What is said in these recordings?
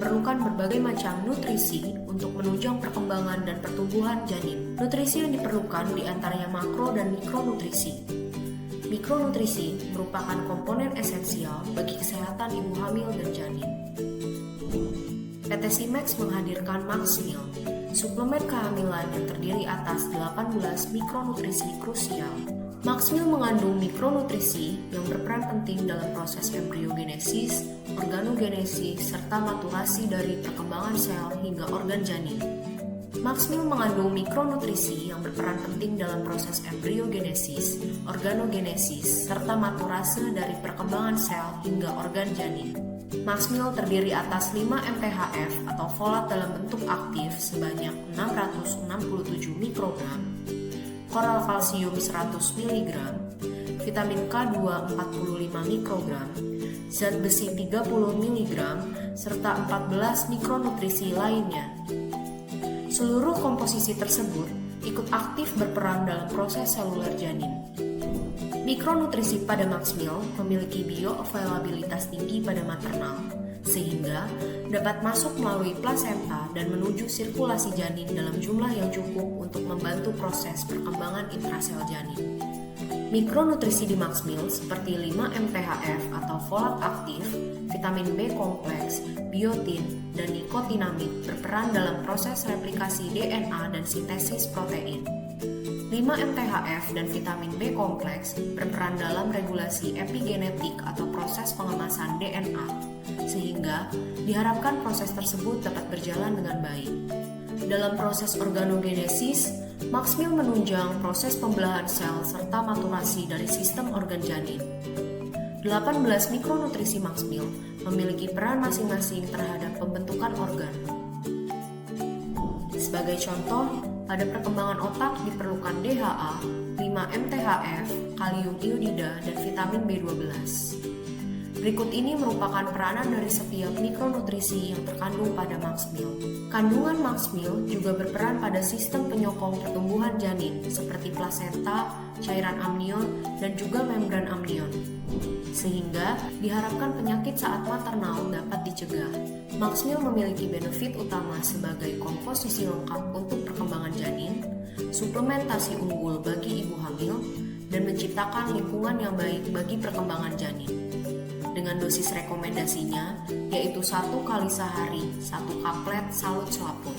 memerlukan berbagai macam nutrisi untuk menunjang perkembangan dan pertumbuhan janin. Nutrisi yang diperlukan diantaranya makro dan mikronutrisi. Mikronutrisi merupakan komponen esensial bagi kesehatan ibu hamil dan janin. PT Simex menghadirkan Maxmil, suplemen kehamilan yang terdiri atas 18 mikronutrisi krusial. Maxmil mengandung mikronutrisi yang berperan penting dalam proses embriogenesis, organogenesis, serta maturasi dari perkembangan sel hingga organ janin. Maxmil mengandung mikronutrisi yang berperan penting dalam proses embriogenesis, organogenesis, serta maturasi dari perkembangan sel hingga organ janin. Maxmil terdiri atas 5 MTHF atau folat dalam bentuk aktif sebanyak 667 mikrogram, koral kalsium 100 mg, vitamin K2 45 mikrogram, zat besi 30 mg, serta 14 mikronutrisi lainnya. Seluruh komposisi tersebut ikut aktif berperan dalam proses seluler janin. Mikronutrisi pada Maxmil memiliki bioavailabilitas tinggi pada maternal, sehingga dapat masuk melalui plasenta dan menuju sirkulasi janin dalam jumlah yang cukup untuk membantu proses perkembangan intrasel janin. Mikronutrisi di Maxmil seperti 5 MTHF atau folat aktif, vitamin B kompleks, biotin, dan nikotinamid berperan dalam proses replikasi DNA dan sintesis protein. 5 MTHF dan vitamin B kompleks berperan dalam regulasi epigenetik atau proses pengemasan DNA, sehingga diharapkan proses tersebut dapat berjalan dengan baik. Dalam proses organogenesis, Maxmil menunjang proses pembelahan sel serta maturasi dari sistem organ janin. 18 mikronutrisi Maxmil memiliki peran masing-masing terhadap pembentukan organ. Sebagai contoh, pada perkembangan otak diperlukan DHA, 5 MTHF, kalium iodida, dan vitamin B12. Berikut ini merupakan peranan dari setiap mikronutrisi yang terkandung pada Maxmil. Kandungan Maxmil juga berperan pada sistem penyokong pertumbuhan janin seperti plasenta, cairan amnion, dan juga membran amnion. Sehingga diharapkan penyakit saat maternal dapat dicegah. Maxmil memiliki benefit utama sebagai komposisi lengkap untuk perkembangan janin, suplementasi unggul bagi ibu hamil, dan menciptakan lingkungan yang baik bagi perkembangan janin. Dengan dosis rekomendasinya, yaitu 1 kali sehari, 1 kaplet salut selaput.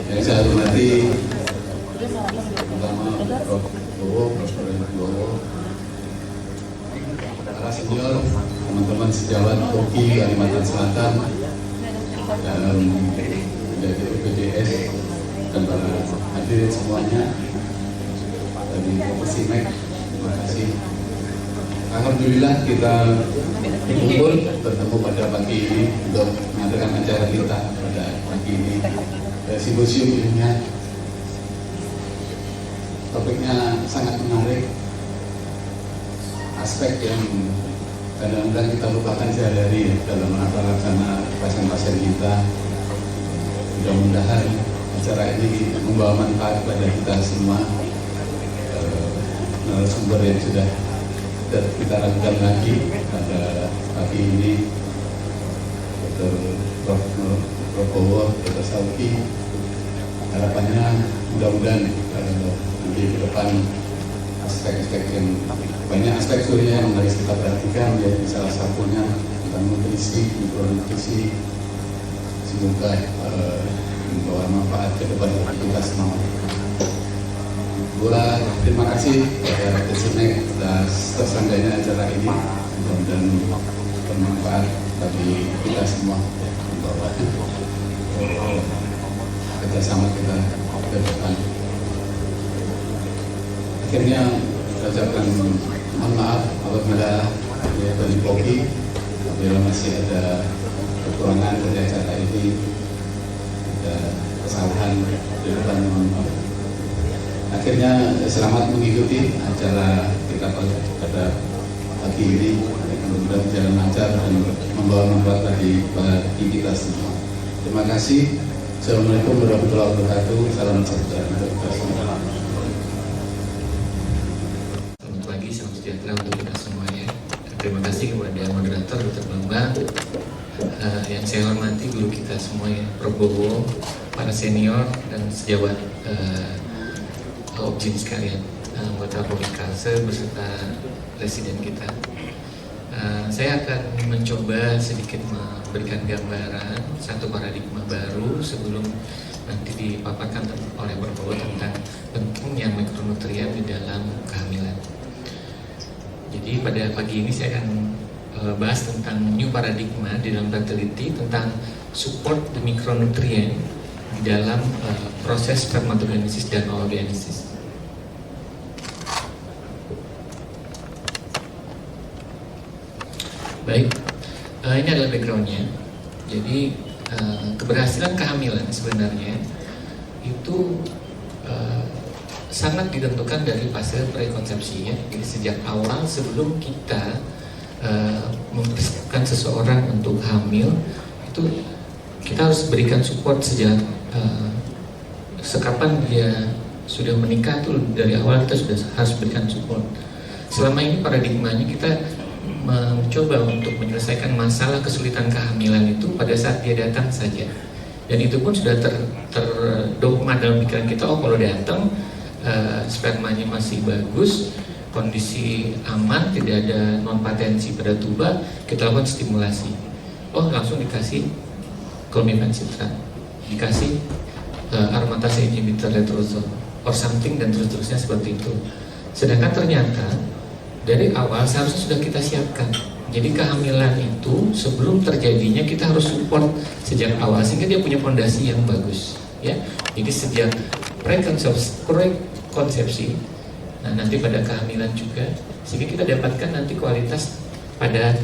Yang saya hormati pertama Prof. Bowo, para senior, teman-teman sejawat Koki Kalimantan Selatan, dan dari UPDS dan para hadirin semuanya dari Simex, terima kasih. Alhamdulillah kita berkumpul bertemu pada pagi ini untuk mengadakan acara kita pada pagi ini. Simposium ilmiah, topiknya sangat menarik, aspek yang kadang-kadang kita lupakan sehari-hari dalam menata laksana pasien-pasien kita. Mudah-mudahan acara ini membawa manfaat pada kita semua. Narasumber yang sudah kita lakukan lagi pada pagi ini, Dr. Prof. Bowo, Dr. Sauki, harapannya mudah-mudahan nanti ke depan aspek-aspek yang banyak aspek surya yang harus kita perhatikan, yaitu salah satunya tentang nutrisi, mikronutrisi, semoga membawa manfaat ke depan bagi kita semua. Terima kasih kepada Simex atas terselenggaranya acara ini, dan bermanfaat bagi kita semua, membawa kerjasama kita ke depan. Akhirnya saya ucapkan mohon maaf apabila dari Koki apabila masih ada kekurangan pada acara ini, ada kesalahan di depan, mohon maaf. Akhirnya selamat mengikuti acara kita pada pagi ini, mudah-mudahan berjalan lancar dan membawa manfaat bagi kita semua. Terima kasih. Assalamualaikum warahmatullahi wabarakatuh. Salam sejahtera untuk kita semua. Dr. Bambang, yang saya hormati guru kita semua ya, Prof. Bowo, para senior dan sejawat Objin sekalian, anggota Polikalse beserta presiden kita. Saya akan mencoba sedikit memberikan gambaran satu paradigma baru sebelum nanti dipaparkan oleh Prof. Bowo tentang pentingnya mikronutrien di dalam kehamilan. Jadi pada pagi ini saya akan bahas tentang new paradigma di dalam fertility, tentang support the mikronutrien di dalam proses spermatogenesis dan oogenesis. Baik, ini adalah backgroundnya. Jadi keberhasilan kehamilan sebenarnya itu sangat ditentukan dari fase prakonsepsi ya. Jadi sejak awal sebelum kita mempersiapkan seseorang untuk hamil, itu kita harus berikan support sejak sekapan dia sudah menikah, tuh dari awal kita sudah harus berikan support. Selama ini paradigmanya kita mencoba untuk menyelesaikan masalah kesulitan kehamilan itu pada saat dia datang saja, dan itu pun sudah terdogma dalam pikiran kita. Oh, kalau datang spermanya masih bagus, kondisi aman, tidak ada non patensi pada tuba, kita lakukan stimulasi. Oh, langsung dikasih clomifencitrat, dikasih aromatase inhibitor letrozole or something, dan terus-terusnya seperti itu. Sedangkan ternyata dari awal seharusnya sudah kita siapkan. Jadi kehamilan itu sebelum terjadinya kita harus support sejak awal sehingga dia punya fondasi yang bagus ya. Jadi sejak prakonsepsi, nah nanti pada kehamilan juga, sehingga kita dapatkan nanti kualitas pada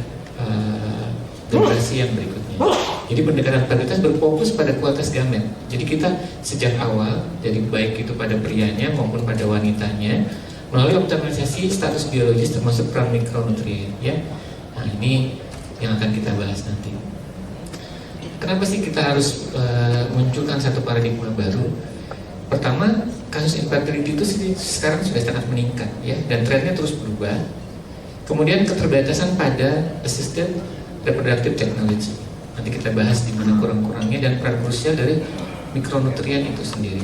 generasi yang berikutnya. Jadi pendekatan fertilitas berfokus pada kualitas gamet. Jadi kita sejak awal, jadi baik itu pada prianya maupun pada wanitanya, melalui optimalisasi status biologis termasuk peran mikronutrien ya. Nah ini yang akan kita bahas nanti. Kenapa sih kita harus munculkan satu paradigma baru? Pertama, kasus infertility itu sekarang sudah sangat meningkat ya, dan trennya terus berubah. Kemudian keterbatasan pada assisted reproductive technology. Nanti kita bahas di mana kurang-kurangnya dan peran krusial dari mikronutrien itu sendiri.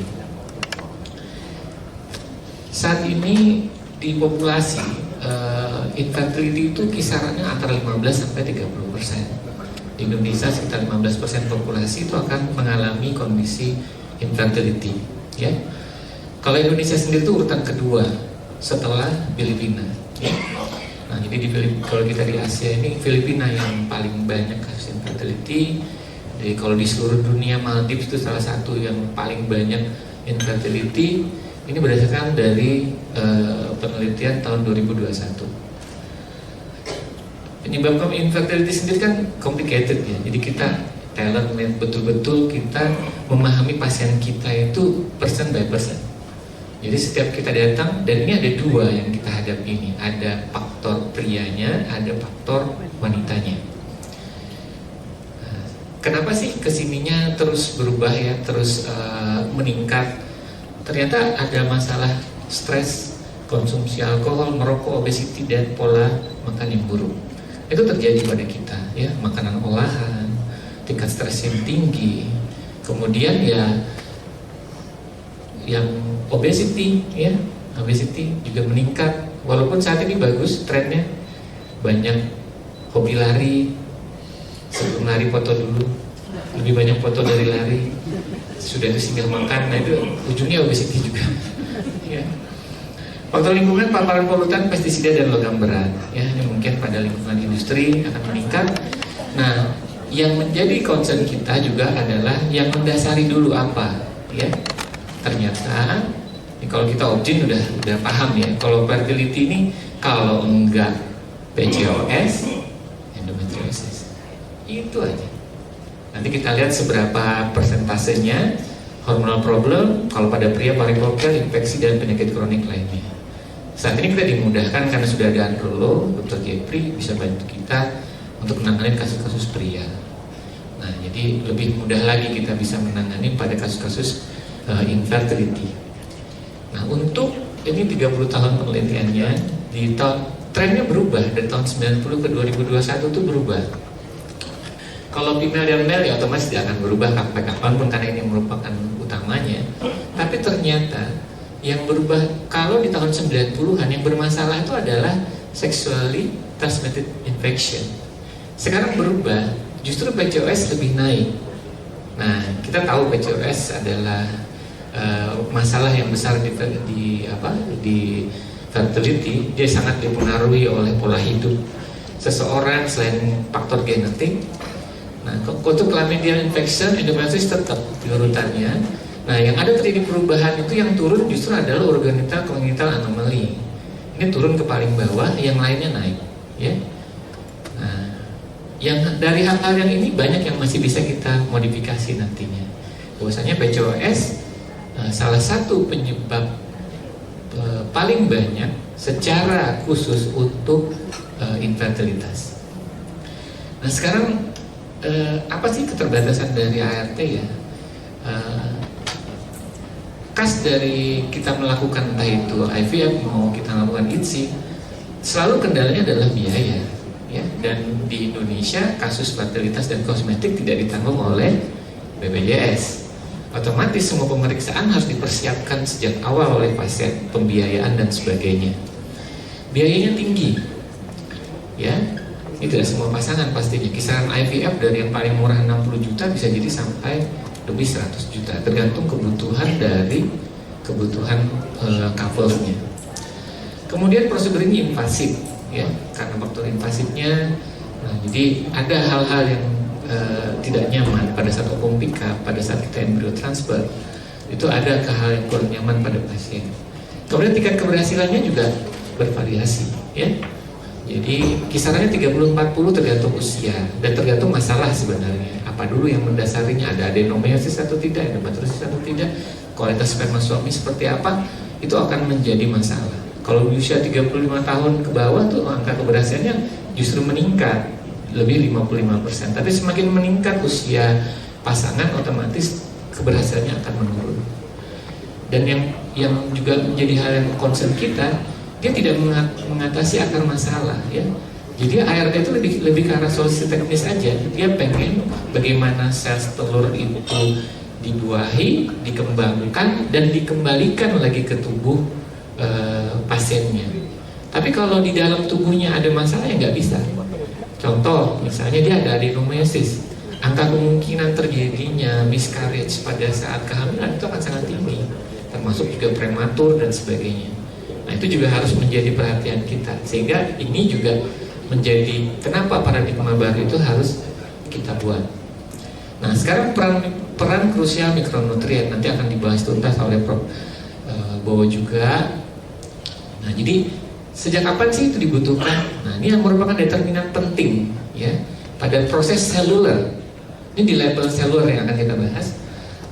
Saat ini di populasi infertility itu kisarannya antara 15 sampai 30%. Di Indonesia sekitar 15% populasi itu akan mengalami kondisi infertility ya. Kalau Indonesia sendiri itu urutan kedua setelah Filipina ya. Nah, jadi kalau kita di Asia ini Filipina yang paling banyak kasus infertility. Jadi kalau di seluruh dunia Maldives itu salah satu yang paling banyak infertility. Ini berdasarkan dari penelitian tahun 2021. Penyebab infertility sendiri kan complicated ya. Jadi kita talent betul-betul kita memahami pasien kita itu person by person. Jadi setiap kita datang, dan ini ada dua yang kita hadapi ini, ada faktor prianya, ada faktor wanitanya. Nah, kenapa sih kesininya terus berubah ya, terus meningkat? Ternyata ada masalah stres, konsumsi alkohol, merokok, obesiti, dan pola makan yang buruk. Itu terjadi pada kita ya, makanan olahan, tingkat stres yang tinggi, kemudian ya yang obesity ya, obesity juga meningkat. Walaupun saat ini bagus trennya, banyak hobi lari, sebelum lari foto dulu, lebih banyak foto dari lari, sudah itu tinggal makan, nah itu ujungnya obesity juga ya. Faktor lingkungan, paparan polutan, pestisida dan logam berat ya, ini mungkin pada lingkungan industri akan meningkat. Nah, yang menjadi concern kita juga adalah yang mendasari dulu apa ya. Ternyata kalau kita Objin udah paham ya, kalau fertility ini kalau enggak PCOS, endometriosis, itu aja. Nanti kita lihat seberapa persentasenya hormonal problem, kalau pada pria paripokal, infeksi dan penyakit kronik lainnya. Saat ini kita dimudahkan karena sudah ada androlog, Dr. Jeffrey bisa bantu kita untuk menangani kasus-kasus pria. Nah, jadi lebih mudah lagi kita bisa menangani pada kasus-kasus infertility. Nah, untuk ini 30 tahun penelitiannya, di tahun trennya berubah dari tahun 90 ke 2021 itu berubah. Kalau female dan male ya otomatis tidak akan berubah sampai kapanpun karena ini merupakan utamanya. Tapi ternyata yang berubah kalau di tahun 90-an yang bermasalah itu adalah sexually transmitted infection. Sekarang berubah, justru PCOS lebih naik. Nah, kita tahu PCOS adalah masalah yang besar di fertility. Dia sangat dipengaruhi oleh pola hidup seseorang selain faktor genetik. Nah, untuk chlamydia infection, endometriosis tetap di urutannya. Nah, yang ada terjadi perubahan itu yang turun justru adalah urogenital congenital anomaly. Ini turun ke paling bawah, yang lainnya naik, ya. Nah, yang dari hal-hal yang ini banyak yang masih bisa kita modifikasi nantinya. Bahwasanya PCOS salah satu penyebab paling banyak secara khusus untuk infertilitas. Nah, sekarang apa sih keterbatasan dari ART ya? Kas dari kita melakukan entah itu IVF mau kita lakukan ITSI, selalu kendalanya adalah biaya, ya. Dan di Indonesia kasus fertilitas dan kosmetik tidak ditanggung oleh BPJS. Otomatis semua pemeriksaan harus dipersiapkan sejak awal oleh pasien, pembiayaan dan sebagainya. Biayanya tinggi, ya. Ini tidak semua pasangan pastinya. Kisaran IVF dari yang paling murah 60 juta bisa jadi sampai lebih 100 juta, tergantung kebutuhan dari couplesnya. Kemudian prosedur ini invasif, ya, karena faktor invasifnya. Nah, jadi ada hal-hal yang tidak nyaman pada saat opung pika, pada saat kita embrio transfer. Itu ada hal yang kurang nyaman pada pasien. Kemudian tingkat keberhasilannya juga bervariasi, ya. Jadi kisarannya 30-40 tergantung usia dan tergantung masalah sebenarnya. Apa dulu yang mendasarinya, ada adenomyosis atau tidak, endometriosis atau tidak, kualitas sperma suami seperti apa, itu akan menjadi masalah. Kalau di usia 35 tahun ke bawah tuh angka keberhasilannya justru meningkat lebih 55%. Tapi semakin meningkat usia pasangan, otomatis keberhasilannya akan menurun. Dan yang juga menjadi hal yang concern kita, dia tidak mengatasi akar masalah, ya. Jadi ART itu lebih ke arah solusi teknis aja. Dia pengen bagaimana sel telur itu dibuahi, dikembangkan dan dikembalikan lagi ke tubuh pasiennya. Tapi kalau di dalam tubuhnya ada masalah ya nggak bisa. Contoh, misalnya dia ada adenomyosis, angka kemungkinan terjadinya miscarriage pada saat kehamilan itu akan sangat tinggi, termasuk juga prematur dan sebagainya. Nah, itu juga harus menjadi perhatian kita, sehingga ini juga menjadi kenapa paradigma baru itu harus kita buat. Nah, sekarang peran krusial mikronutrien nanti akan dibahas tuntas oleh Prof. Bowo juga. Nah, jadi sejak kapan sih itu dibutuhkan? Nah, ini yang merupakan determinan penting, ya, pada proses seluler. Ini di level seluler yang akan kita bahas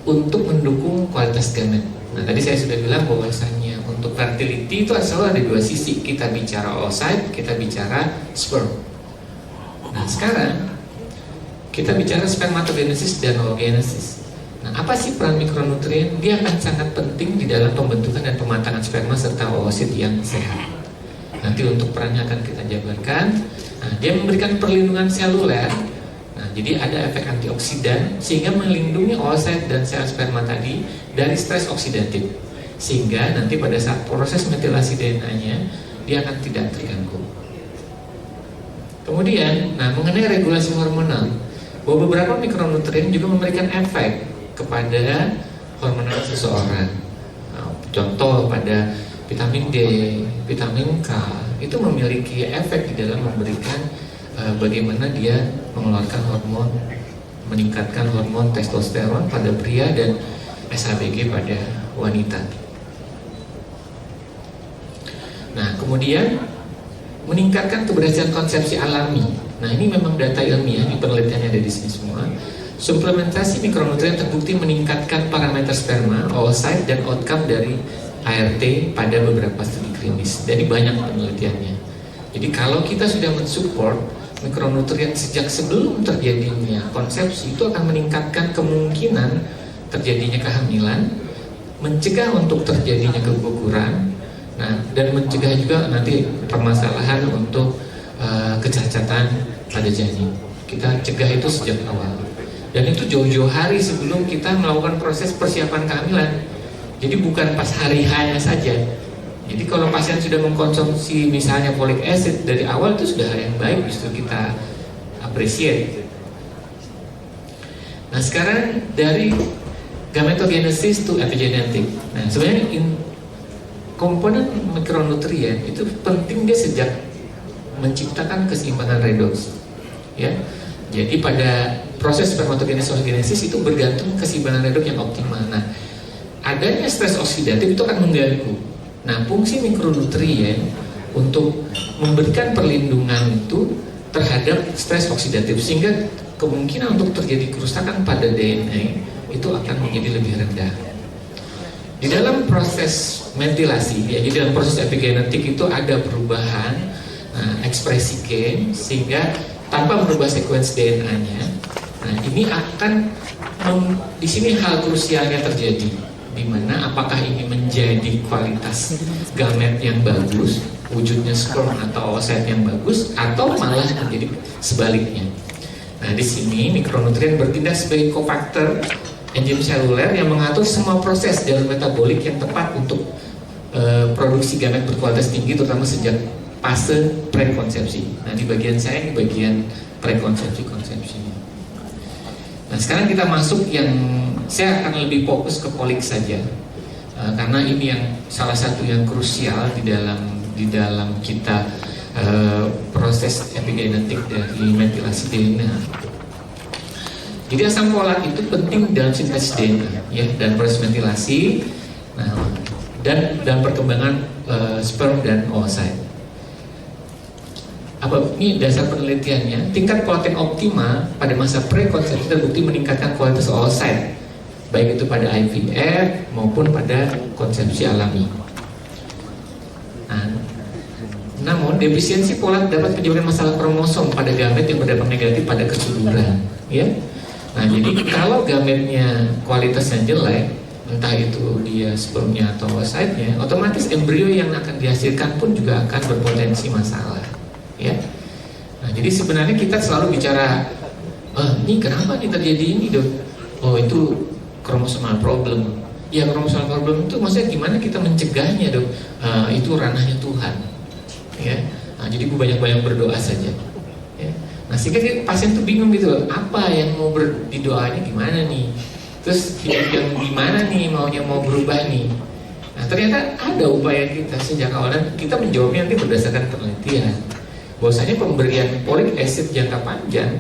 untuk mendukung kualitas gamet. Nah, tadi saya sudah bilang bahwasannya untuk fertility itu selalu ada dua sisi. Kita bicara oocyte, kita bicara sperm. Nah, sekarang kita bicara spermatogenesis dan oogenesis. Nah, apa sih peran mikronutrien? Dia akan sangat penting di dalam pembentukan dan pematangan sperma serta oosit yang sehat. Nanti untuk perannya akan kita jabarkan. Nah, dia memberikan perlindungan seluler. Nah, jadi ada efek antioksidan sehingga melindungi oosit dan sel sperma tadi dari stres oksidatif, sehingga nanti pada saat proses metilasi DNA-nya dia akan tidak terganggu. Kemudian, nah, mengenai regulasi hormonal, bahwa beberapa mikronutrien juga memberikan efek kepada hormonal seseorang. Nah, contoh pada vitamin D, vitamin K itu memiliki efek di dalam memberikan bagaimana dia mengeluarkan hormon, meningkatkan hormon testosteron pada pria dan SHBG pada wanita. Nah, kemudian meningkatkan keberhasilan konsepsi alami. Nah, ini memang data ilmiah, ini penelitiannya ada di sini semua. Suplementasi mikronutrien terbukti meningkatkan parameter sperma, oocyte dan outcome dari ART pada beberapa studi klinis. Jadi banyak penelitiannya. Jadi kalau kita sudah mensupport mikronutrien sejak sebelum terjadinya konsepsi, itu akan meningkatkan kemungkinan terjadinya kehamilan, mencegah untuk terjadinya keguguran. Nah, dan mencegah juga nanti permasalahan untuk kecacatan pada janin. Kita cegah itu sejak awal. Dan itu jauh-jauh hari sebelum kita melakukan proses persiapan kehamilan. Jadi bukan pas hari H-nya saja. Jadi kalau pasien sudah mengkonsumsi misalnya folic acid dari awal, itu sudah hal yang baik, justru kita appreciate. Nah, sekarang dari gametogenesis to epigenetic. Nah, sebenarnya komponen mikronutrien itu penting dia sejak menciptakan keseimbangan redox. Ya. Jadi pada proses spermatogenesis itu bergantung keseimbangan redox yang optimal. Nah, adanya stres oksidatif itu akan mengganggu. Nah, fungsi mikronutrien untuk memberikan perlindungan itu terhadap stres oksidatif, sehingga kemungkinan untuk terjadi kerusakan pada DNA itu akan menjadi lebih rendah. Di dalam proses mentilasi, ya, di dalam proses epigenetik itu ada perubahan ekspresi gen, sehingga tanpa merubah sekuens DNA-nya, nah ini akan di sini hal krusialnya terjadi, di mana apakah ini menjadi kualitas gamet yang bagus, wujudnya sperm atau oocyte yang bagus, atau malah menjadi sebaliknya. Nah, di sini mikronutrien bertindak sebagai cofactor enzim seluler yang mengatur semua proses jalur metabolik yang tepat untuk produksi gamet berkualitas tinggi, terutama sejak fase prekonsepsi. Nah, di bagian saya ini bagian prekonsepsi-konsepsi. Nah, sekarang kita masuk yang saya akan lebih fokus ke folik saja, karena ini yang salah satu yang krusial di dalam kita proses epigenetik dari metilasi DNA. Jadi asam folat itu penting dalam sintesis DNA, ya, dan proses metilasi, dan dalam perkembangan sperm dan oocyte. Ini dasar penelitiannya, tingkat protein optimal pada masa prekonsepsi terbukti meningkatkan kualitas oocyte, baik itu pada IVF maupun pada konsepsi alami. Namun defisiensi folat dapat menyebabkan masalah kromosom pada gamet yang berdampak negatif pada kesuburan, ya. Nah, jadi kalau gametnya kualitasnya jelek, entah itu dia spermnya atau oocyte-nya, otomatis embrio yang akan dihasilkan pun juga akan berpotensi masalah, ya. Nah, jadi sebenarnya kita selalu bicara, ini kenapa nih terjadi ini, dok? Oh, itu chromosomal problem. Ya, chromosomal problem itu maksudnya gimana kita mencegahnya, dok? Itu ranahnya Tuhan, ya. Nah, jadi gue banyak-banyak berdoa saja, ya. Nah, sehingga pasien tuh bingung gitu, apa yang mau didoanya gimana nih? Terus yang gimana nih maunya mau berubah nih? Nah, ternyata ada upaya kita sejak awal, dan kita menjawabnya nanti berdasarkan penelitian. Bahwasanya pemberian folic acid jangka panjang,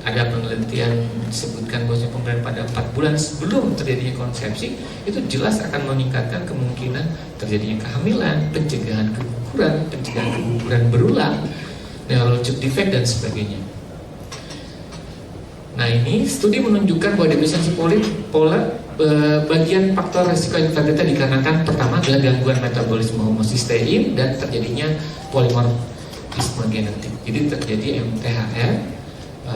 ada penelitian disebutkan bahwasanya pemberian pada 4 bulan sebelum terjadinya konsepsi itu jelas akan meningkatkan kemungkinan terjadinya kehamilan, pencegahan keguguran berulang, neurologic defect dan sebagainya. Nah, ini studi menunjukkan bahwa defisiensi folat bagian faktor risiko infertilitas dikarenakan pertama adalah gangguan metabolisme homocysteine dan terjadinya polimorfisme genetik. Jadi terjadi MTHR,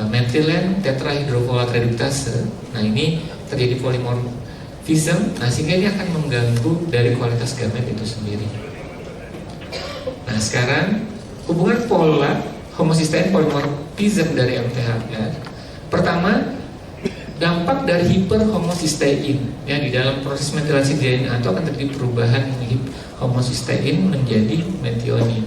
methylene tetrahydrofolat reduktase. Nah, ini terjadi polimorfisme. Nah, sehingga ini akan mengganggu dari kualitas gamet itu sendiri. Nah, sekarang hubungan folat homocysteine polimorfisme dari MTHR. Pertama, dampak dari hiperhomocysteine, ya, di dalam proses metilasi DNA itu akan terjadi perubahan homocysteine menjadi methionine.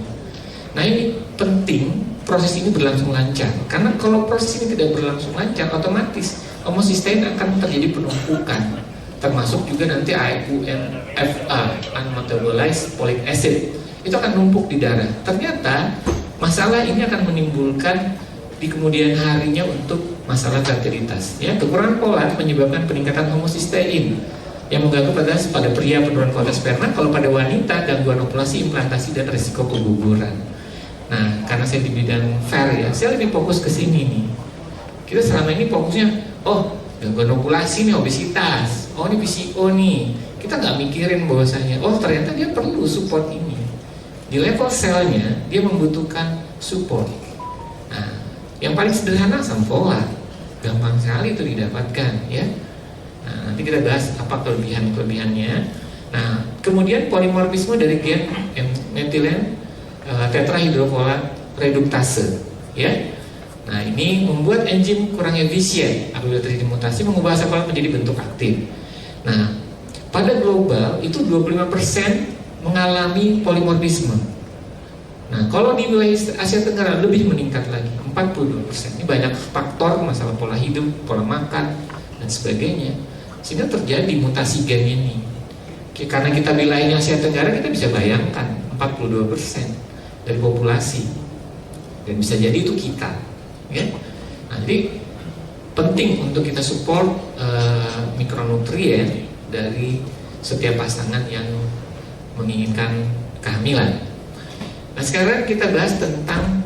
Nah, ini penting proses ini berlangsung lancar, karena kalau proses ini tidak berlangsung lancar, otomatis homocysteine akan terjadi penumpukan, termasuk juga nanti UNFA, unmetabolized folic acid, itu akan numpuk di darah. Ternyata masalah ini akan menimbulkan di kemudian harinya untuk masalah fertilitas, ya. Kekurangan folat menyebabkan peningkatan homocysteine yang mengganggu pada pria penurunan kualitas sperma, kalau pada wanita gangguan ovulasi, implantasi, dan risiko keguguran. Nah, karena saya di bidang FAIR, ya, saya lebih fokus ke sini nih. Kita selama ini fokusnya, gangguan ovulasi nih, obesitas, ini PCO nih. Kita nggak mikirin bahwasanya, ternyata dia perlu support ini. Di level selnya dia membutuhkan support. Nah, yang paling sederhana asam folat, gampang sekali itu didapatkan, ya. Nah, nanti kita bahas apa kelebihannya. Nah, kemudian polimorfisme dari gen metilen tetrahidrofolat reduktase, ya. Nah, ini membuat enzim kurang efisien apabila terjadi mutasi mengubah asam folat menjadi bentuk aktif. Nah, pada global itu 25% mengalami polimorfisme. Nah, kalau di wilayah Asia Tenggara lebih meningkat lagi, 42%. Ini banyak faktor, masalah pola hidup, pola makan, dan sebagainya, sehingga terjadi mutasi gen ini. Karena kita wilayahnya Asia Tenggara, kita bisa bayangkan 42% dari populasi, dan bisa jadi itu kita, ya. Nah, jadi penting untuk kita support mikronutrien dari setiap pasangan yang menginginkan kehamilan. Nah, sekarang kita bahas tentang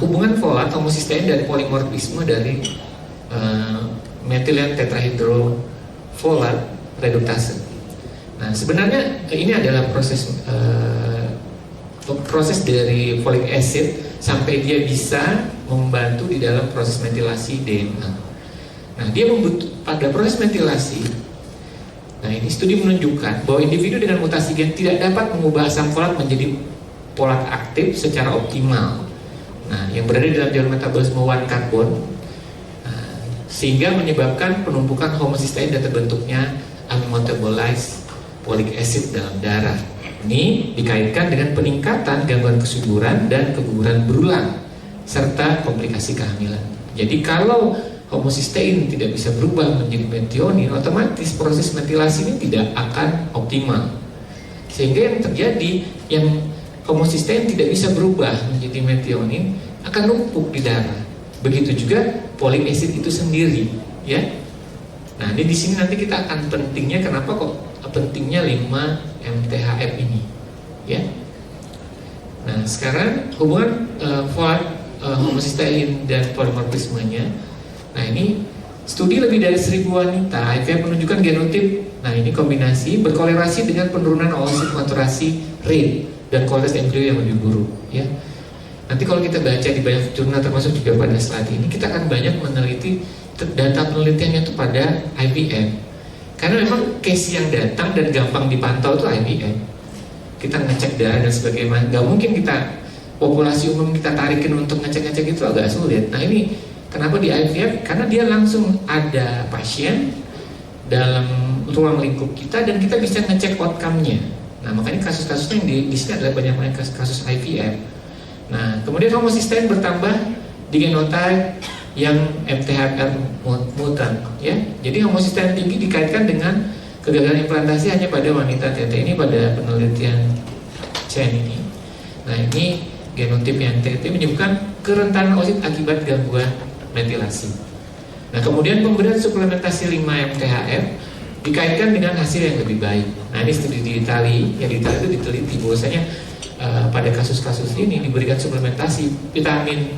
hubungan folat, homocysteine dan polimorfisme dari metilen tetrahidrofolat reduktase. Nah, sebenarnya ini adalah proses dari folic acid sampai dia bisa membantu di dalam proses metilasi DNA. Nah, dia pada proses metilasi. Nah, ini studi menunjukkan bahwa individu dengan mutasi gen tidak dapat mengubah asam folat menjadi folat aktif secara optimal. Nah, yang berada di dalam jalur metabolisme 1-karbon, sehingga menyebabkan penumpukan homocysteine dan terbentuknya unmetabolized folic acid dalam darah. Ini dikaitkan dengan peningkatan gangguan kesuburan dan keguguran berulang serta komplikasi kehamilan. Jadi kalau homocysteine tidak bisa berubah menjadi metionin, otomatis proses metilasi ini tidak akan optimal. Sehingga yang terjadi, yang homocysteine tidak bisa berubah menjadi metionin akan numpuk di darah. Begitu juga folic acid itu sendiri, ya. Nah, di sini nanti kita akan pentingnya, kenapa kok pentingnya 5 MTHF ini, ya. Nah, sekarang hubungan folat, homocysteine dan polimorfismenya. Nah, ini studi lebih dari 1000 wanita IVF menunjukkan genotip. Nah, ini kombinasi berkorelasi dengan penurunan oosit maturasi rate dan kualitas embrio yang lebih buruk, ya. Nanti kalau kita baca di banyak jurnal termasuk juga pada saat ini, kita akan banyak meneliti data penelitiannya itu pada IVF. Karena memang case yang datang dan gampang dipantau itu IVF. Kita ngecek darah dan sebagainya. Gak mungkin kita populasi umum kita tarikin untuk ngecek-ngecek, itu agak sulit. Nah, ini kenapa di IVF? Karena dia langsung ada pasien dalam ruang lingkup kita dan kita bisa ngecek outcome-nya. Nah, makanya kasus-kasusnya yang di sini adalah banyak kasus IVF. Nah, kemudian homocysteine bertambah di genotype yang MTHFR mutan, ya. Jadi homocysteine tinggi dikaitkan dengan kegagalan implantasi hanya pada wanita TT. Ini pada penelitian Chen ini. Nah, ini genotip yang TT menyebabkan kerentanan oosit akibat gangguan metilasi. Nah, kemudian pemberian suplementasi 5 MTHF dikaitkan dengan hasil yang lebih baik. Nah, ini studi di Italia, yang di Italia itu diteliti bahwasanya pada kasus-kasus ini diberikan suplementasi vitamin,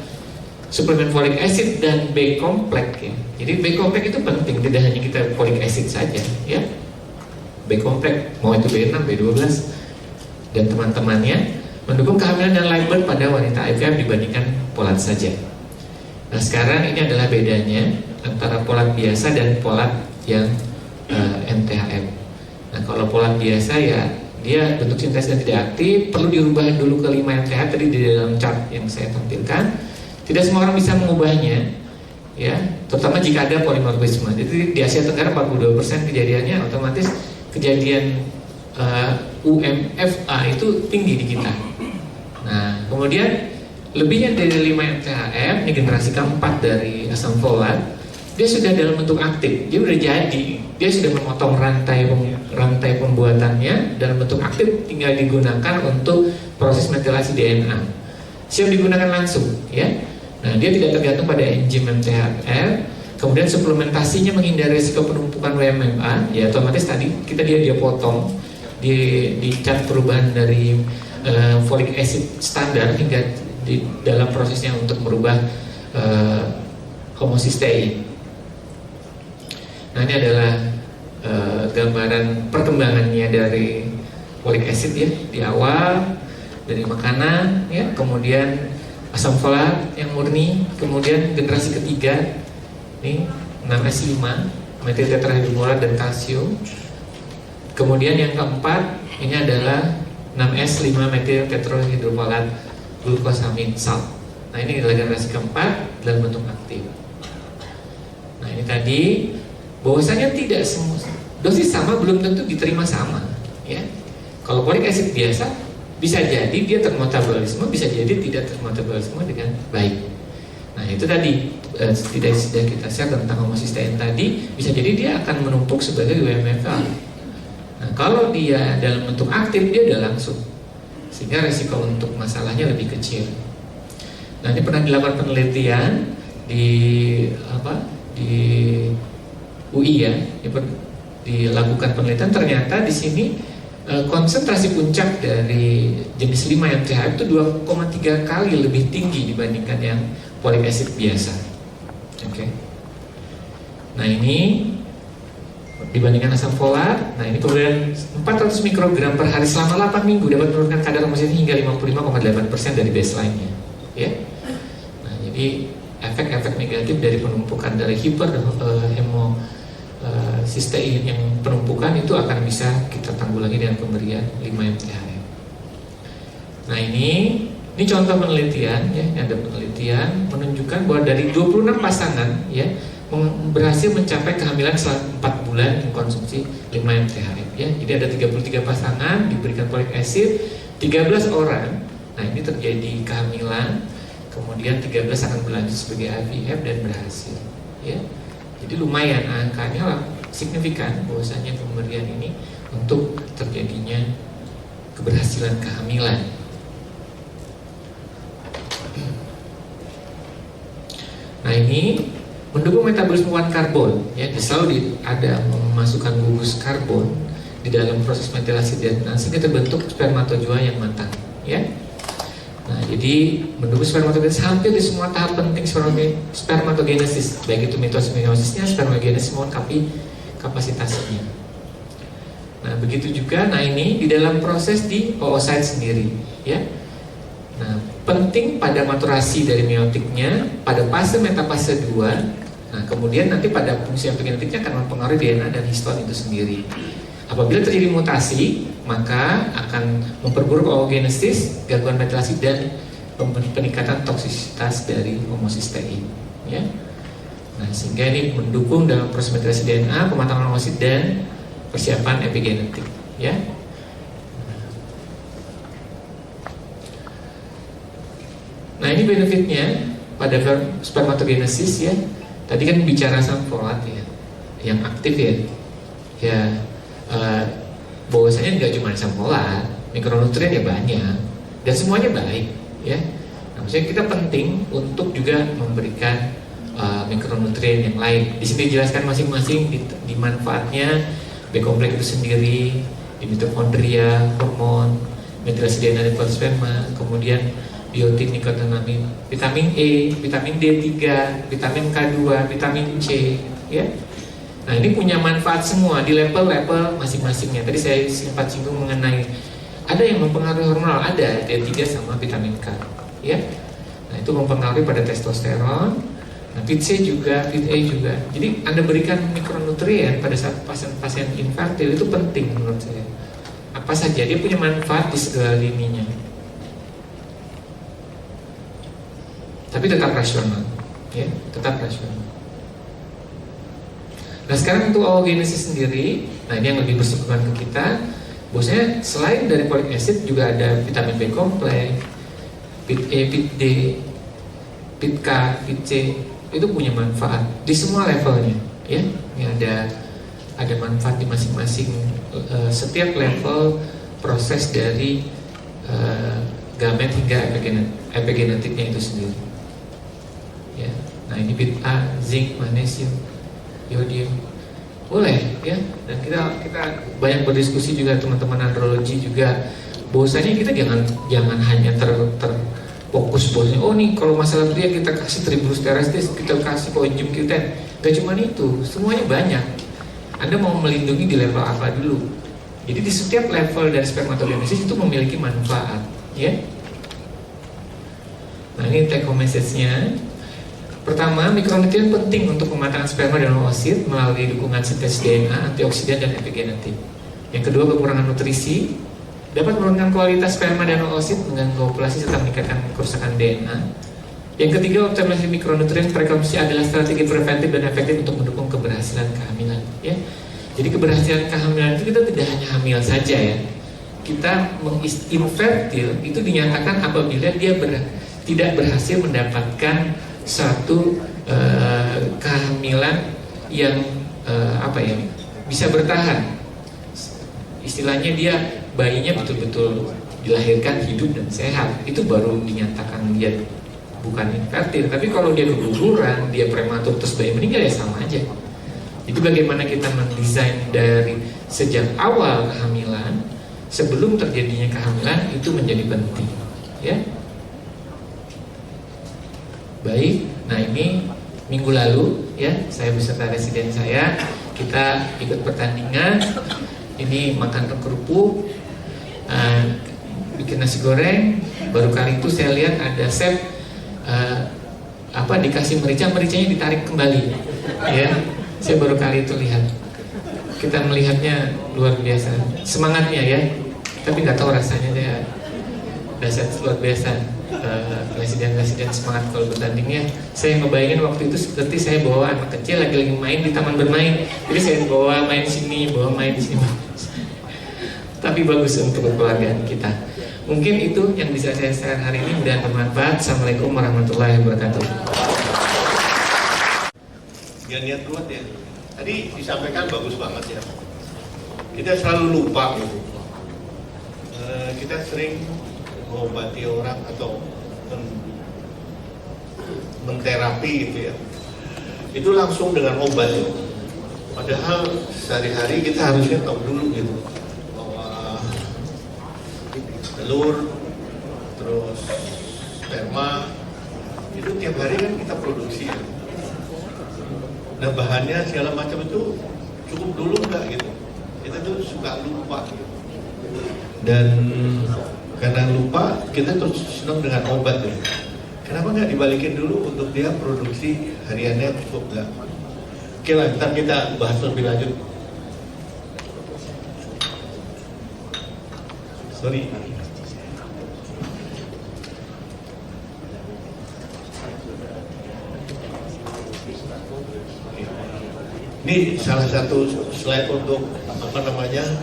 suplemen folic acid dan B kompleks, ya. Jadi B kompleks itu penting, tidak hanya kita folic acid saja, ya. B kompleks, mau itu B6, B12 dan teman-temannya, mendukung kehamilan dan live birth pada wanita IVF dibandingkan folat saja. Nah, sekarang ini adalah bedanya antara folat biasa dan folat yang MTHF. Nah, kalau folat biasa ya dia bentuk sintesis dan tidak aktif, perlu dirubah dulu ke 5 MTHF tadi di dalam chart yang saya tampilkan. Tidak semua orang bisa mengubahnya, ya, terutama jika ada polimorfisme. Jadi di Asia Tenggara 42% kejadiannya, otomatis kejadian UMFA itu tinggi di kita. Nah, kemudian lebihnya dari 5 MTHF, ini generasi keempat dari asam folat, dia sudah dalam bentuk aktif, dia sudah jadi, dia sudah memotong rantai pembuatannya dalam bentuk aktif, tinggal digunakan untuk proses metilasi DNA. Siap digunakan langsung, ya. Nah, dia tidak tergantung pada enzim MTHFR. Kemudian suplementasinya menghindari risiko penumpukan WMFA, ya otomatis tadi dia potong di cat perubahan dari folic acid standar hingga di dalam prosesnya untuk merubah homocysteine. Nah, ini adalah gambaran perkembangannya dari folic acid, ya, di awal dari makanan, ya, kemudian asam folat yang murni, kemudian generasi ketiga ini 6S5 metil tetrahidrofolat dan kalsium, Kemudian yang keempat ini adalah 6S 5-metil tetrahidrofolat glukosamin salt. Nah ini adalah generasi keempat dalam bentuk aktif. Nah ini tadi bahwasanya tidak semua dosis sama belum tentu diterima sama, ya. Kalau folic acid biasa bisa jadi dia termetabolisme, bisa jadi tidak termetabolisme dengan baik. Nah itu tadi tidak kita share tentang homocysteine tadi, bisa jadi dia akan menumpuk sebagai WMFL. Nah kalau dia dalam bentuk aktif dia udah langsung, sehingga resiko untuk masalahnya lebih kecil. Nah ini pernah dilakukan penelitian di UI ya, dilakukan penelitian ternyata di sini konsentrasi puncak dari jenis 5-MTHF itu 2,3 kali lebih tinggi dibandingkan yang folic acid biasa. Oke. Nah ini dibandingkan asam folat. Nah ini kemudian 400 mikrogram per hari selama 8 minggu dapat menurunkan kadar homocysteine hingga 55,8% dari baseline-nya. Ya. Nah jadi efek-efek negatif dari penumpukan dari cysteine yang penumpukan itu akan bisa kita tanggulangi dengan pemberian 5-MTHF. Nah ini contoh penelitian ya, ada penelitian menunjukkan bahwa dari 26 pasangan ya berhasil mencapai kehamilan selama 4 bulan mengkonsumsi 5-MTHF ya. Jadi ada 33 pasangan diberikan folic acid, 13 orang. Nah ini terjadi kehamilan, kemudian 13 akan berlanjut sebagai IVF dan berhasil ya. Jadi lumayan angkanya lah, signifikan bahwasanya pemberian ini untuk terjadinya keberhasilan kehamilan. Nah ini mendukung metabolisme 1 karbon ya, selalu ada memasukkan gugus karbon di dalam proses metilasi DNA sehingga terbentuk spermatozoa yang matang ya. Nah, jadi mendukung spermatogenesis hampir di semua tahap penting spermatogenesis, baik itu mitosis meiosisnya, spermatogenesis melengkapi kapasitasnya. Nah, begitu juga. Nah, ini di dalam proses di oocyte sendiri, ya. Nah, penting pada maturasi dari meiotiknya pada fase metafase 2. Nah, kemudian nanti pada fungsi epigenetiknya akan mempengaruhi DNA dan histon itu sendiri. Apabila terjadi mutasi, maka akan memperburuk oogenesis, gangguan metilasi dan peningkatan toksisitas dari homocysteine. Ya. Nah, sehingga ini mendukung dalam proses metilasi DNA, pematangan homosit dan persiapan epigenetik. Ya. Nah, ini benefitnya pada spermatogenesis ya. Tadi kan bicara asam folat ya, yang aktif ya. Ya. Bahwasanya nggak cuma asam folat, mikronutrien ya banyak dan semuanya baik ya. Nah, maksudnya kita penting untuk juga memberikan mikronutrien yang lain. Di sini dijelaskan masing-masing di manfaatnya B kompleks itu sendiri, di mitokondria, hormon, metilasi DNA dan sperma, kemudian biotin, nikotinoid, vitamin E, vitamin D3, vitamin K2, vitamin C, ya. Nah ini punya manfaat semua di level-level masing-masingnya. Tadi saya sempat singgung mengenai ada yang mempengaruhi hormonal, ada D3 sama vitamin K, ya. Nah itu mempengaruhi pada testosteron. Nah vit C juga, vit E juga. Jadi Anda berikan mikronutrien pada saat pasien-pasien infertil itu penting menurut saya. Apa saja dia punya manfaat di segala lininya. Tapi tetap rasional, ya, tetap rasional. Nah sekarang untuk oogenesis sendiri, nah ini yang lebih bersinggungan ke kita. Bahwasanya selain dari folic acid juga ada vitamin B kompleks, vit E, vit D, vit K, vit C, itu punya manfaat di semua levelnya, ya. Ini ada manfaat di masing-masing setiap level proses dari gamet hingga epigenetiknya itu sendiri. Ya. Nah ini vit A, zinc, magnesium, iodium, boleh ya. Dan kita banyak berdiskusi juga teman-teman andrologi juga, bahwasanya kita jangan hanya terfokus bahwasanya oh nih kalau masalah pria kita kasih tribulus terrestis, kita kasih coenzyme Q10. Gak cuma itu, semuanya banyak. Anda mau melindungi di level apa dulu? Jadi di setiap level dari spermatogenesis itu memiliki manfaat, ya. Nah ini take home message-nya. Pertama, mikronutrien penting untuk pematangan sperma dan oosit melalui dukungan sintesis DNA, antioksidan dan epigenetik. Yang kedua, kekurangan nutrisi dapat menurunkan kualitas sperma dan oosit, mengganggu ovulasi serta meningkatkan kerusakan DNA. Yang ketiga, optimalisasi mikronutrien preeklamsi adalah strategi preventif dan efektif untuk mendukung keberhasilan kehamilan. Ya, jadi keberhasilan kehamilan itu kita tidak hanya hamil saja ya. Kita infertil itu dinyatakan apabila dia tidak berhasil mendapatkan suatu kehamilan yang bisa bertahan. Istilahnya dia bayinya betul-betul dilahirkan hidup dan sehat, itu baru dinyatakan dia bukan infertil. Tapi kalau dia keguguran, dia prematur terus bayi meninggal, ya sama aja. Itu bagaimana kita mendesain dari sejak awal kehamilan, sebelum terjadinya kehamilan, itu menjadi penting, ya. Baik, nah ini minggu lalu ya, saya beserta residen saya, kita ikut pertandingan. Ini makan kerupuk, bikin nasi goreng. Baru kali itu saya lihat ada chef dikasih mericanya ditarik kembali, ya. Saya baru kali itu lihat. Kita melihatnya luar biasa, semangatnya ya. Tapi nggak tahu rasanya dia dasar luar biasa. Presiden semangat kalau bertandingnya. Saya ngebayangin waktu itu seperti saya bawa anak kecil lagi main di taman bermain. Jadi saya bawa main sini, bawa main di sini. Tapi bagus untuk kekeluargaan kita. Mungkin itu yang bisa saya share hari ini, dan bermanfaat. Assalamualaikum warahmatullahi wabarakatuh. Ya, niat kuat ya. Tadi disampaikan bagus banget ya. Kita selalu lupa gitu. Kita sering mengobati orang atau menterapi gitu ya. Itu langsung dengan obat ya. Padahal sehari-hari kita harusnya tahu dulu gitu bahwa telur, terus sperma itu tiap hari kan kita produksi ya. Nah, bahannya segala macam itu cukup dulu enggak gitu. Kita tuh suka lupa gitu. Dan karena lupa, kita terus senang dengan obat ya. Kenapa nggak dibalikin dulu untuk dia produksi hariannya cukup nggak? Oke lah, ntar kita bahas lebih lanjut. Sorry. Ini salah satu slide untuk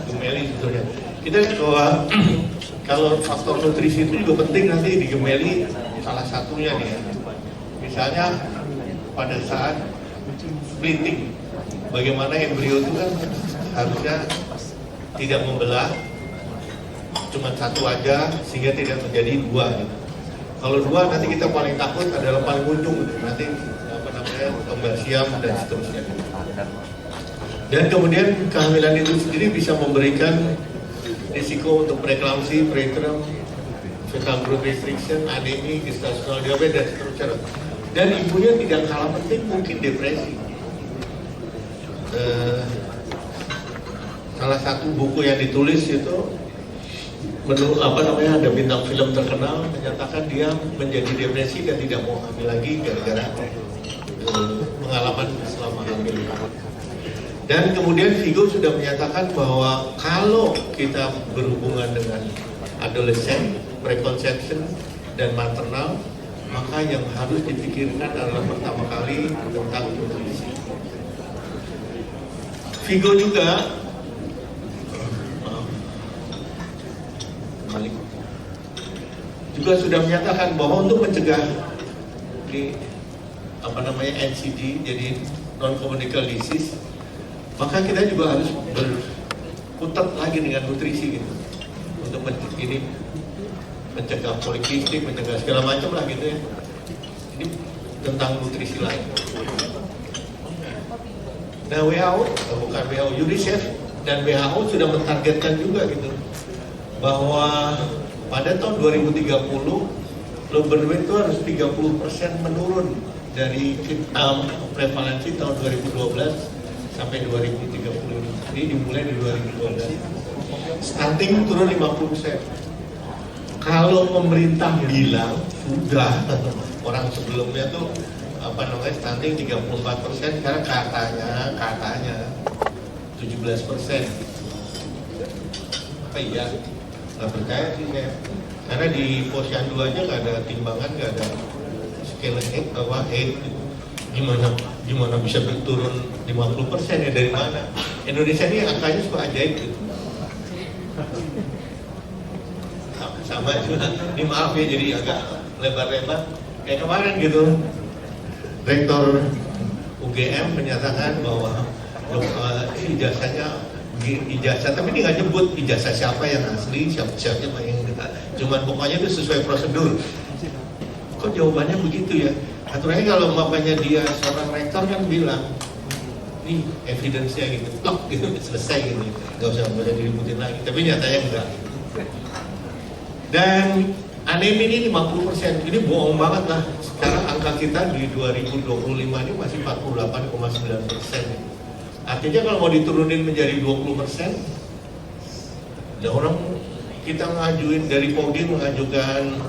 gemeli sebetulnya. Kita bahwa kalau faktor nutrisi itu juga penting nanti di gemeli, salah satunya nih ya. Misalnya pada saat splitting, bagaimana embrio itu kan harusnya tidak membelah, cuma satu aja sehingga tidak menjadi dua gitu. Kalau dua nanti kita paling takut adalah paling ujung gitu. Nanti kembar siam dan seterusnya. Dan kemudian kehamilan itu sendiri bisa memberikan risiko untuk preeklamsi, preterm, fetal growth restriction, anemi, gestasional diabetes dan seterusnya. Dan ibunya tidak kalah penting mungkin depresi. Salah satu buku yang ditulis itu ada bintang film terkenal menyatakan dia menjadi depresi dan tidak mau hamil lagi gara-gara pengalaman selama hamil. Dan kemudian Vigo sudah menyatakan bahwa kalau kita berhubungan dengan adolescent, preconception, dan maternal, maka yang harus dipikirkan adalah pertama kali tentang nutrisi. Vigo juga sudah menyatakan bahwa untuk mencegah NCD, jadi non-communicable disease, maka kita juga harus berkutat lagi dengan nutrisi gitu untuk mencegah polikistik, mencegah segala macam lah gitu ya. Ini tentang nutrisi lain. Nah, UNICEF dan WHO sudah mentargetkan juga gitu bahwa pada tahun 2030 low birth weight itu harus 30% menurun dari prevalensi tahun 2012 sampai 2030. Jadi dimulai dari 2012. Stunting turun 50%. Kalau pemerintah bilang sudah, orang sebelumnya tuh stunting 34%, sekarang katanya 17%. iya? Nggak percaya sih saya. Karena di posyandu aja nggak ada timbangan, nggak ada scale height. Gimana bisa turun 50% ya, dari mana? Indonesia ini angkanya suka ajaib gitu. Sama juga, ini maaf ya jadi agak lebar-lebar. Kayak kemarin gitu, Rektor UGM menyatakan bahwa ijazah, tapi dia nggak nyebut ijazah siapa yang asli, siapa yang enggak. Cuman pokoknya itu sesuai prosedur. Kok jawabannya begitu ya? Aturannya kalau bapaknya dia seorang rektor kan bilang, nih evidence-nya gitu, blok gitu, selesai gitu, nggak usah diributin lagi. Tapi nyatanya enggak. Dan anemi ini 50%, ini bohong banget lah. Sekarang angka kita di 2025 ini masih 48,9%. Artinya kalau mau diturunin menjadi 20%, ya orang kita ngajuin dari Podi mengajukan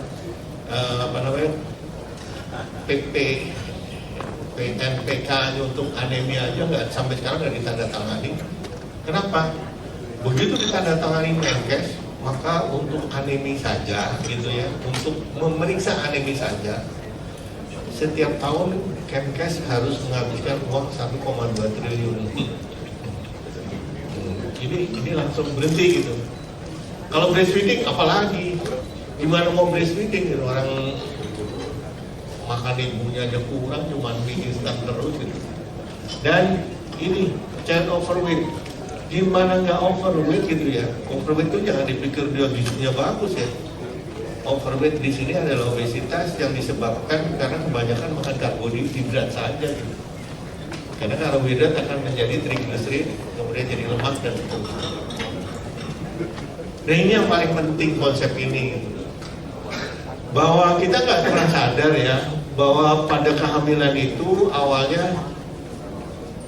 PNPK untuk anemia aja nggak, sampai sekarang nggak ditandatangani. Kenapa? Begitu ditandatangani Menkes, maka untuk anemi saja gitu ya, untuk memeriksa anemi saja, setiap tahun Kemkes harus menghabiskan uang 1,2 triliun. Ini langsung berhenti gitu. Kalau breastfeeding apalagi, gimana mau breastfeeding gitu? Orang makan ibunya aja kurang, cuma mie instan terus gitu. Dan ini child overweight, gimana nggak overweight gitu ya? Overweight itu jangan dipikir dia gizinya bagus ya. Overweight di sini adalah obesitas yang disebabkan karena kebanyakan makan karbohidrat saja gitu. Karena karbohidrat akan menjadi triglycerid, kemudian jadi lemak dan seterusnya. Nah ini yang paling penting konsep ini gitu. Bahwa kita nggak pernah sadar ya, bahwa pada kehamilan itu awalnya,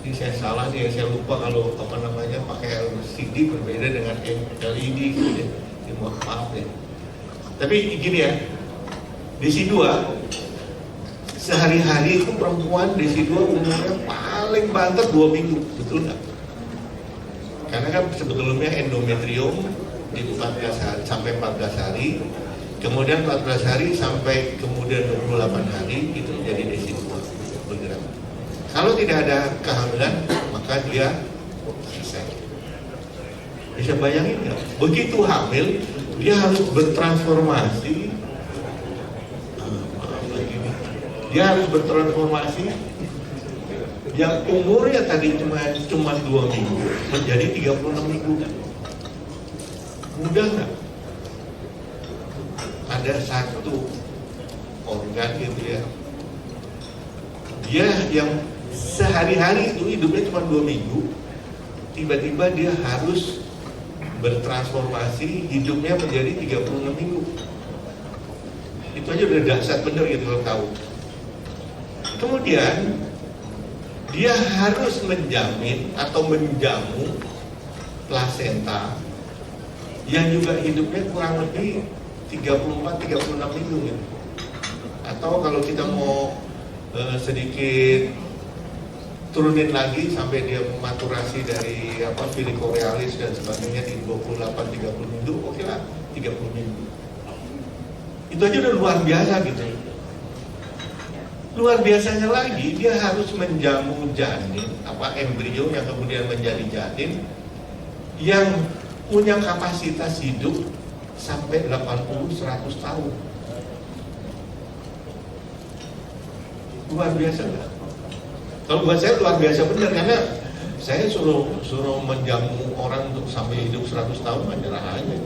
ini saya salah nih, saya lupa kalau pakai LCD berbeda dengan LED gitu ya. Maaf ya. Tapi gini ya, DESI 2 sehari-hari itu perempuan DESI 2 umurnya paling banter 2 minggu, betul nggak? Karena kan sebetulnya endometrium di 14 hari sampai 14 hari, kemudian 14 hari sampai kemudian 28 hari itu menjadi DESI 2 bergerak. Kalau tidak ada kehamilan maka dia selesai. Bisa bayangin nggak? Begitu hamil dia harus bertransformasi. Dia harus bertransformasi yang umurnya tadi cuma 2 minggu menjadi 36 minggu. Mudah nggak? Ada satu organ gitu ya, dia yang sehari-hari itu hidupnya cuma 2 minggu, tiba-tiba dia harus bertransformasi hidupnya menjadi 36 minggu. Itu aja udah dahsyat bener gitu kalau tahu. Kemudian dia harus menjamin atau menjamu plasenta yang juga hidupnya kurang lebih 34-36 minggu gitu. Atau kalau kita mau sedikit turunin lagi sampai dia maturasi dari Filiko realis dan sebagainya di 28-30 minggu, oke lah 30 minggu. Itu aja udah luar biasa gitu. Luar biasanya lagi dia harus menjamu janin, embrio yang kemudian menjadi janin yang punya kapasitas hidup sampai 80-100 tahun. Luar biasa nggak? Kalau buat saya luar biasa benar, karena saya suruh menjamu orang untuk sampai hidup 100 tahun menyerah aja.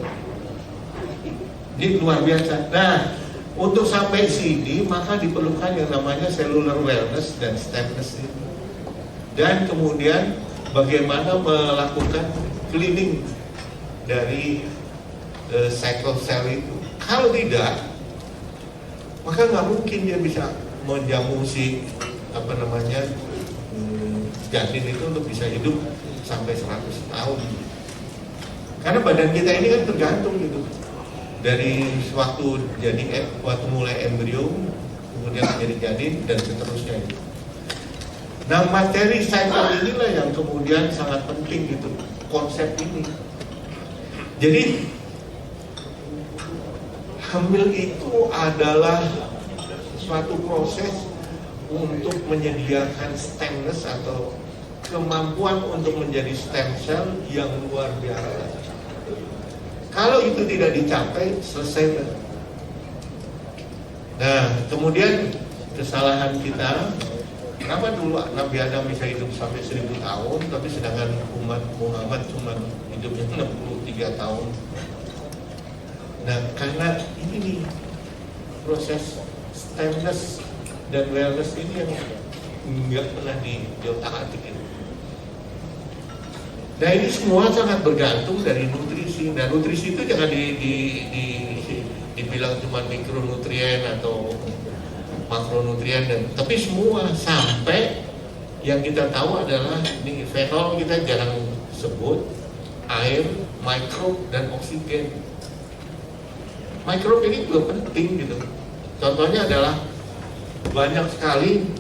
Ini luar biasa. Nah, untuk sampai sini maka diperlukan yang namanya cellular wellness dan stemness ini. Dan kemudian bagaimana melakukan cleaning dari cycle cell itu. Kalau tidak, maka nggak mungkin dia bisa menjamu si janin itu untuk bisa hidup sampai 100 tahun. Karena badan kita ini kan tergantung gitu. Dari waktu mulai embrio, kemudian menjadi janin dan seterusnya gitu. Nah, materi cycle inilah yang kemudian sangat penting gitu, konsep ini. Jadi hamil itu adalah suatu proses untuk menyediakan stemness atau kemampuan untuk menjadi stem cell yang luar biasa. Kalau itu tidak dicapai, selesai. Nah, kemudian kesalahan kita, kenapa dulu Nabi Adam bisa hidup sampai 1000 tahun, tapi sedangkan umat Muhammad cuma hidupnya 63 tahun. Nah, karena ini nih, proses stemness dan wellness ini yang nggak pernah diotak-atik ini. Nah, ini semua sangat bergantung dari nutrisi. Nah, nutrisi itu jangan dibilang cuma mikronutrien atau makronutrien, tapi semua, sampai yang kita tahu adalah ini fenol kita jarang sebut, air, mikrob, dan oksigen. Mikrob ini juga penting gitu. Contohnya adalah banyak sekali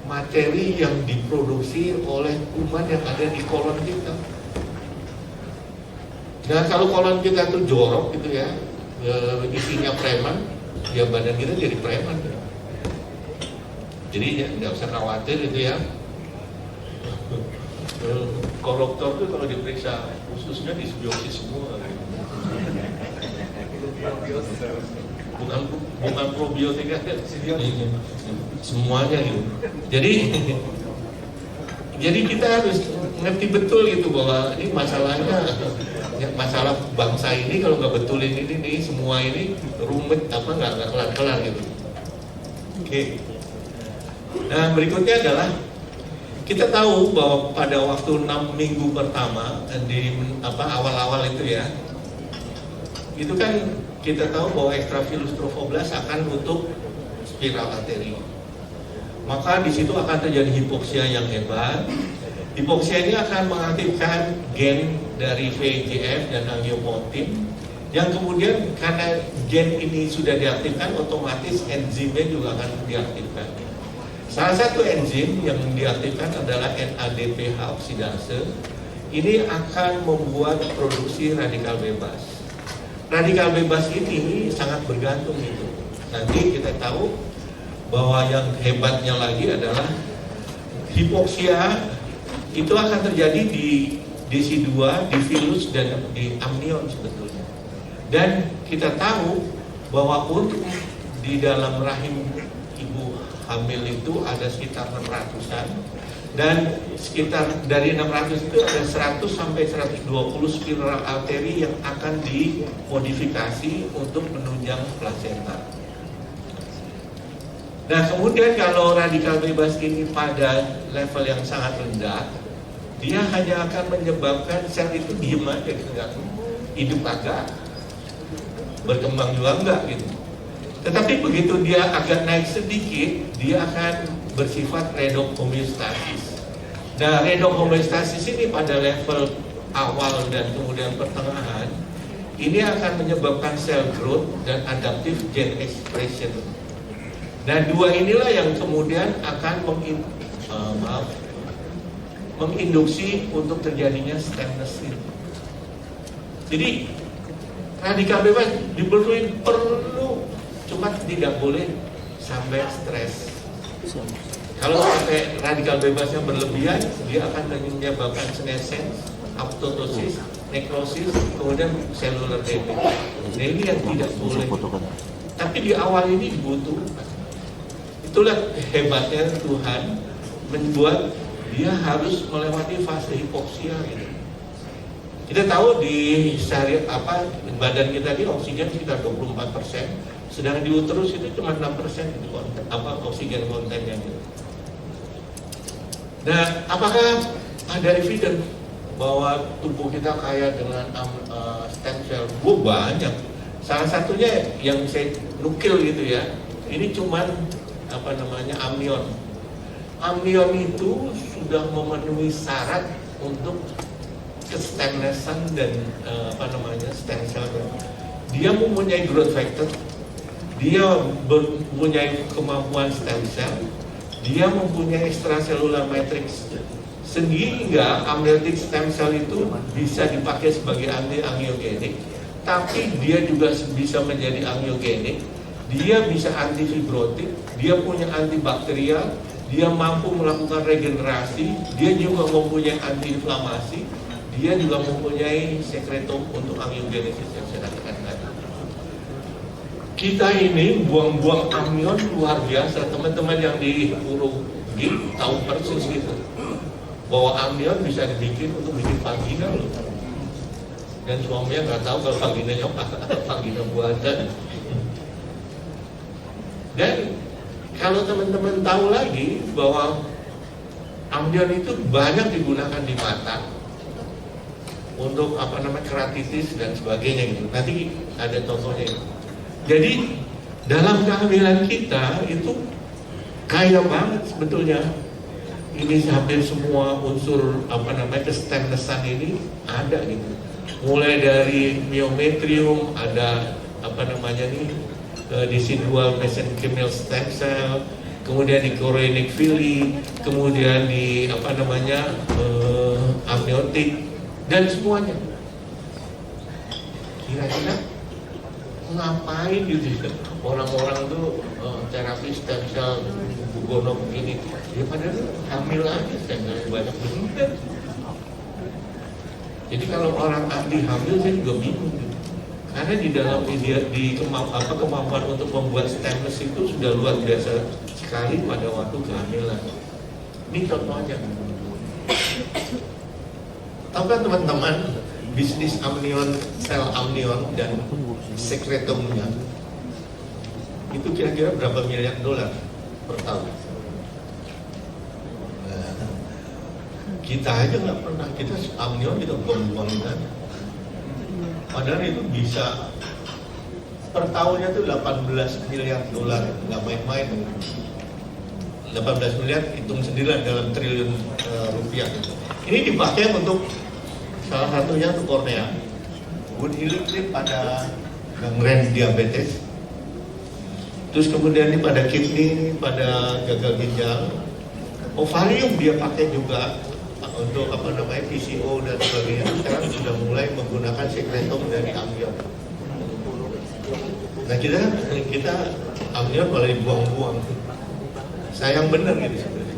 materi yang diproduksi oleh kuman yang ada di kolon kita. Nah, kalau kolon kita tuh jorok gitu ya, isinya preman, ya badan kita jadi preman. Jadi ya nggak usah khawatir itu ya. Koruptor tuh kalau diperiksa khususnya disbiosis semua. Bukan probiotika, semuanya gitu. Jadi kita harus ngerti betul gitu bahwa ini masalahnya, ya, masalah bangsa ini kalau nggak betulin ini nih, semua ini rumit nggak kelar-kelar gitu. Oke. Nah, berikutnya adalah kita tahu bahwa pada waktu 6 minggu pertama di awal-awal itu ya, itu kan kita tahu bahwa ekstrafilus trophoblast akan nutup spiral arteri. Maka di situ akan terjadi hipoksia yang hebat. Hipoksia ini akan mengaktifkan gen dari VEGF dan angiopoietin, yang kemudian karena gen ini sudah diaktifkan, otomatis enzimnya juga akan diaktifkan. Salah satu enzim yang diaktifkan adalah NADPH oksidase. Ini akan membuat produksi radikal bebas. Radikal bebas ini sangat bergantung gitu. Nanti kita tahu bahwa yang hebatnya lagi adalah hipoksia itu akan terjadi di DC2, di virus, dan di amnion sebetulnya. Dan kita tahu bahwa untuk di dalam rahim ibu hamil itu ada sekitar 600-an, dan sekitar dari 600 itu ada 100 sampai 120 spiral arteri yang akan dimodifikasi untuk menunjang plasenta. Nah, kemudian kalau radikal bebas ini pada level yang sangat rendah, dia hanya akan menyebabkan sel itu diem aja gitu, nggak hidup agak, berkembang juga enggak gitu. Tetapi begitu dia agak naik sedikit, dia akan bersifat redox homeostasis. Nah, redox homeostasis ini pada level awal dan kemudian pertengahan, ini akan menyebabkan cell growth dan adaptive gene expression. Nah, dua inilah yang kemudian akan menginduksi untuk terjadinya stemness ini. Jadi radikal bebas perlu, cuma tidak boleh sampai stres. Kalau sampai radikal bebasnya berlebihan, dia akan menyebabkan senescence, apoptosis, nekrosis, kemudian cellular damage. Nah, ini yang tidak boleh. Tapi di awal ini dibutuhkan. Itulah hebatnya Tuhan membuat dia harus melewati fase hipoksia gitu. Kita tahu di badan kita ini oksigen sekitar 24%, sedangkan di uterus itu cuma 6% itu oksigen kontennya gitu. Nah, apakah ada evidence bahwa tubuh kita kaya dengan stem cell? Banyak. Salah satunya yang saya nukil gitu ya, ini cuman amnion. Amnion itu sudah memenuhi syarat untuk kestemnessan dan stem cell. Dia mempunyai growth factor, dia mempunyai kemampuan stem cell, dia mempunyai extracellular matrix sehingga amniotic stem cell itu bisa dipakai sebagai anti-angiogenik, tapi dia juga bisa menjadi angiogenik, dia bisa antifibrotik, dia punya antibakterial, dia mampu melakukan regenerasi, dia juga mempunyai antiinflamasi, dia juga mempunyai sekretom untuk angiogenesis yang saya katakan tadi. Kita ini buang-buang amnion luar biasa. Teman-teman yang di urologi tahu persis gitu, bahwa amnion bisa dibikin untuk bikin vagina loh. Dan suaminya nggak tahu kalau vaginanya vagina buatan. Dan kalau teman-teman tahu lagi bahwa amnion itu banyak digunakan di mata untuk keratitis dan sebagainya gitu. Nanti ada contohnya. Jadi dalam kehamilan kita itu kaya banget sebetulnya. Ini hampir semua unsur kestemnesan ini ada gitu. Mulai dari myometrium, ada decidual mesenchymal stem cell, kemudian di chorionic villi, kemudian di amniotik, dan semuanya. Kira-kira ngapain gitu orang-orang tuh terapi stem cell bugono begini, ya padahal hamil aja stem cell banyak benar. Jadi kalau orang ahli hamil saya juga bingung gitu. Karena di dalam kemampuan untuk membuat stemness itu sudah luar biasa sekali pada waktu kehamilan. Ini contohnya. Tahu kan teman-teman, bisnis amnion, sel amnion dan sekretomnya itu kira-kira berapa miliar dolar per tahun? Kita aja nggak pernah, kita amnion kita buang-buangin aja. Padahal itu bisa per tahunnya tuh 18 miliar dolar, nggak main-main. 18 miliar hitung sendirilah dalam triliun rupiah. Ini dipakai untuk salah satunya untuk kornea, wood healing cream pada gangren diabetes. Terus kemudian ini pada kidney, pada gagal ginjal, ovarium dia pakai juga untuk PCO dan sebagainya. Sekarang sudah mulai menggunakan sekretom dari amnion. Nah kita amnion malah dibuang-buang. Sayang bener gitu sebenarnya.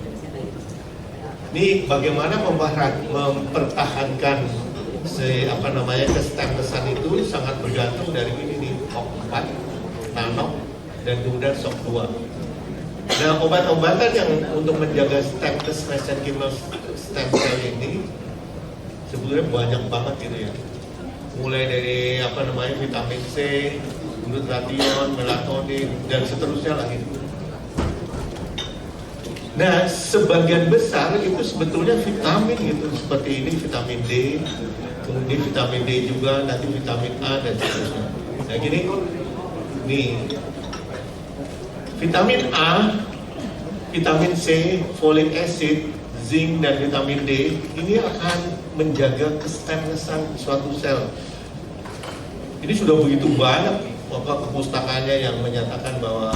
Ini bagaimana mempertahankan kestemnesan itu sangat bergantung dari ini nih, OC4, nanok, dan kemudian SOC2. Nah, obat-obatan yang untuk menjaga stemness mesenchymal stem cell ini sebetulnya banyak banget gitu ya. Mulai dari vitamin C, glutathione, melatonin, dan seterusnya lagi. Nah, sebagian besar itu sebetulnya vitamin gitu, seperti ini vitamin D, kemudian vitamin D juga, nanti vitamin A dan seterusnya. Nah gini, nih vitamin A, vitamin C, folic acid, zinc dan vitamin D ini akan menjaga kestemnesan suatu sel. Ini sudah begitu banyak kepustakaannya yang menyatakan bahwa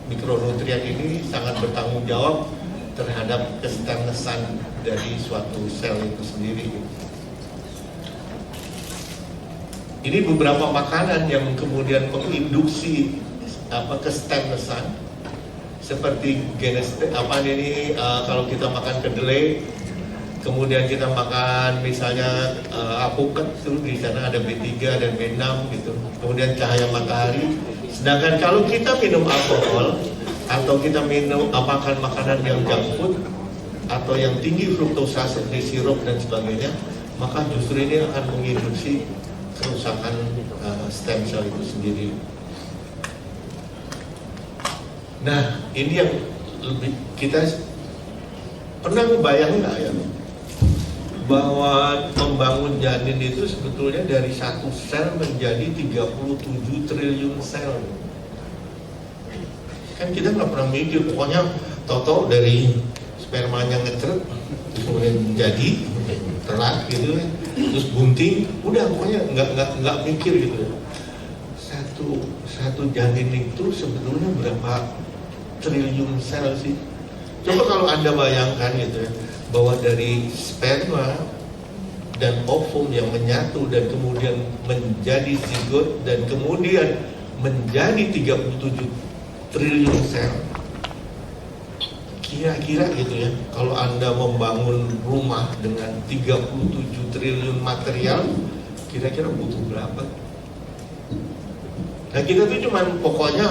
mikronutrien ini sangat bertanggung jawab terhadap kestemnesan dari suatu sel itu sendiri. Ini beberapa makanan yang kemudian menginduksi kestemnesan, seperti kalau kita makan kedelai, kemudian kita makan misalnya alpukat, tuh di sana ada B3 dan B6 gitu, kemudian cahaya matahari. Sedangkan kalau kita minum alkohol atau kita makan makanan yang junk food atau yang tinggi fruktosa seperti sirup dan sebagainya, maka justru ini akan menginduksi kerusakan stem cell itu sendiri. Nah, ini yang lebih kita pernah ngebayang nggak ya, bahwa membangun janin itu sebetulnya dari satu sel menjadi 37 triliun sel. Kan kita nggak pernah mikir, pokoknya toto dari spermanya ngecret, kemudian jadi telat gitu, terus bunting, udah pokoknya nggak mikir gitu. Satu janin itu sebetulnya berapa triliun sel sih? Coba kalau Anda bayangkan gitu ya, bahwa dari sperma dan ovum yang menyatu dan kemudian menjadi zigot dan kemudian menjadi 37 triliun sel. Kira-kira gitu ya, kalau Anda membangun rumah dengan 37 triliun material, kira-kira butuh berapa? Nah kita tuh cuman pokoknya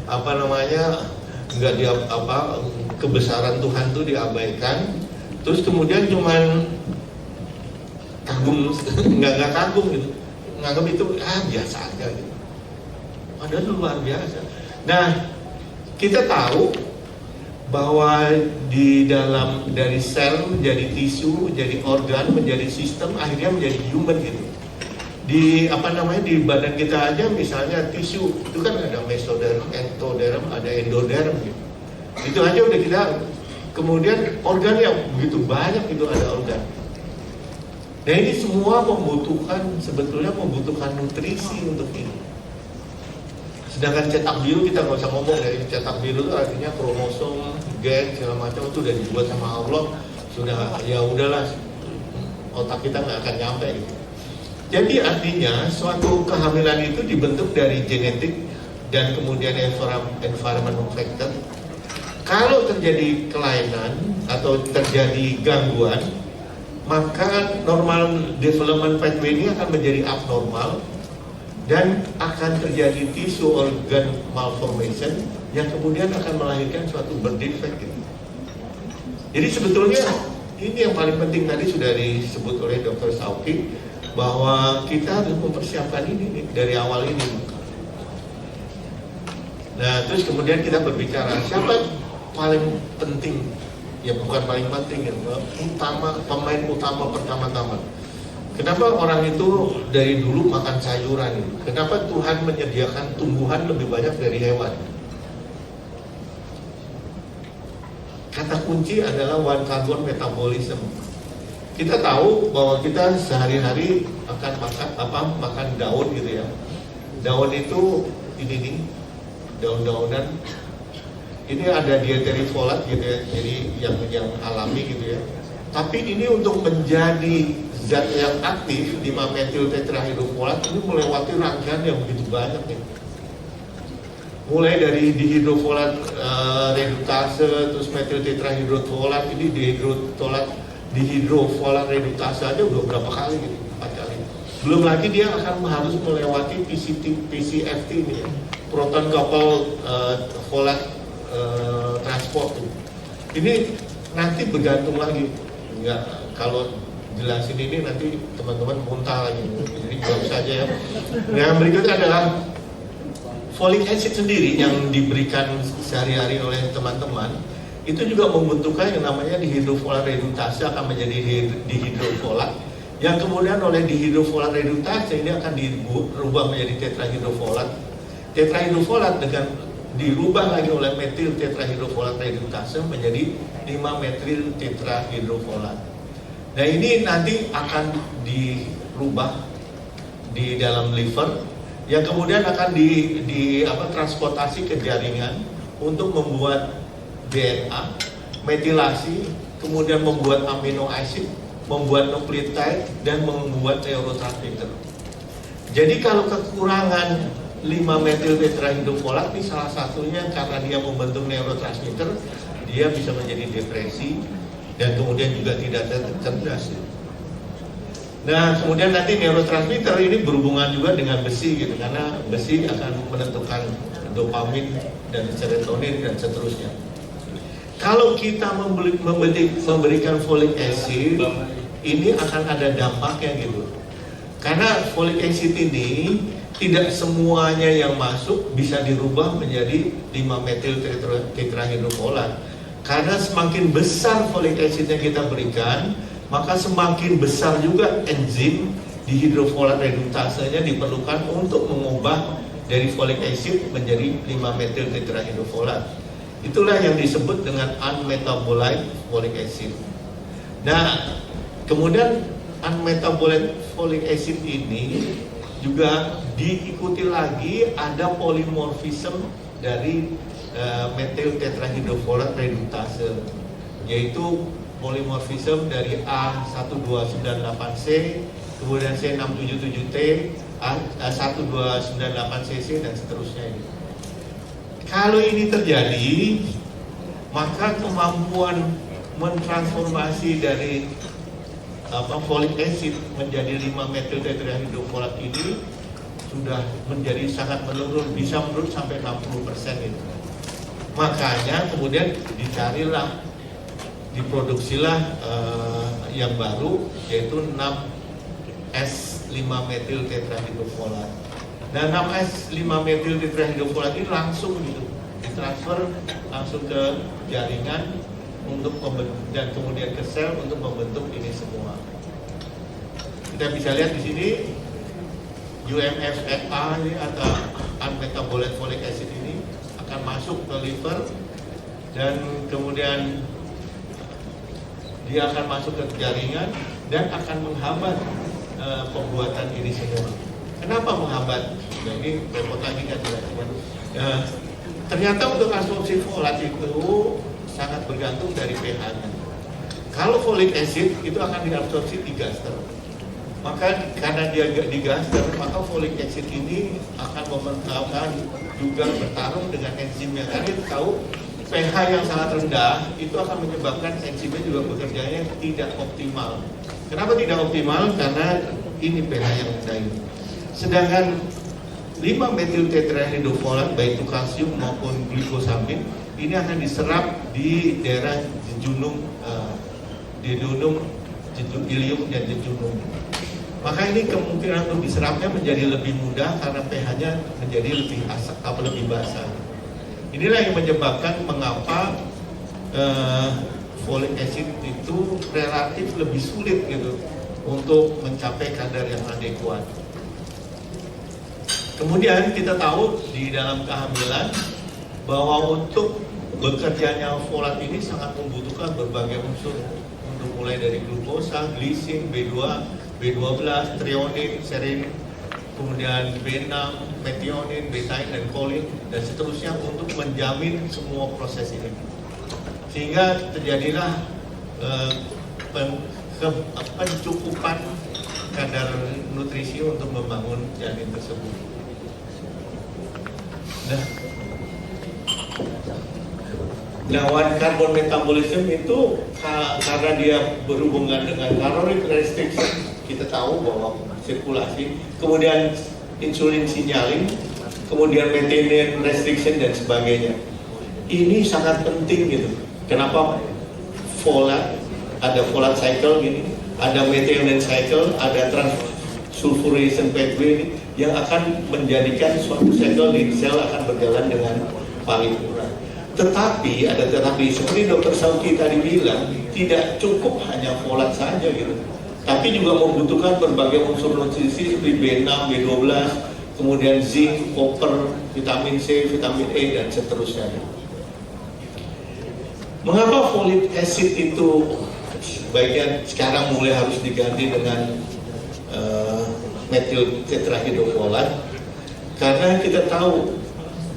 apa namanya, nggak di apa, kebesaran Tuhan tuh diabaikan, terus kemudian cuman kagum, nggak kagum gitu, nganggap itu biasa aja gitu. Padahal luar biasa. Nah kita tahu bahwa di dalam dari sel menjadi tisu, menjadi organ, menjadi sistem, akhirnya menjadi human gitu. Di apa namanya, di badan kita aja misalnya tisu itu kan ada mesoderm, endoderm, ada endoderm gitu. Itu aja udah kita, kemudian organ yang begitu banyak itu ada organ. Nah ini semua sebetulnya membutuhkan nutrisi untuk ini. Sedangkan cetak biru kita nggak usah ngomong ya, cetak biru itu artinya kromosom, gen segala macam itu udah dibuat sama Allah, sudah ya udahlah, otak kita nggak akan nyampe gitu. Jadi artinya suatu kehamilan itu dibentuk dari genetik dan kemudian environment factor. Kalau terjadi kelainan atau terjadi gangguan, maka normal development pathway ini akan menjadi abnormal dan akan terjadi tissue organ malformation yang kemudian akan melahirkan suatu birth defect gitu. Jadi sebetulnya ini yang paling penting tadi sudah disebut oleh Dr. Sauki, bahwa kita harus mempersiapkan ini nih, dari awal ini. Nah terus kemudian kita berbicara siapa paling penting, ya bukan paling penting ya, pemain utama pertama-tama. Kenapa orang itu dari dulu makan sayuran gitu? Kenapa Tuhan menyediakan tumbuhan lebih banyak dari hewan? Kata kunci adalah one carbon metabolism. Kita tahu bahwa kita sehari-hari akan makan daun gitu ya. Daun itu ini nih, daun-daunan. Ini ada dietary folat gitu ya, jadi yang alami gitu ya. Tapi ini untuk menjadi zat yang aktif 5-metil tetrahidrofolat ini melewati rangkaian yang begitu banyak nih. Mulai dari dihidrofolat redutase, terus metil tetrahidrofolat, ini dihidrofolat redutase aja udah berapa kali gitu, 4 kali. Belum lagi dia akan harus melewati PCFT ini ya, proton coupled folat transport gitu. Ini nanti bergantung lagi, enggak, kalau jelasin ini nanti teman-teman muntah lagi, jadi jawab saja ya. Yang berikutnya adalah folic acid sendiri yang diberikan sehari-hari oleh teman-teman, itu juga membentukkan yang namanya dihidrofolat redutase akan menjadi dihidrofolat, yang kemudian oleh dihidrofolat redutase ini akan dirubah menjadi tetrahidrofolat. Tetrahidrofolat dengan dirubah lagi oleh metil tetrahidrofolat redutase menjadi 5-metil tetrahidrofolat. Nah ini nanti akan dirubah di dalam liver, yang kemudian akan transportasi ke jaringan untuk membuat DNA, metilasi, kemudian membuat amino acid, membuat nukleotide, dan membuat neurotransmitter. Jadi kalau kekurangan 5-metil tetrahidrofolat ini salah satunya karena dia membentuk neurotransmitter, dia bisa menjadi depresi dan kemudian juga tidak cerdas. Nah kemudian nanti neurotransmitter ini berhubungan juga dengan besi gitu, karena besi akan menentukan dopamin dan serotonin dan seterusnya. Kalau kita memberikan folic acid, ini akan ada dampaknya gitu. Karena folic acid ini tidak semuanya yang masuk bisa dirubah menjadi 5-metil tetrahidrofolat. Karena semakin besar folic acid yang kita berikan, maka semakin besar juga enzim dihidrofolat redutasenya diperlukan untuk mengubah dari folic acid menjadi 5-metil tetrahidrofolat. Itulah yang disebut dengan unmetabolized folic acid. Nah, kemudian unmetabolized folic acid ini juga diikuti lagi ada polimorfisme dari metil tetrahidrofolat redutase, yaitu polimorfisme dari A1298C, kemudian C677T, A1298CC dan seterusnya ini. Kalau ini terjadi, maka kemampuan mentransformasi dari folic acid menjadi 5-metil tetrahidrofolat ini sudah menjadi sangat menurun, bisa menurun sampai 60% itu. Makanya kemudian dicarilah, diproduksilah yang baru, yaitu 6S5-metil tetrahidrofolat. Dan 6S5-metil tetrahidrofolat ini langsung gitu ditransfer langsung ke jaringan untuk dan kemudian ke sel untuk membentuk ini semua. Kita bisa lihat di sini UMFA ini atau unmetabolite folic acid ini akan masuk ke liver dan kemudian dia akan masuk ke jaringan dan akan menghambat pembuatan ini semua. Kenapa menghambat? Nah, ini repot lagi kan teman-teman. Ternyata untuk absorpsi folat itu sangat bergantung dari pH-nya. Kalau folic acid itu akan diabsorpsi di gaster. Maka karena dia di gaster, maka folic acid ini akan juga bertarung dengan enzim yang tadi tahu pH yang sangat rendah itu akan menyebabkan enzimnya juga bekerjanya tidak optimal. Kenapa tidak optimal? Karena ini pH yang rendah ini. Sedangkan 5-metil tetrahidrofolat baik itu kalsium maupun glukosamin ini akan diserap di daerah jejunum, ilium dan jejunum. Maka ini kemungkinan untuk diserapnya menjadi lebih mudah karena pH-nya menjadi lebih basah. Inilah yang menyebabkan mengapa folic acid itu relatif lebih sulit gitu untuk mencapai kadar yang adekuat. Kemudian kita tahu di dalam kehamilan bahwa untuk bekerjanya folat ini sangat membutuhkan berbagai unsur untuk mulai dari glukosa, glisin, B2, B12, trionin, serin, kemudian B6, metionin, betain dan kolin dan seterusnya untuk menjamin semua proses ini. Sehingga terjadilah pencukupan kadar nutrisi untuk membangun janin tersebut. Nah, one carbon metabolism itu karena dia berhubungan dengan caloric restriction, kita tahu bahwa sirkulasi, kemudian insulin signaling, kemudian maintenance restriction dan sebagainya. Ini sangat penting gitu. Kenapa folat, ada folat cycle gini, ada maintenance cycle, ada transsulfuration pathway ini yang akan menjadikan suatu cycle di sel akan berjalan dengan paripurna. Tetapi seperti Dr. Sauki tadi bilang, tidak cukup hanya folat saja gitu, tapi juga membutuhkan berbagai unsur nutrisi seperti B6, B12, kemudian zinc, copper, vitamin C, vitamin E dan seterusnya. Mengapa folic acid itu sebaiknya sekarang mulai harus diganti dengan metil tetrahidrofolat? Karena kita tahu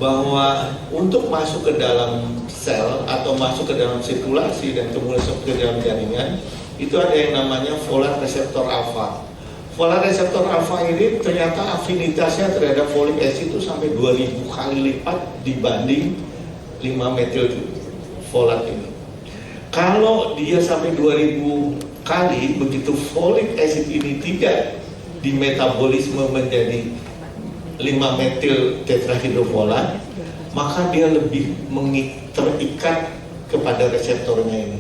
bahwa untuk masuk ke dalam sel atau masuk ke dalam sirkulasi dan kemudian masuk ke dalam jaringan itu ada yang namanya folat reseptor alfa. Folat reseptor alfa ini ternyata afinitasnya terhadap folic acid itu sampai 2000 kali lipat dibanding 5-metil folat ini. Kalau dia sampai 2000 kali, begitu folic acid ini tidak dimetabolisme menjadi 5-metil tetrahidrofolat, maka dia lebih terikat kepada reseptornya ini.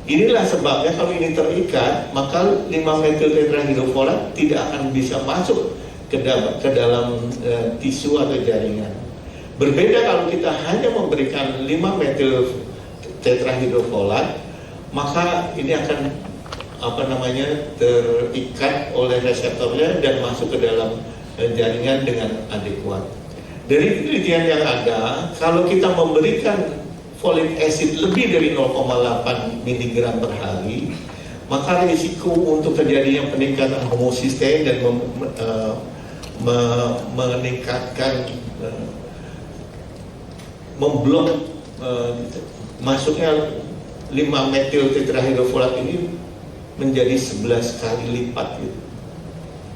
Inilah sebabnya kalau ini terikat, maka 5-metil tetrahidrofolat tidak akan bisa masuk ke dalam tisu atau jaringan. Berbeda kalau kita hanya memberikan 5-metil tetrahidrofolat, maka ini akan terikat oleh reseptornya dan masuk ke dalam jaringan dengan adekuat. Dari penelitian yang ada, kalau kita memberikan folic acid lebih dari 0,8 mg per hari, maka risiko untuk terjadinya peningkatan homocysteine dan meningkatkan memblok masuknya 5-metil tetrahidrofolat ini menjadi 11 kali lipat gitu.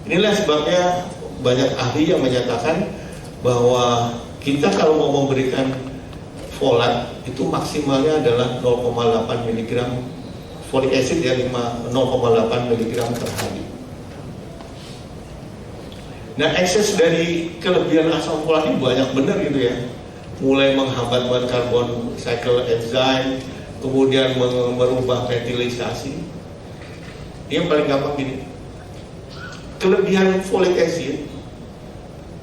Inilah sebabnya banyak ahli yang menyatakan bahwa kita kalau mau memberikan folat itu maksimalnya adalah 0,8 mg folic acid ya, 0,8 mg per hari. Nah, ekses dari kelebihan asam folat ini banyak benar gitu ya. Mulai menghambat one carbon cycle enzyme, kemudian merubah metilisasi. Ini yang paling gampang gini. Kelebihan folic acid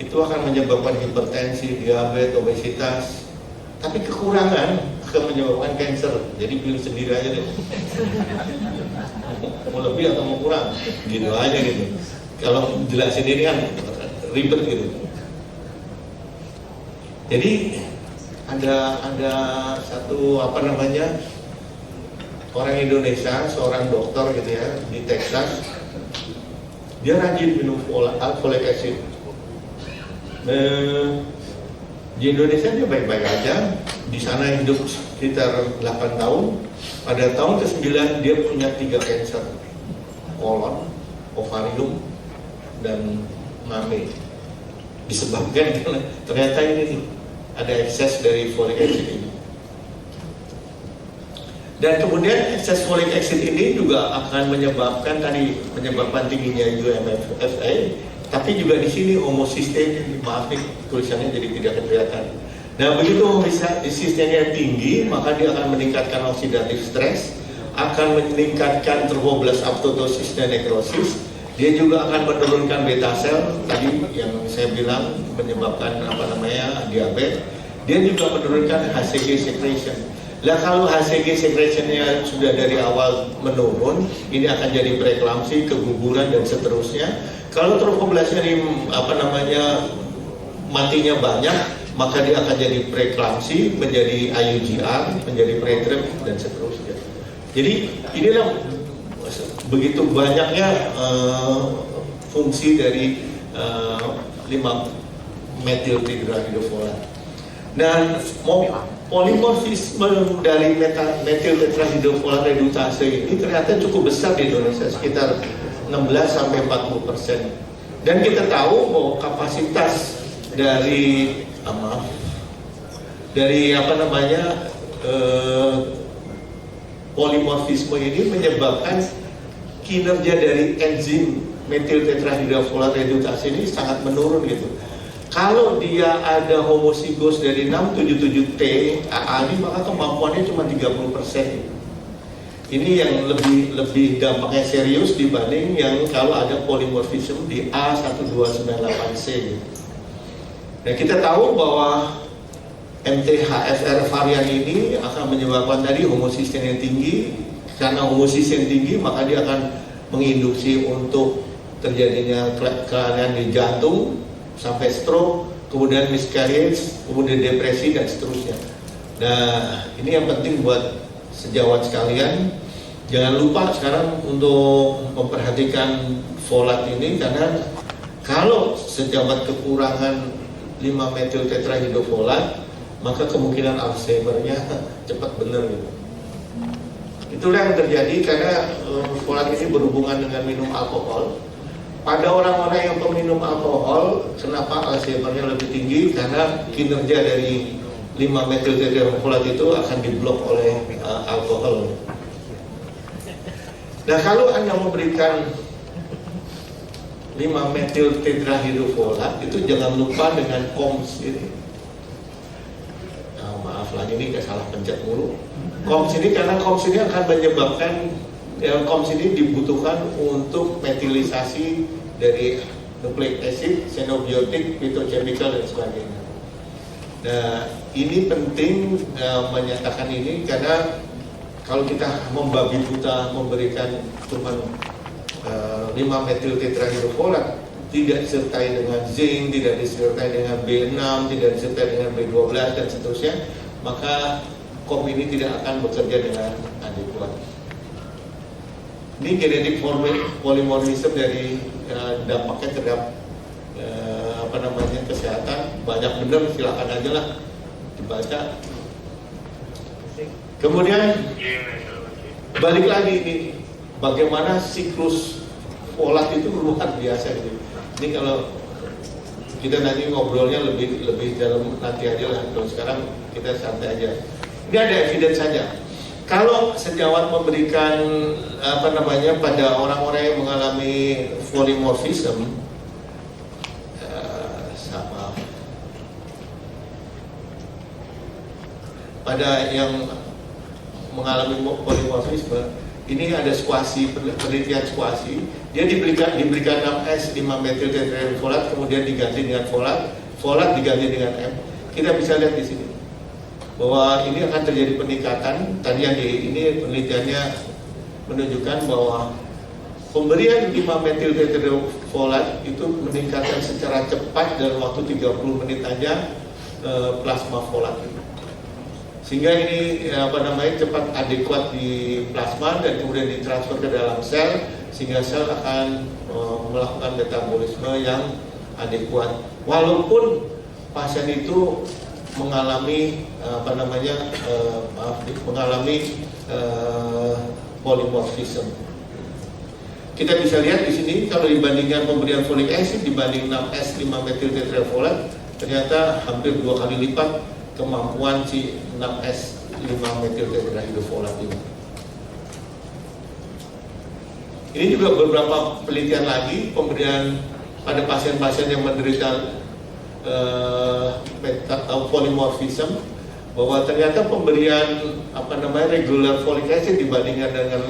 itu akan menyebabkan hipertensi, diabetes, obesitas. Tapi kekurangan akan menyebabkan kanker. Jadi pilih sendiri aja deh. Mau lebih atau mau kurang, gitu aja gitu. Kalau jelasin ini kan ribet gitu. Jadi ada satu orang Indonesia, seorang dokter gitu ya di Texas, dia rajin minum folic acid. Di Indonesia dia baik-baik aja, di sana hidup sekitar 8 tahun. Pada tahun ke-9 dia punya 3 kanker, kolon, ovarium, dan mame. Disebabkan ternyata ini nih, ada ekses dari folic acid ini. Dan kemudian ekses folic acid ini juga akan menyebabkan tingginya UMFA, tapi juga di sini homocysteine, maaf nih tulisannya jadi tidak kelihatan. Nah, begitu homocysteine tinggi, maka dia akan meningkatkan oxidative stress, akan meningkatkan thromboblast apoptosis dan nekrosis. Dia juga akan menurunkan beta sel tadi yang saya bilang menyebabkan diabetes. Dia juga menurunkan HCG secretion. Lah kalau HCG secretionnya sudah dari awal menurun, ini akan jadi preeklamsi, keguguran dan seterusnya. Kalau trofoblastnya matinya banyak, maka dia akan jadi preeklamsi, menjadi IUGR, menjadi preterm dan seterusnya. Jadi inilah begitu banyaknya fungsi dari 5-metil tetrahidrofolat. Dan polimorfisme dari metil tetrahidrofolat redutase ini ternyata cukup besar di Indonesia, sekitar 16-40%. Dan kita tahu bahwa kapasitas dari polimorfisme ini menyebabkan kinerja dari enzim metil tetrahidrofolat redutase ini sangat menurun gitu. Kalau dia ada homozigos dari 677T AA ini, maka kemampuannya cuma 30%. Ini yang lebih dampaknya serius dibanding yang kalau ada polimorfisme di A1298C. Nah, kita tahu bahwa MTHFR varian ini akan menyebabkan tadi homocysteine yang tinggi. Karena homocysteine tinggi, maka dia akan menginduksi untuk terjadinya kelainan di jantung sampai stroke, kemudian miscarriage, kemudian depresi dan seterusnya. Nah, ini yang penting buat sejawat sekalian. Jangan lupa sekarang untuk memperhatikan folat ini, karena kalau sejawat kekurangan 5-metil tetrahidrofolat, maka kemungkinan Alzheimer-nya cepat benar gitu. Itulah yang terjadi karena folat ini berhubungan dengan minum alkohol. Pada orang-orang yang peminum alkohol, kenapa Alzheimer-nya lebih tinggi? Karena kinerja dari 5-metil tetrahidrofolat itu akan diblok oleh alkohol. Nah, kalau Anda memberikan 5-metil tetrahidrofolat, itu jangan lupa dengan COMS ini. Nah, maaf lagi ini salah pencet mulu. COMS ini karena COMS ini akan menyebabkan COMS ini dibutuhkan untuk metilisasi dari nucleic acid, xenobiotik, phytochemical dan sebagainya. Nah, ini penting menyatakan ini karena kalau kita membabi buta memberikan cuma 5-metil tetrahidrofolat, tidak disertai dengan zinc, tidak disertai dengan B6, tidak disertai dengan B12 dan seterusnya, maka COMS ini tidak akan bekerja dengan adekuat. Ini genetik polimorfisme dari dampaknya terhadap kesehatan banyak benar, silakan aja lah dibaca. Kemudian balik lagi ini, bagaimana siklus folat itu luar biasa gitu. Ini kalau kita nanti ngobrolnya lebih dalam nanti aja lah. Kalau sekarang kita santai aja. Ini ada evidence saja. Kalau sejawat memberikan pada orang-orang yang mengalami polymorphism pada yang mengalami polymorphisme, ini ada squasi, penelitian squasi. Dia diberikan 6S 5-metil tetrahydrofolat, kemudian diganti dengan folat diganti dengan M. Kita bisa lihat di sini bahwa ini akan terjadi peningkatan. Tadi yang ini penelitiannya menunjukkan bahwa pemberian 5-metil tetrahydrofolat itu meningkatkan secara cepat dalam waktu 30 menit aja plasma folat itu. Sehingga ini cepat adekuat di plasma dan kemudian ditransfer ke dalam sel, sehingga sel akan melakukan metabolisme yang adekuat. Walaupun pasien itu mengalami polymorphism. Kita bisa lihat di sini kalau dibandingkan pemberian folic acid dibanding 6S 5-metil tetrahydrofolat, ternyata hampir 2 kali lipat kemampuan si 6S 5-metil tetrahydrofolat ini. Ini juga beberapa penelitian lagi pemberian pada pasien-pasien yang menderita polymorphism, bahwa ternyata pemberian regular folic acid dibandingkan dengan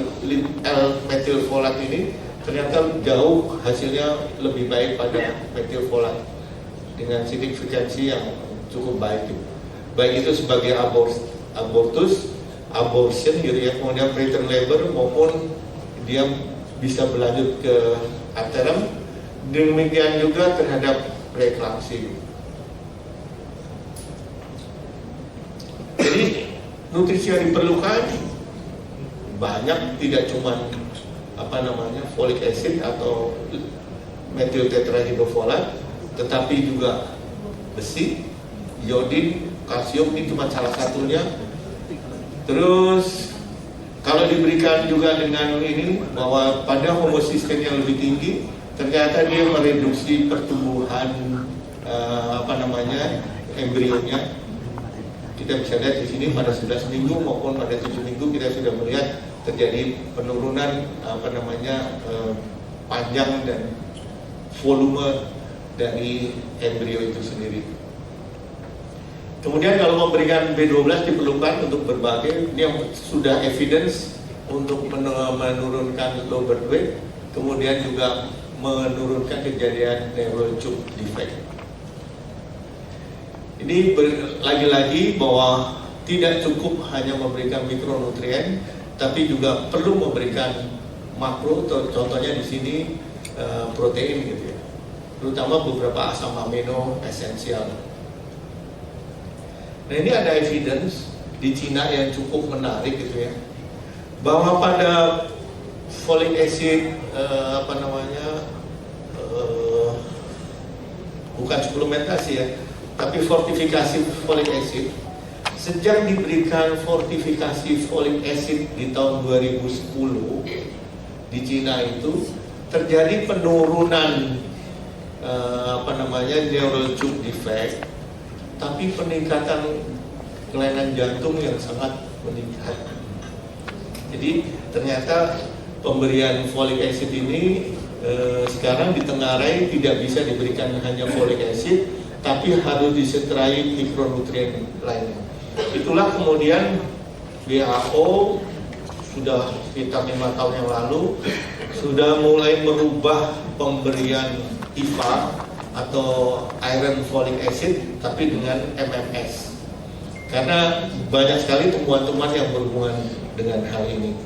L-methylfolate ini ternyata jauh hasilnya lebih baik pada methylfolate dengan signifikansi yang cukup baik. Baik itu sebagai abortion gitu ya, kemudian preterm labor maupun dia bisa berlanjut ke aterem, demikian juga terhadap preeklampsi. Jadi nutrisi yang diperlukan banyak, tidak cuma folic acid atau methyl tetrahydrofolat, tetapi juga besi, iodin, kalsium, ini cuma salah satunya. Terus kalau diberikan juga dengan ini bahwa pada homocysteine yang lebih tinggi, ternyata dia mereduksi pertumbuhan embrionya. Kita bisa lihat di sini pada 11 minggu maupun pada 7 minggu kita sudah melihat terjadi penurunan panjang dan volume dari embrio itu sendiri. Kemudian kalau memberikan B12 diperlukan untuk berbagai, ini yang sudah evidence untuk menurunkan low birth weight, kemudian juga menurunkan kejadian neural tube defect. Ini lagi-lagi bahwa tidak cukup hanya memberikan mikronutrien, tapi juga perlu memberikan makro, contohnya di sini protein gitu ya, terutama beberapa asam amino esensial. Nah ini ada evidence di Cina yang cukup menarik gitu ya, bahwa pada folic acid bukan suplementasi ya, tapi fortifikasi folic acid. Sejak diberikan fortifikasi folic acid di tahun 2010 di Cina itu terjadi penurunan neural tube defect, tapi peningkatan kelainan jantung yang sangat meningkat. Jadi ternyata pemberian folic acid ini sekarang ditengarai tidak bisa diberikan hanya folic acid, tapi harus disertai mikronutrien lainnya. Itulah kemudian WHO sudah sekitar 5 tahun yang lalu sudah mulai merubah pemberian IFA atau iron folic acid tapi dengan MMS, karena banyak sekali temuan-temuan yang berhubungan dengan hal ini.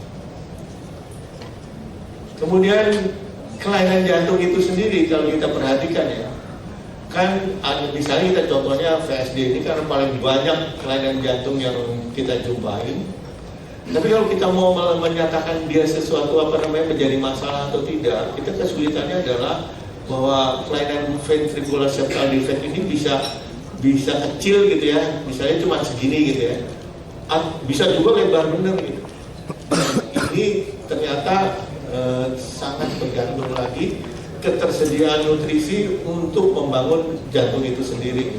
Kemudian kelainan jantung itu sendiri kalau kita perhatikan ya, kan misalnya kita contohnya VSD ini karena paling banyak kelainan jantung yang kita jumpai. Tapi kalau kita mau menyatakan dia sesuatu menjadi masalah atau tidak, kita kesulitannya adalah bahwa kelainan ventricular septal defect ini bisa bisa kecil gitu ya, misalnya cuma segini gitu ya, bisa juga lebar bener gitu. Ini ternyata sangat bergantung lagi ketersediaan nutrisi untuk membangun jantung itu sendiri.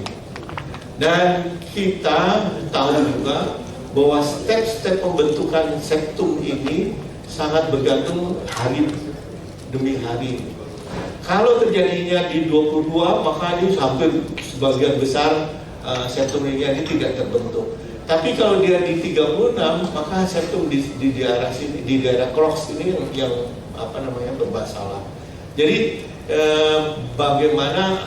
Dan kita tahu juga bahwa step-step pembentukan septum ini sangat bergantung hari demi hari. Kalau terjadinya di 22, maka ini hampir sebagian besar septum ini tidak terbentuk. Tapi kalau dia di 36, maka septum di daerah sini, di daerah Crocs ini yang bermasalah. Jadi bagaimana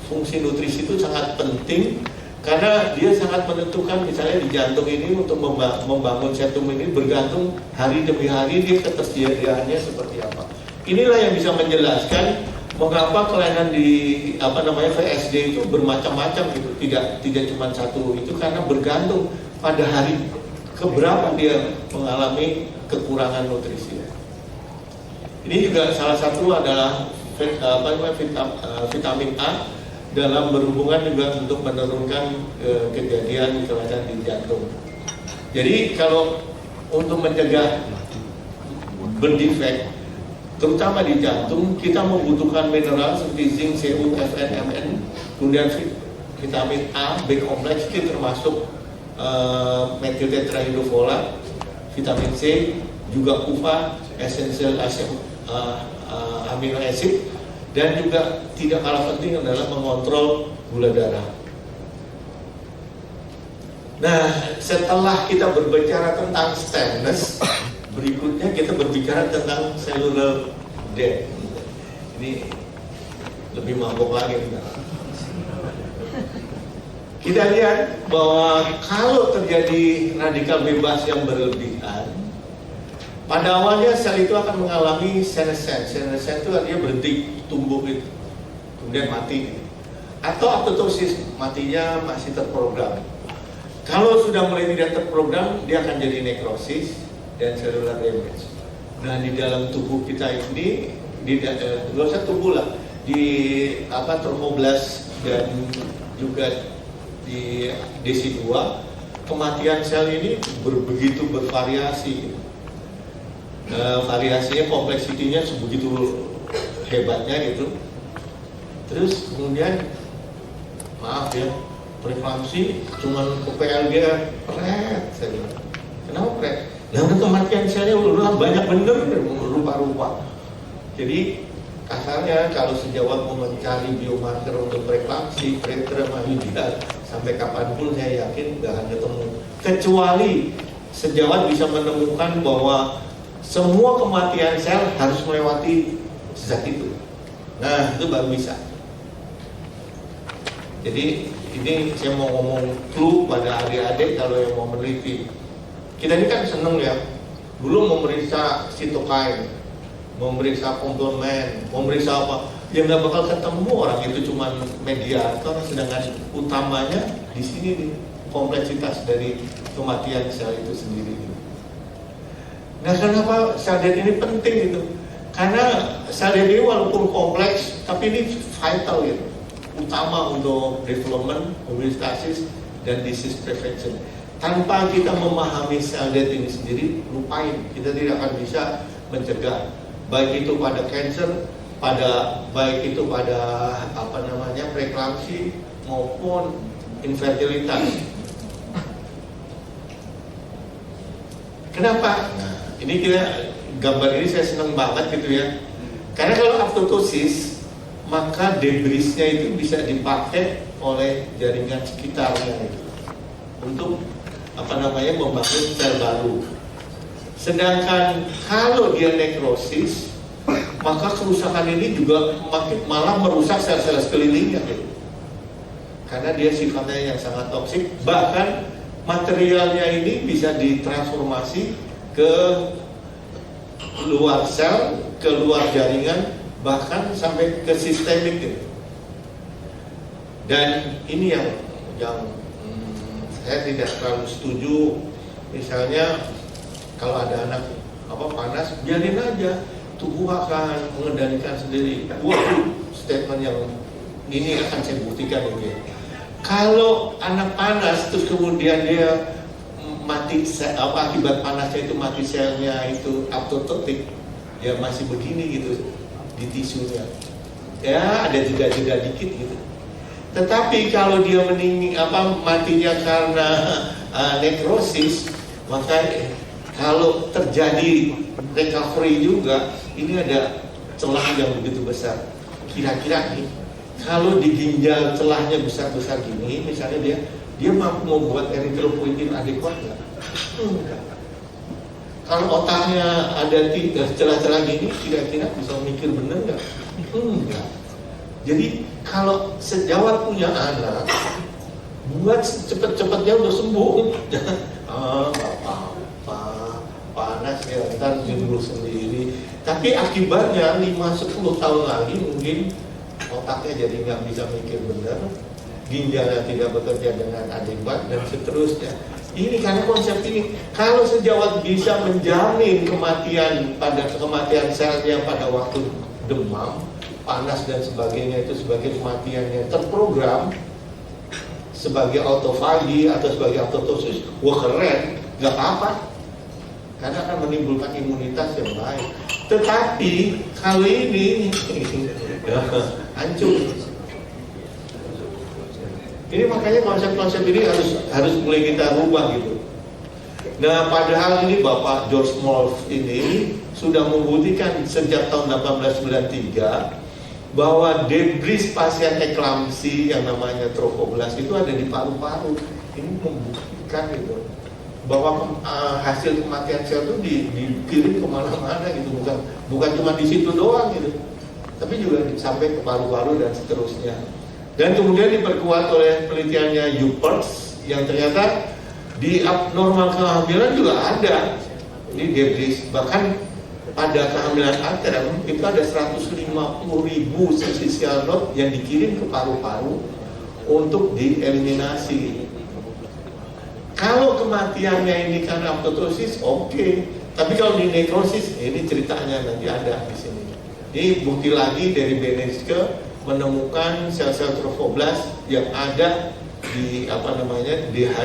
fungsi nutrisi itu sangat penting karena dia sangat menentukan, misalnya di jantung ini untuk membangun septum ini bergantung hari demi hari dia ketersediaannya seperti apa. Inilah yang bisa menjelaskan mengapa kelainan di VSD itu bermacam-macam gitu. Tidak cuma satu itu, karena bergantung pada hari keberapa dia mengalami kekurangan nutrisi. Ini juga salah satu adalah vitamin A dalam berhubungan juga untuk menurunkan kejadian kelainan di jantung. Jadi kalau untuk mencegah berdefek, terutama di jantung, kita membutuhkan mineral seperti zinc, Cu, Fe, Mn, kemudian vitamin A, B kompleks, itu termasuk methyl tetrahydrofolat, vitamin C, juga UPA, essential amino acid, dan juga tidak kalah penting adalah mengontrol gula darah. Nah, setelah kita berbicara tentang stemness, berikutnya kita berbicara tentang cellular death. Ini lebih mabuk lagi. Kita lihat bahwa kalau terjadi radikal bebas yang berlebihan, pada awalnya sel itu akan mengalami senescence. Senescence itu artinya berhenti tumbuh itu, kemudian mati. Atau apoptosis, matinya masih terprogram. Kalau sudah mulai tidak terprogram, dia akan jadi nekrosis dan cellular damage. Nah, di dalam tubuh kita ini, nggak usah tubuh lah, di tromoblast dan juga di DC2, kematian sel ini begitu bervariasi. Variasinya, kompleksitinya sebegitu hebatnya gitu. Terus kemudian, maaf ya, preeklamsi cuman ke PLG pret, saya bilang. Kenapa pret? Nah, kematian selnya udah banyak bener, rupa-rupa. Jadi kasarnya kalau sejawat mau mencari biomarker untuk preeklamsi, pretermahidal, sampai kapanpun saya yakin nggak akan ketemu. Kecuali sejawat bisa menemukan bahwa semua kematian sel harus melewati zat itu. Nah, itu baru bisa. Jadi ini saya mau ngomong clue pada adik-adik kalau yang mau meneliti. Kita ini kan seneng ya, dulu memeriksa sitokain, memeriksa komplement, memeriksa apa, yang nggak bakal ketemu orang itu cuma mediator, sedangkan utamanya di sini nih, kompleksitas dari kematian sel itu sendiri. Nah, kenapa sel death ini penting gitu? Karena sel death ini walaupun kompleks, tapi ini vital gitu, utama untuk development, homeostasis, dan disease prevention. Tanpa kita memahami sel death ini sendiri, lupain, kita tidak akan bisa mencegah, baik itu pada cancer, baik itu pada preeklamsi maupun infertilitas. Kenapa? Nah, ini gambar ini saya senang banget gitu ya. Karena kalau apoptosis, maka debrisnya itu bisa dipakai oleh jaringan sekitarnya itu untuk membangun sel baru. Sedangkan kalau dia nekrosis, maka kerusakan ini juga malah merusak sel-sel sekelilingnya gitu. Karena dia sifatnya yang sangat toksik, bahkan materialnya ini bisa ditransformasi ke luar sel, ke luar jaringan, bahkan sampai ke sistemik gitu. Dan ini yang saya tidak terlalu setuju. Misalnya kalau ada anak panas, biarin aja, tubuh akan mengendalikan sendiri. Waduh, statement yang ini akan saya buktikan ini. Kalau anak panas terus kemudian dia mati, akibat panasnya itu mati selnya itu apoptotik, ya masih begini gitu di tisunya. Ya ada jeda-jeda dikit gitu. Tetapi kalau dia matinya karena nekrosis, maka kalau terjadi recovery juga, ini ada celah yang begitu besar. Kira-kira nih, kalau di ginjal celahnya besar-besar gini, misalnya dia mampu membuat eritropoietin adekuat nggak? Enggak. Kalau otaknya ada celah-celah gini, kira-kira bisa mikir bener nggak? Enggak. Jadi kalau sejawat punya anak, buat cepet-cepetnya udah sembuh. Nggak apa-apa, panas ya, ntar sembuh sendiri. Tapi akibatnya 5-10 tahun lagi mungkin otaknya jadi nggak bisa mikir benar, ginjalnya tidak bekerja dengan adekuat dan seterusnya. Ini karena konsep ini, kalau sejawat bisa menjamin kematian selnya pada waktu demam, panas dan sebagainya itu sebagai kematian yang terprogram sebagai autofagi atau sebagai autotosis, wah keren, nggak apa-apa, karena akan menimbulkan imunitas yang baik. Tetapi kalau ini hancur. Ini makanya konsep-konsep ini harus mulai kita rubah gitu. Nah, padahal ini Bapak George Smolf ini sudah membuktikan sejak tahun 1893 bahwa debris pasien eklamsi yang namanya trofoblast itu ada di paru-paru. Ini membuktikan gitu bahwa hasil kematian sel itu dikirim kemana-mana gitu, bukan cuma di situ doang gitu, tapi juga sampai ke paru-paru dan seterusnya. Dan kemudian diperkuat oleh penelitiannya Yupers yang ternyata di abnormal kehamilan juga ada ini debris, bahkan pada kehamilan arterial itu ada 150.000 sisial node yang dikirim ke paru-paru untuk dieliminasi. Kalau kematiannya ini karena apoptosis, oke. Tapi kalau di nekrosis, ini ceritanya nanti ada di sini. Ini bukti lagi dari Benezke menemukan sel-sel trofoblast yang ada di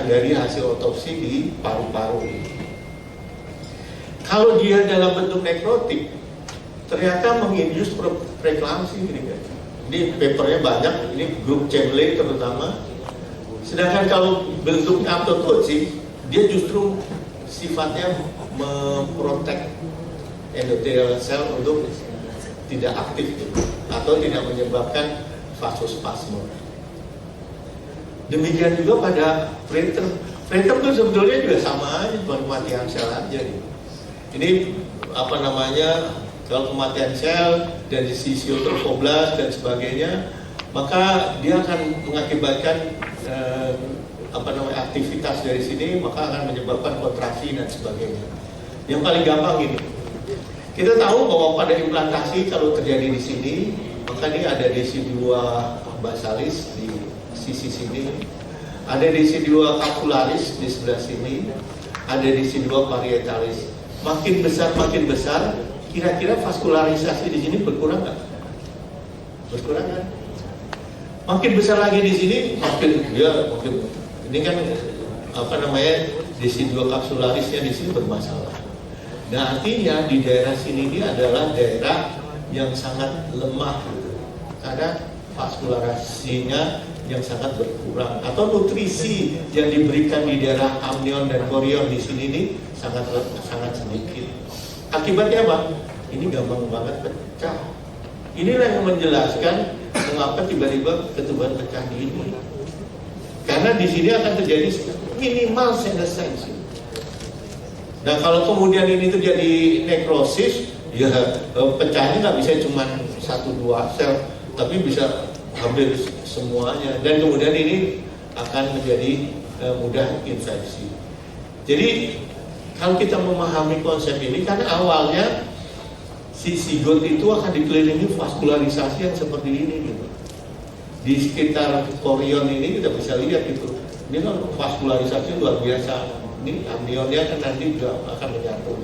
dari hasil otopsi di paru-paru. Kalau dia dalam bentuk nekrotik, ternyata menginduce preeklamsi ini kan. Ini papernya banyak, ini grup Chamberlain terutama. Sedangkan kalau bentuknya apoptosis, dia justru sifatnya memprotek endothelial cell untuk tidak aktif gitu, atau tidak menyebabkan vasospasme. Demikian juga pada Prater. Prater itu sebetulnya juga sama aja, kematian sel aja gitu. Ini kalau kematian sel dan sisi trofoblast dan sebagainya, maka dia akan mengakibatkan aktivitas dari sini, maka akan menyebabkan kontraksi dan sebagainya. Yang paling gampang ini, kita tahu bahwa pada implantasi kalau terjadi di sini, maka ini ada desidua basalis di sisi sini, ada desidua capsularis di sebelah sini, ada desidua parietalis. Makin besar, kira-kira vaskularisasi di sini berkurang nggak? Berkurang kan? Makin besar lagi di sini, makin ini kan desidua kapsularisnya di sini bermasalah. Nah, artinya di daerah sini ini adalah daerah yang sangat lemah karena vaskularasinya yang sangat berkurang, atau nutrisi yang diberikan di daerah amnion dan korion di sini ini sangat sedikit. Akibatnya apa? Ini gampang banget pecah. Inilah yang menjelaskan mengapa tiba-tiba ketuban pecah di ini. Karena di sini akan terjadi minimal senescence. Nah, kalau kemudian ini terjadi nekrosis, ya pecahnya nggak bisa cuma 1-2 sel, tapi bisa hampir semuanya. Dan kemudian ini akan menjadi mudah infeksi. Jadi kalau kita memahami konsep ini, karena awalnya si zigot itu akan dikelilingi vaskularisasi yang seperti ini gitu. Di sekitar korion ini kita bisa lihat gitu. Ini kan vaskularisasi luar biasa. Ini amnionnya kan nanti juga akan menyatu.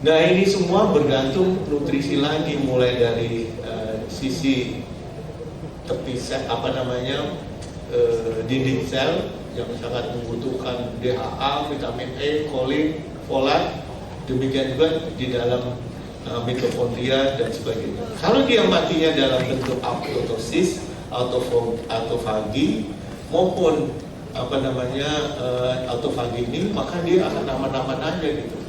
Nah, ini semua bergantung nutrisi lagi, mulai dari sisi tepi sel, dinding sel yang sangat membutuhkan DHA, vitamin E, kolin, folat. Demikian juga di dalam mitokondria dan sebagainya. Kalau dia matinya dalam bentuk apoptosis, autofagi maupun autofagi ini, maka dia akan aman-aman aja gitu.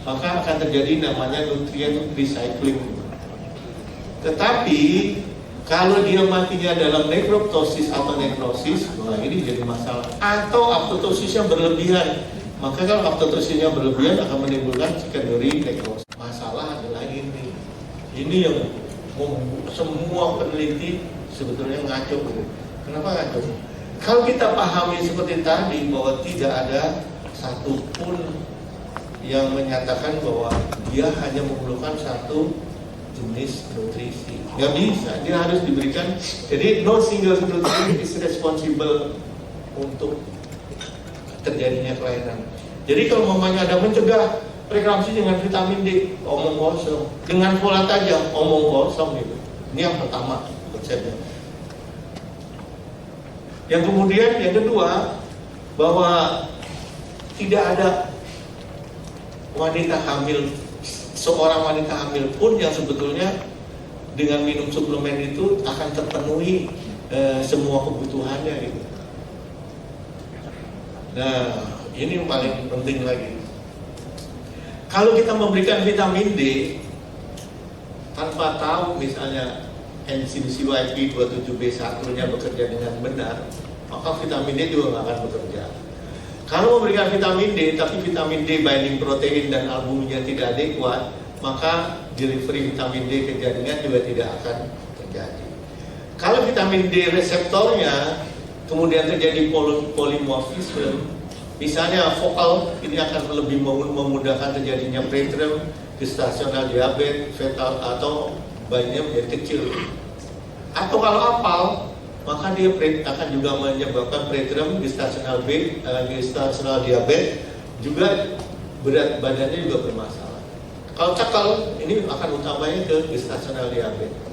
Maka akan terjadi namanya nutrient recycling. Tetapi kalau dia matinya dalam nekroptosis atau nekrosis, nah ini jadi masalah. Atau apoptosisnya berlebihan, maka kalau apoptosisnya berlebihan akan menimbulkan secondary nekrosis. Masalah adalah ini yang semua peneliti sebetulnya ngaco. Kenapa ngaco? Kalau kita pahami seperti tadi bahwa tidak ada satupun yang menyatakan bahwa dia hanya memerlukan satu jenis nutrisi, nggak bisa, dia harus diberikan. Jadi no single nutrient is responsible untuk terjadinya kelainan. Jadi kalau mamanya ada mencegah preeklamsi dengan vitamin D, omong kosong. Dengan folat aja, omong kosong gitu. Ini yang pertama konsepnya. Yang kemudian, yang kedua, bahwa tidak ada wanita hamil, seorang wanita hamil pun yang sebetulnya dengan minum suplemen itu akan terpenuhi semua kebutuhannya gitu. Nah, ini yang paling penting lagi. Kalau kita memberikan vitamin D tanpa tahu misalnya enzim CYP27B1-nya bekerja dengan benar, maka vitamin D juga nggak akan bekerja. Kalau memberikan vitamin D, tapi vitamin D binding protein dan albuminnya tidak adekuat, maka delivery vitamin D ke jaringan juga tidak akan terjadi. Kalau vitamin D reseptornya kemudian terjadi polimorfisme, misalnya vokal, ini akan lebih memudahkan terjadinya preterm, gestasional diabetes, fetal atau bayinya menjadi kecil. Atau kalau apal, maka dia akan juga menyebabkan preterm, gestasional diabetes, juga berat badannya juga bermasalah. Kalau cakal, ini akan utamanya ke gestasional diabetes.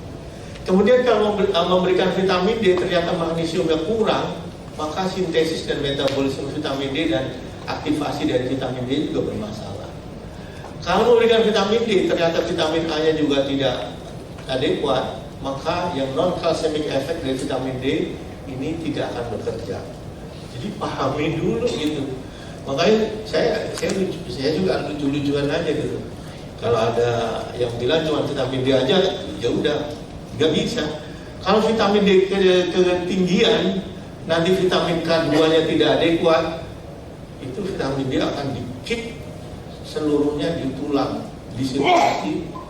Kemudian kalau memberikan vitamin D ternyata magnesiumnya kurang, maka sintesis dan metabolisme vitamin D dan aktivasi dari vitamin D juga bermasalah. Kalau memberikan vitamin D ternyata vitamin A-nya juga tidak adekuat, maka yang non-calcemic effect dari vitamin D ini tidak akan bekerja. Jadi pahami dulu gitu. Makanya saya juga lucu-lucuan aja gitu. Kalau ada yang bilang cuma vitamin D aja, ya udah, nggak bisa. Kalau vitamin D ketinggian, nanti vitamin K2-nya tidak adekuat, itu vitamin D akan di-kick seluruhnya di tulang, di sirkulasi.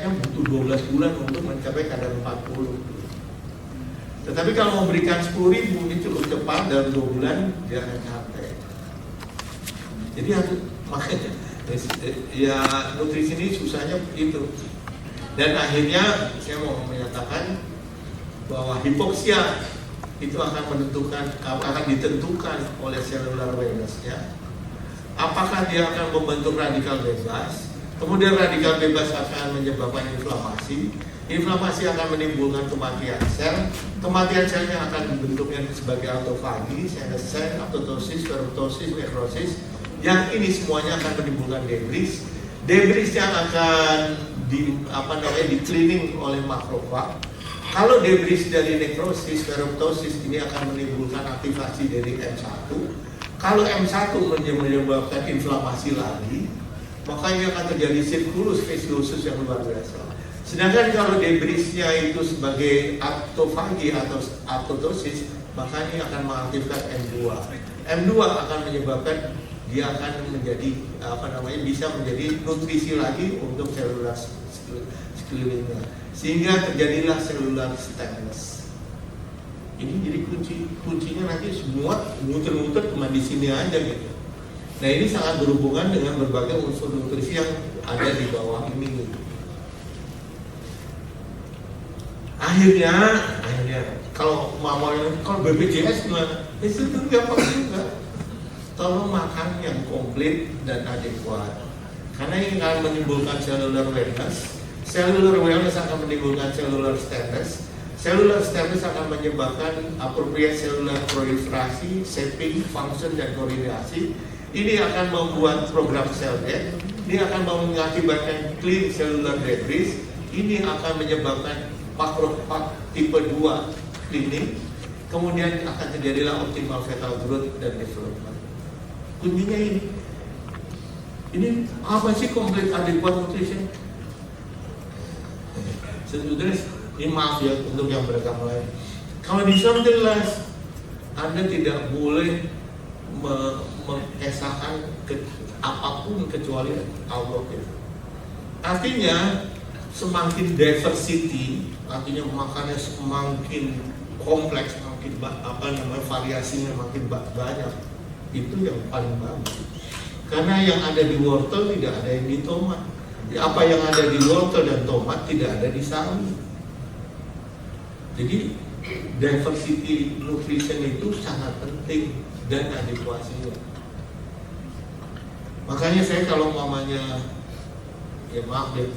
Butuh 12 bulan untuk mencapai kadar 40. Tetapi kalau memberikan 10.000 ini cukup cepat, dalam 2 bulan dia akan capai. Jadi makanya ya nutrisi ini susahnya itu. Dan akhirnya saya mau menyatakan bahwa hipoksia itu akan ditentukan oleh cellular wellness-nya. Apakah dia akan membentuk radikal bebas? Kemudian radikal bebas akan menyebabkan inflamasi. Inflamasi akan menimbulkan kematian sel. Kematian selnya akan dibentuknya sebagai autofagi, senescence, apoptosis, ferroptosis, nekrosis. Yang ini semuanya akan menimbulkan debris. Debris yang akan di cleaning oleh makrofag. Kalau debris dari nekrosis, ferroptosis ini akan menimbulkan aktivasi dari M1. Kalau M1 menyebabkan inflamasi lagi, maka ini akan terjadi sirkulus vesiculosus yang luar biasa. Sedangkan kalau debrisnya itu sebagai autofagi atau apoptosis, maka ini akan mengaktifkan M2. M2 akan menyebabkan dia akan menjadi bisa menjadi nutrisi lagi untuk selular sekelilingnya, sehingga terjadilah selular stemness. Ini jadi kuncinya nanti semua muter-muter cuma di sini aja gitu. Nah ini sangat berhubungan dengan berbagai unsur nutrisi yang ada di bawah ini. Akhirnya kalau BPJS gimana? Itu gampang juga. Tolong makan yang komplit dan adekuat. Karena ini akan menimbulkan cellular wellness. Cellular wellness akan menimbulkan cellular stemness. Cellular status akan menyebabkan appropriate cellular proliferasi, shaping, function, dan koordinasi. Ini akan membuat program sel death. Ini akan mengakibatkan clean cellular debris. Ini akan menyebabkan makrophag tipe 2 klinik. Kemudian akan terjadilah optimal fetal growth dan development. Kuncinya ini. Ini apa sih complete adequate nutrition? Sebetulnya ini maaf ya untuk yang beragama lain. Kalau di Islam jelas, Anda tidak boleh mengesahkan apapun kecuali Allah. Artinya semakin diversity, artinya makannya semakin kompleks, makin variasinya makin banyak, itu yang paling bagus. Karena yang ada di wortel tidak ada yang di tomat. Apa yang ada di wortel dan tomat tidak ada di sawi. Jadi diversity nutrition itu sangat penting dan adekuasinya. Makanya saya kalau mamanya, ya maaf deh,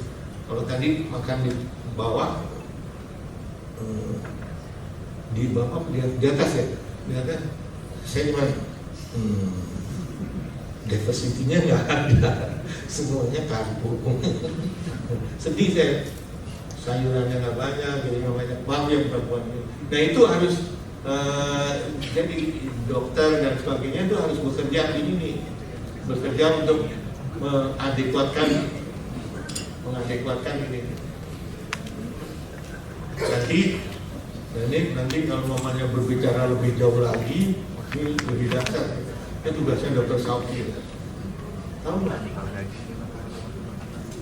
kalau tadi makan di bawah, di bawah di atas ya, di atas, saya cuma diversity-nya nggak ada, semuanya karbo. Sedih saya. Sayurannya nggak banyak, jadi nggak banyak, maaf ya perempuan ini. Nah itu harus jadi dokter dan sebagainya itu harus bekerja ini nih, bekerja untuk mengadekuatkan ini. Jadi nanti kalau mamanya berbicara lebih jauh lagi, ini lebih dasar. Itu tugasnya dokter Sauki. Tahu nggak?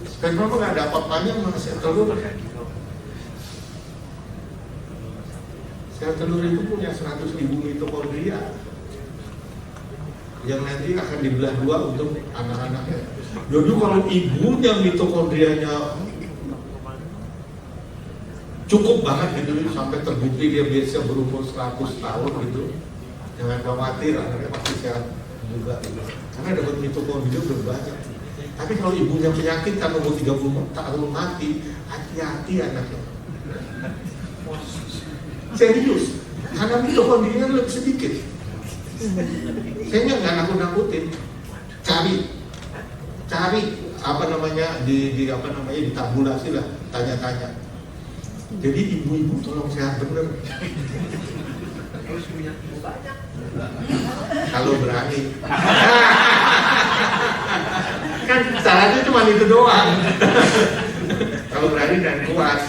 Sperma nggak ada apa-apanya sama sel telur. Sel telur itu punya 100.000 mitokondria yang nanti akan dibelah dua untuk anak-anaknya. Jadi kalau ibunya mitokondrianya cukup banget gitu, sampai terbukti dia bisa berumur 100 tahun gitu, jangan khawatir, anaknya pasti sehat juga gitu. Karena dapat mitokondria udah banyak. Tapi kalau ibunya penyakit kan umur 30 tahun mati, hati-hati anaknya. Serius, karena mitokondrianya lebih sedikit. Saya nggak nakut-nakutin. Cari apa namanya di tabulasi lah, tanya-tanya. Jadi ibu-ibu tolong sehat bener. Kalau berani. Kan syaratnya cuma itu doang. Kalau berani dan kuat.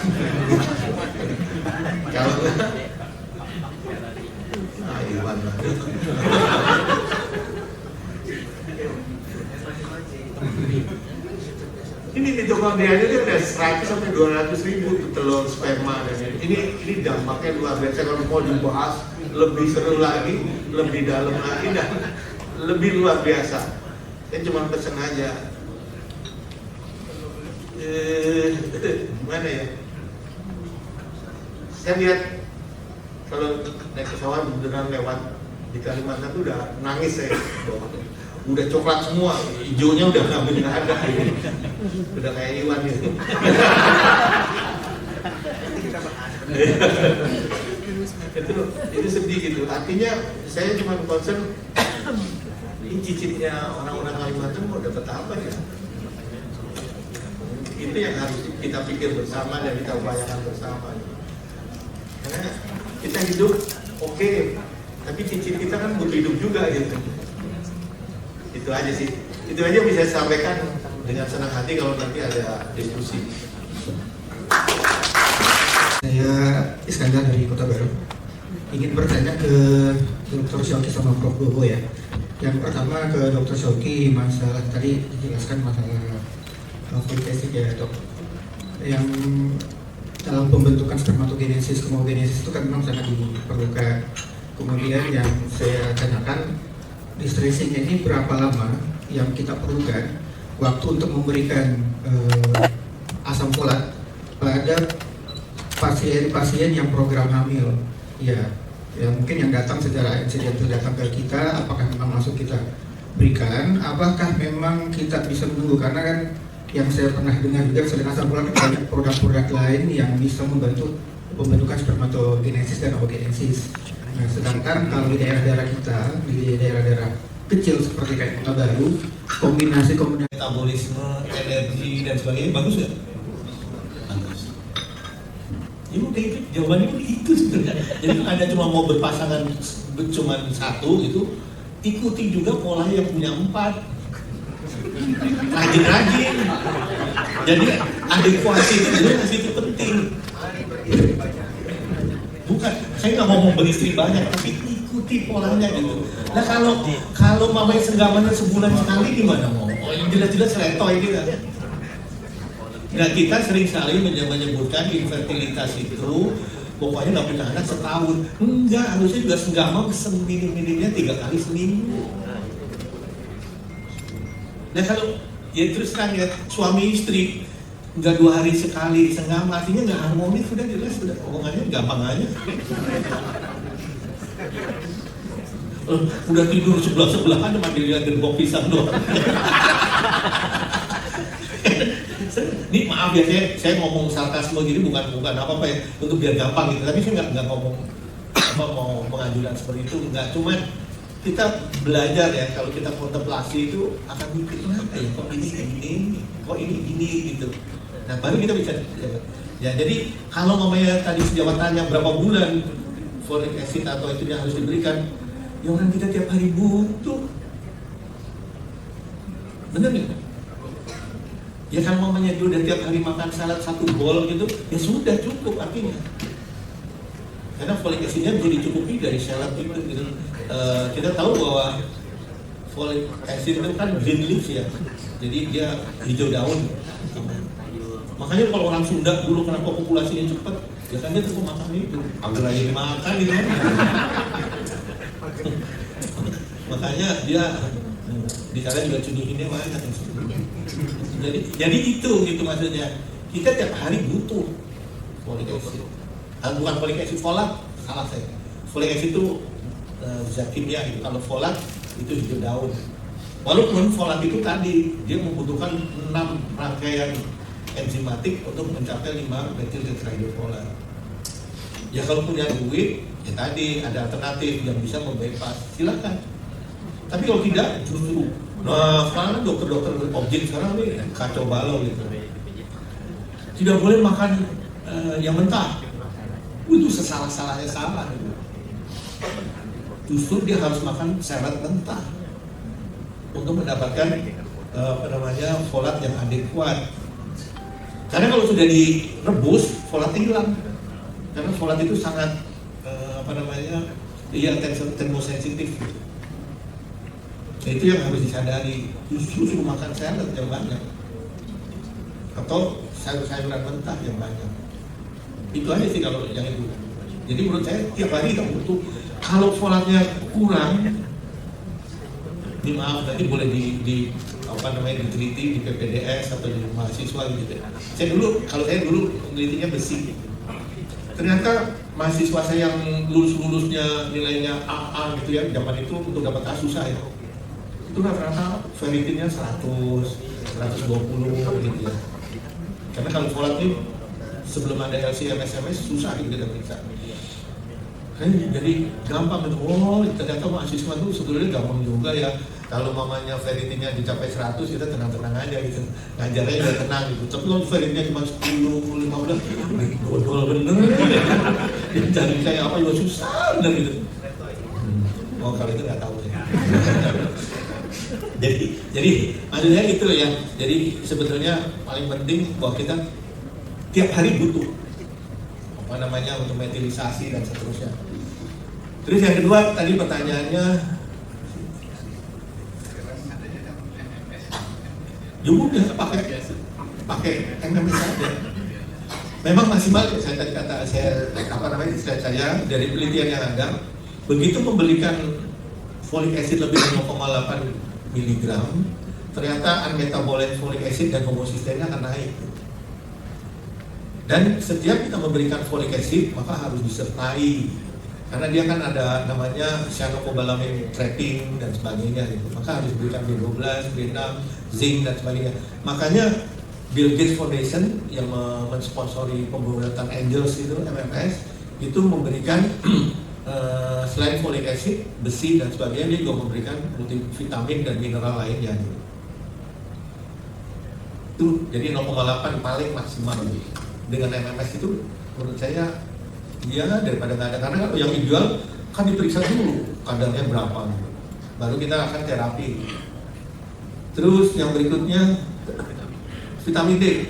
Kalau Iwan ini mitokondrianya itu ada 100 sampai 200.000 telur sperma dan ini dampaknya luar biasa. Kalau mau dibahas lebih seru lagi, lebih dalam lagi dan lebih luar biasa. Saya cuma pesen aja. Gimana ya? Saya lihat kalau naik pesawat beneran lewat di Kalimantan tuh udah nangis saya. Udah coklat semua, hijaunya udah nggak ada. Udah kayak Iwan gitu. itu sedih gitu. Artinya saya cuma concern ini cicitnya orang-orang Kalimantan mau dapat apa ya? Itu yang harus kita pikir bersama dan kita upayakan bersama. Karena kita hidup oke, tapi cicit kita kan butuh hidup juga gitu. Itu aja sih. Itu aja bisa saya sampaikan dengan senang hati kalau nanti ada diskusi. Saya Iskandar dari Kota Baru. Ingin bertanya ke Dr. Syauki sama Prof. Bobo ya. Yang pertama ke Dr. Syauki, masalah tadi dijelaskan masalah folic acid ya dok. Yang dalam pembentukan spermatogenesis, kemogenesis itu kan memang sangat diperlukan. Kemudian yang saya tanyakan, distressingnya ini berapa lama yang kita perlukan waktu untuk memberikan asam folat pada pasien-pasien yang program hamil, ya mungkin yang datang secara insidental datang ke kita, apakah memang langsung kita berikan, apakah memang kita bisa menunggu, karena kan yang saya pernah dengar juga selain asam folat banyak produk-produk lain yang bisa membantu pembentukan spermatogenesis dan oogenesis. Nah, sedangkan kalau di daerah-daerah kita, di daerah-daerah kecil seperti kayak Kota Baru, kombinasi metabolisme, energi dan sebagainya bagus ya? Bagus. Ya udah itu jawabannya itu sebenarnya. Jadi kalau Anda cuma mau berpasangan cuma satu itu, ikuti juga pola yang punya 4. Rajin-rajin. Jadi adekuasi itu jelas itu penting. Bukan, saya nggak mau beristri banyak, tapi ikuti polanya gitu. Nah kalau mamanya senggamannya sebulan sekali gimana mau? Oh yang jelas-jelas letoy gitu. Nah kita sering sekali menyebutkan infertilitas itu pokoknya nggak punya anak setahun. Enggak, harusnya juga senggama minim-minimnya 3 kali seminggu. Nah kalau ya terus terang ya suami istri nggak 2 hari sekali senggama artinya nggak harmonis, sudah jelas sudah hubungannya gampang aja. Udah tidur sebelah-sebelahan sambil lihat gerbong pisang doang. Ini maaf ya saya ngomong sarkasme gini bukan apa ya untuk biar gampang gitu, tapi saya nggak ngomong mau pengajuan seperti itu, nggak, cuman kita belajar ya kalau kita kontemplasi itu akan mikir kenapa ya kok ini gini gitu. Nah baru kita bisa ya jadi kalau mamanya tadi sejawat tanya berapa bulan folic acid atau itu yang harus diberikan, ya orang kita tiap hari butuh, bener nggak? Ya kan mamanya dia udah tiap hari makan salad 1 bowl gitu, ya sudah cukup artinya. Karena folic acidnya bisa dicukupi dari salad itu gitu. Kita tahu bahwa folic acid itu kan green leaf ya, jadi dia hijau daun. Makanya kalau orang Sunda dulu kenapa populasinya cepat, ya kan dia tuh makan itu, agar aja dimakan gitu kan. Makanya dia di sana juga cunihinnya banyak. Jadi itu gitu maksudnya. Kita tiap hari butuh folic acid. Bukan folic acid, folat, salah saya. Folic acid itu zat kimia gitu. Kalau folat itu hijau daun. Walaupun folat itu tadi dia membutuhkan 6 rangkaian enzimatik untuk mencapai 5 metil tetrahydrofolat. Ya kalau punya duit, ya tadi ada alternatif yang bisa membypass, silakan. Tapi kalau tidak, justru sekarang dokter-dokter objek sekarang nih kacau balau gitu. Tidak boleh makan yang mentah. Itu sesalah-salahnya salah. Gitu. Justru dia harus makan salad mentah untuk mendapatkan folat yang adekuat. Karena kalau sudah direbus, folat hilang. Karena folat itu sangat termosensitif. Gitu. Nah, itu yang harus disadari. Justru makan salad yang banyak, atau sayur-sayuran mentah yang banyak. Itu aja sih kalau yang itu. Jadi menurut saya tiap hari kita butuh. Kalau folatnya kurang, ini maaf nanti boleh diteliti di PPDS atau di mahasiswa gitu. Kalau saya dulu menelitinya besi. Ternyata mahasiswa saya yang lulusnya nilainya AA gitu ya, zaman itu untuk dapat A susah ya. Itu rata-rata ferritinnya 100, 120 gitu ya. Karena kalau folat ini sebelum ada LCM SMS susah gitu kita periksa. Jadi gampang gitu. Oh ternyata mahasiswa itu sebetulnya gampang juga ya. Kalau mamanya ferritinnya dicapai 100 kita tenang-tenang aja gitu. Ngajarnya udah tenang gitu. Tapi kalau ferritinnya cuma 10, 15, dodol bener. Cari kayak apa juga susah bener gitu. Oh kalau itu nggak tahu ya. Jadi maksudnya itu ya. Jadi sebetulnya paling penting bahwa kita tiap hari butuh untuk metilisasi dan seterusnya. Terus yang kedua tadi pertanyaannya, udah pakai MMS saja. Memang maksimal saya tadi di slide saya dari penelitian yang ada, begitu memberikan folic acid lebih dari 0,8 mg, ternyata unmetabolized folic acid dan homosistennya akan naik. Dan setiap kita memberikan folic acid maka harus disertai, karena dia kan ada namanya cyanocobalamin trapping dan sebagainya gitu. Maka harus diberikan B12, B6, zinc dan sebagainya. Makanya Bill Gates Foundation yang mensponsori pembuatan Angels itu MMS itu memberikan selain folic acid, besi dan sebagainya, dia juga memberikan multivitamin dan mineral lainnya. Itu jadi 0,8 paling maksimal. Dengan MMS itu menurut saya dia daripada nggak ada, karena kalau yang dijual kan diperiksa dulu kadarnya berapa, baru kita akan terapi. Terus yang berikutnya vitamin D.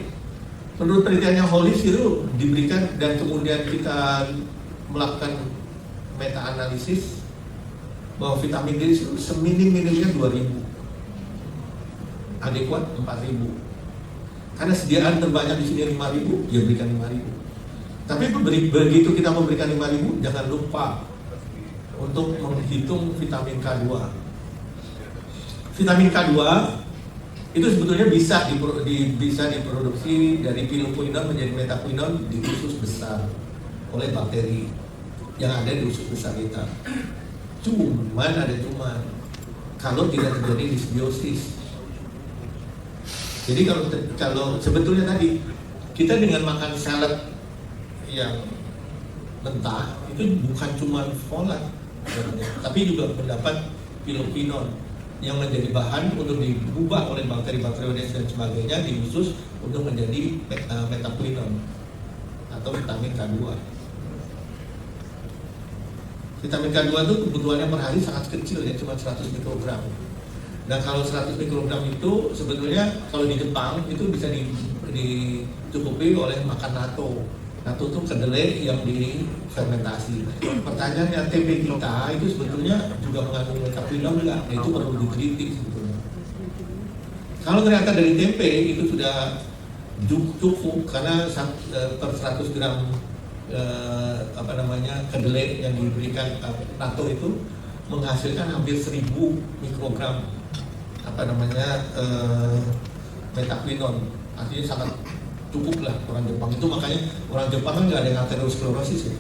Menurut penelitiannya Hollis itu diberikan dan kemudian kita melakukan meta analisis bahwa vitamin D itu seminim-minimnya 2000, adekuat 4000. Karena sediaan terbanyak di sini 5.000, dia berikan 5.000. Tapi begitu kita memberikan 5.000, jangan lupa untuk menghitung vitamin K2. Vitamin K2 itu sebetulnya bisa diproduksi dari piloquinone menjadi metaquinone di usus besar oleh bakteri yang ada di usus besar kita. Cuman kalau tidak terjadi disbiosis. Jadi kalau sebetulnya tadi kita dengan makan salad yang mentah itu bukan cuma folat, tapi juga mendapat piloquinone yang menjadi bahan untuk diubah oleh bakteri-bakteri dan sebagainya di usus untuk menjadi metaquinone atau vitamin K2. Vitamin K2 itu kebutuhannya per hari sangat kecil ya, cuma 100 mikrogram. Dan kalau 100 mikrogram itu sebetulnya kalau di Jepang itu bisa dicukupi oleh makan natto. Natto itu kedelai yang difermentasi. Pertanyaannya, tempe kita itu sebetulnya juga mengandung metaquinone enggak? Itu perlu diteliti sebetulnya. Kalau ternyata dari tempe itu sudah cukup karena per 100 gram kedelai yang diberikan natto itu menghasilkan hampir 1000 mikrogram metaquinone, artinya sangat cukup lah orang Jepang itu. Makanya orang Jepang kan nggak ada yang aterosklerosis ya,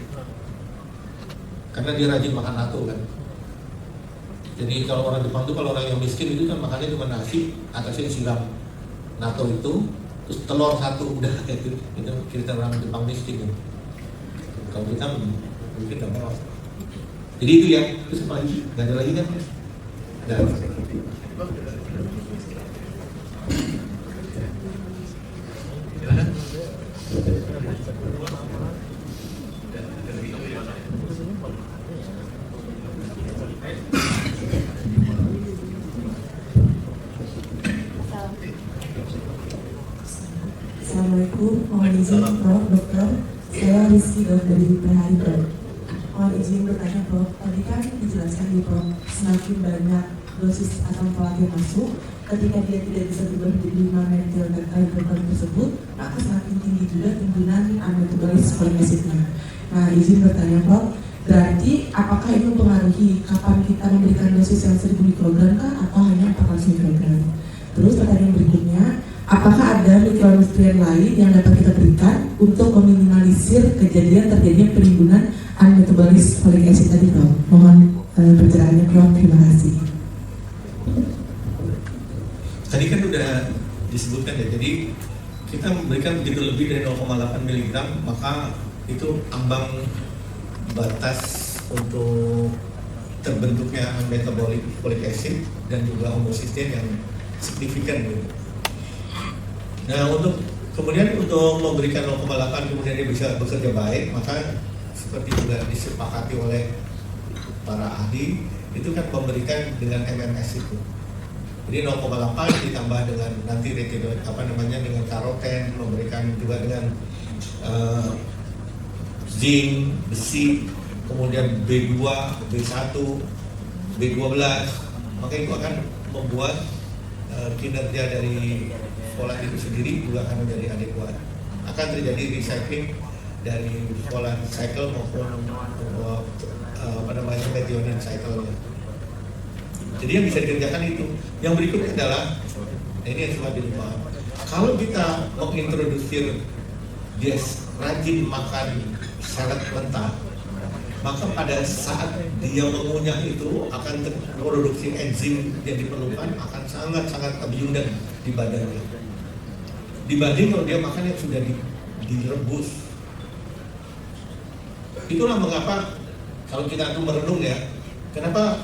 karena dia rajin makan natto kan. Jadi kalau orang Jepang itu, kalau orang yang miskin itu kan makannya cuma nasi, atasnya siram natto itu, terus telur satu udah itu kita orang Jepang miskin ya. Kalau kita mungkin nggak mau. Jadi itu ya, terus apa lagi? Nggak ada lagi kan? Nah. Assalamualaikum, mohon izin Prof. Dokter, saya Rizky dari PHI. Mohon izin bertanya Prof, tadi kan dijelaskan di Prof, semakin banyak dosis asam folat yang masuk, ketika dia tidak bisa berhenti di metil dan hidrogen tersebut, maka semakin tinggi juga timbunan metabolis folic acid-nya. Nah, izin bertanya Prof, berarti apakah itu mempengaruhi kapan kita memberikan dosis yang 1000 mikrogram kah atau hanya 400 mikrogram? Terus pertanyaan berikutnya, apakah ada mikronutrien lain yang dapat kita berikan untuk meminimalisir kejadian terjadinya penimbunan unmetabolis folic acid tadi Prof? Mohon pencerahannya Prof, terima kasih. Tadi kan udah disebutkan ya, jadi kita memberikan begitu lebih dari 0,8 mg, maka itu ambang batas untuk terbentuknya metabolic folic acid dan juga homocysteine yang signifikan gitu. Nah, kemudian untuk memberikan 0,8 kemudian dia bisa bekerja baik, maka seperti juga disepakati oleh para ahli, itu kan memberikan dengan MMS itu. Jadi 0,8 ditambah dengan nanti dengan karoten, memberikan juga dengan zinc, besi, kemudian B2, B1, B12, maka itu akan membuat kinerja dari folat itu sendiri juga akan menjadi adekuat. Akan terjadi recycling dari folat cycle maupun methionine cycle-nya. Jadi yang bisa dikerjakan itu. Yang berikutnya adalah, ini yang cuma dilupa. Kalau kita mengintroduksi dia rajin makan salad mentah, maka pada saat dia mengunyah itu akan produksi enzim yang diperlukan akan sangat-sangat abundant di badannya. dibanding kalau dia makan yang sudah direbus. Itulah mengapa kalau kita tuh merenung ya, kenapa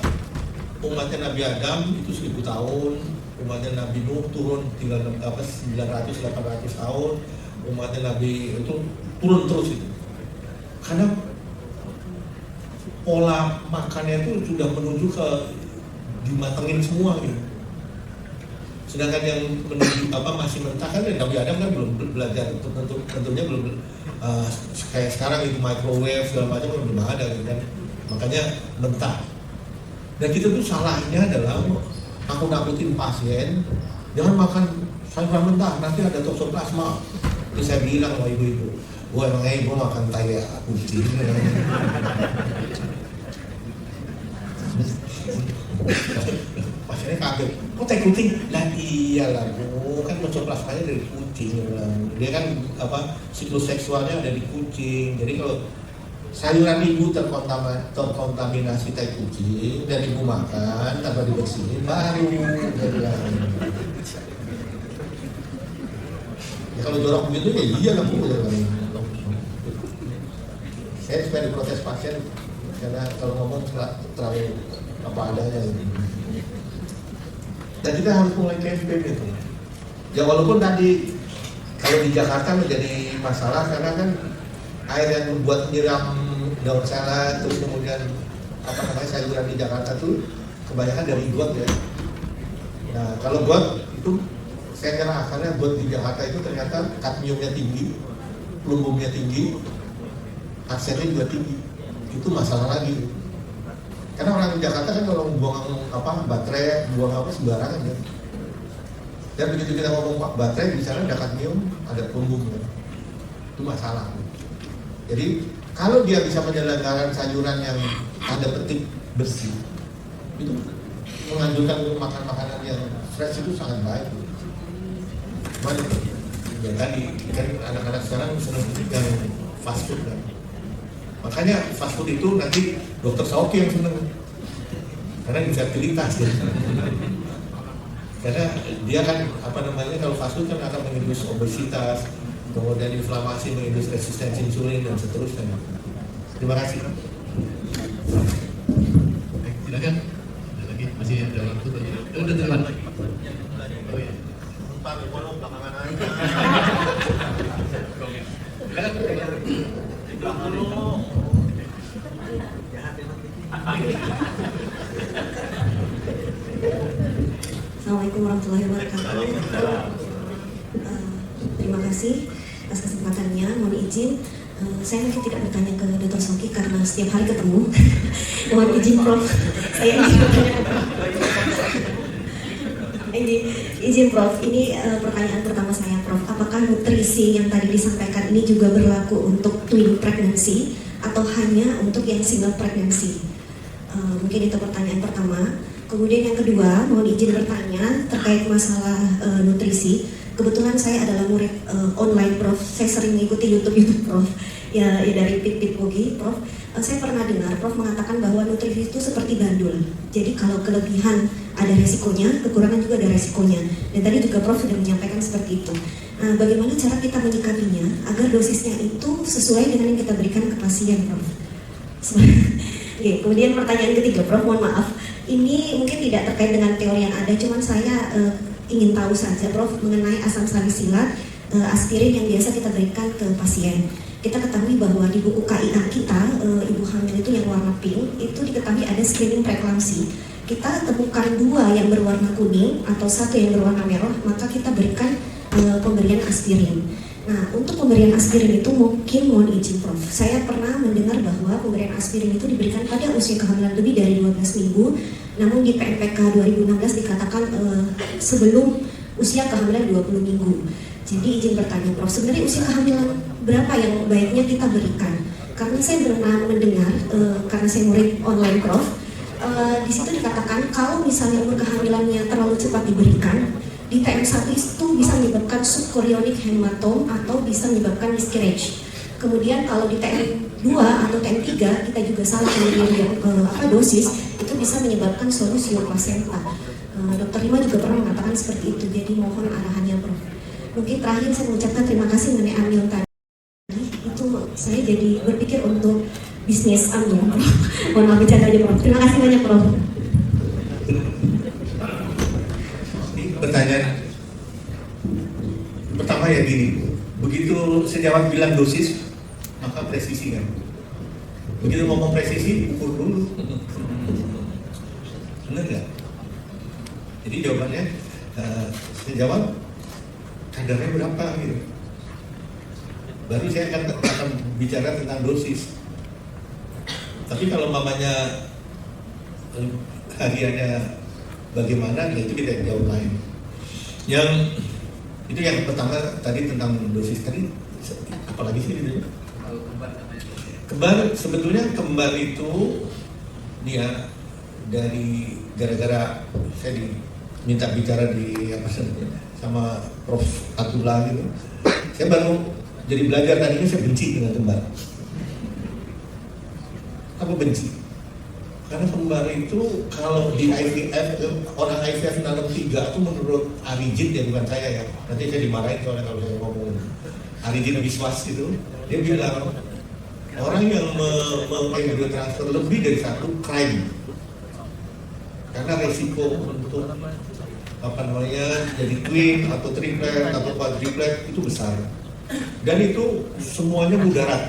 umatnya Nabi Adam itu 1000 tahun, umatnya Nabi Nuh turun 900-800 tahun, umatnya Nabi itu turun terus itu. Karena pola makannya itu sudah menuju ke dimatengin semua gitu. Sedangkan yang menuju masih mentah kan Nabi Adam kan belum belajar, tentunya belum kayak sekarang itu microwave segala macam belum ada gitu kan. Makanya mentah. Dan kita tuh salahnya adalah aku nakutin pasien jangan makan sayuran mentah nanti ada toksoplasma. Terus saya bilang sama ibu-ibu, gue emangnya ibu makan tai kucing. Pasiennya kaget, kok tai kucing? Lah iyalah bu, kan toksoplasmanya dari kucing. Dia kan siklus seksualnya ada di kucing. Jadi kalau sayuran ibu terkontaminasi tai kucing dan ibu makan tanpa dibersihin baru dia bilang. Ya kalau jorok begitu ya iya lah bu. Saya supaya diprotes pasien karena kalau ngomong terlalu apa adanya. Dan kita harus mulai campaign gitu. Ya walaupun tadi kalau di Jakarta menjadi masalah karena kan air yang buat nyiram daun salad terus kemudian sayuran di Jakarta tuh kebanyakan dari got ya. Nah kalau got itu saya kira karena got di Jakarta itu ternyata kadmiumnya tinggi, plumbumnya tinggi, arsennya juga tinggi. Itu masalah lagi. Karena orang di Jakarta kan kalau buang baterai, buang sembarangan kan. Dan begitu kita ngomong baterai di sana ada kadmium, ada plumbum kan. Itu masalah. Jadi kalau dia bisa menyelenggarakan sayuran yang tanda petik bersih, itu menganjurkan untuk makan makanan yang fresh itu sangat baik. Cuman ya tadi kan anak-anak sekarang senang yang fast food kan. Makanya fast food itu nanti dokter Sauki yang senang karena infertilitas ya. Karena dia kan kalau fast food kan akan mengindus obesitas, kemudian inflamasi, mengindus resistensi insulin dan seterusnya. Terima kasih. Silakan. Ada lagi masih ada waktu tadi. Udah teman. Oh iya. Entar kalau belakangan aja. Assalamualaikum warahmatullahi wabarakatuh. Terima kasih atas kesempatannya. Mohon izin, saya mungkin tidak bertanya ke Dr. Sauki karena setiap hari ketemu. Mohon izin Prof. Saya izin Prof. Ini pertanyaan pertama saya Prof. Apakah nutrisi yang tadi disampaikan ini juga berlaku untuk twin pregnancy atau hanya untuk yang single pregnancy? Mungkin itu pertanyaan pertama. Kemudian yang kedua, mohon izin bertanya terkait masalah nutrisi. Kebetulan saya adalah murid online Prof. Saya sering mengikuti YouTube Prof. Ya dari Pip Bogi Prof. Saya pernah dengar Prof mengatakan bahwa nutrisi itu seperti gandul. Jadi kalau kelebihan ada resikonya, kekurangan juga ada resikonya. Dan tadi juga Prof sudah menyampaikan seperti itu. Bagaimana cara kita menyikapinya agar dosisnya itu sesuai dengan yang kita berikan ke pasien Prof. Oke, kemudian pertanyaan ketiga Prof, mohon maaf. Ini mungkin tidak terkait dengan teori yang ada, cuman saya ingin tahu saja Prof mengenai asam salisilat, aspirin yang biasa kita berikan ke pasien. Kita ketahui bahwa di buku KIA kita, ibu hamil itu yang warna pink, itu diketahui ada screening preeklamsi. Kita temukan 2 yang berwarna kuning atau 1 yang berwarna merah, maka kita berikan pemberian aspirin. Nah, untuk pemberian aspirin itu mungkin mohon izin Prof. Saya pernah mendengar bahwa pemberian aspirin itu diberikan pada usia kehamilan lebih dari 12 minggu. Namun di PNPK 2016 dikatakan sebelum usia kehamilan 20 minggu. Jadi izin bertanya Prof, sebenarnya usia kehamilan berapa yang baiknya kita berikan? Karena saya pernah mendengar, karena saya murid online Prof, di situ dikatakan kalau misalnya umur kehamilannya terlalu cepat diberikan, di TM1 itu bisa menyebabkan subchorionic hematom atau bisa menyebabkan miscarriage. Kemudian kalau di TM2 atau TM3 kita juga salah mengambil dosis, itu bisa menyebabkan solusio placenta. Dr. Rima juga pernah mengatakan seperti itu, jadi mohon arahannya Prof. Mungkin terakhir saya mengucapkan terima kasih mengenai amil tadi. Itu saya jadi berpikir untuk bisnis amil. Mohon maaf bercanda aja Prof. Terima kasih banyak Prof. Ini pertanyaan pertama ya gini, begitu sejawat bilang dosis, maka presisi kan. Begitu ngomong presisi, ukur dulu. Benar nggak? Jadi jawabannya, sejawat kadarnya berapa gitu. Baru saya akan bicara tentang dosis. Tapi kalau mamanya hariannya bagaimana, ya itu kita jawab lain. Yang itu yang pertama tadi tentang dosis tadi, apalagi sih gitu ya? Kembar, sebetulnya kembar itu nih ya, dari gara-gara saya diminta bicara di apa sama Prof. Atullah gitu, saya baru jadi belajar. Tadinya saya benci dengan kembar. Apa benci? Karena kembar itu kalau di IVF, orang IVF nanam 3 itu menurut Arijin, ya bukan saya ya, nanti saya dimarahin soalnya kalau saya ngomong Arijin Biswas itu, dia bilang orang yang embryo transfer lebih dari 1 crime, karena resiko untuk apa namanya jadi twin atau triplet atau quadruplet itu besar, dan itu semuanya mudarat.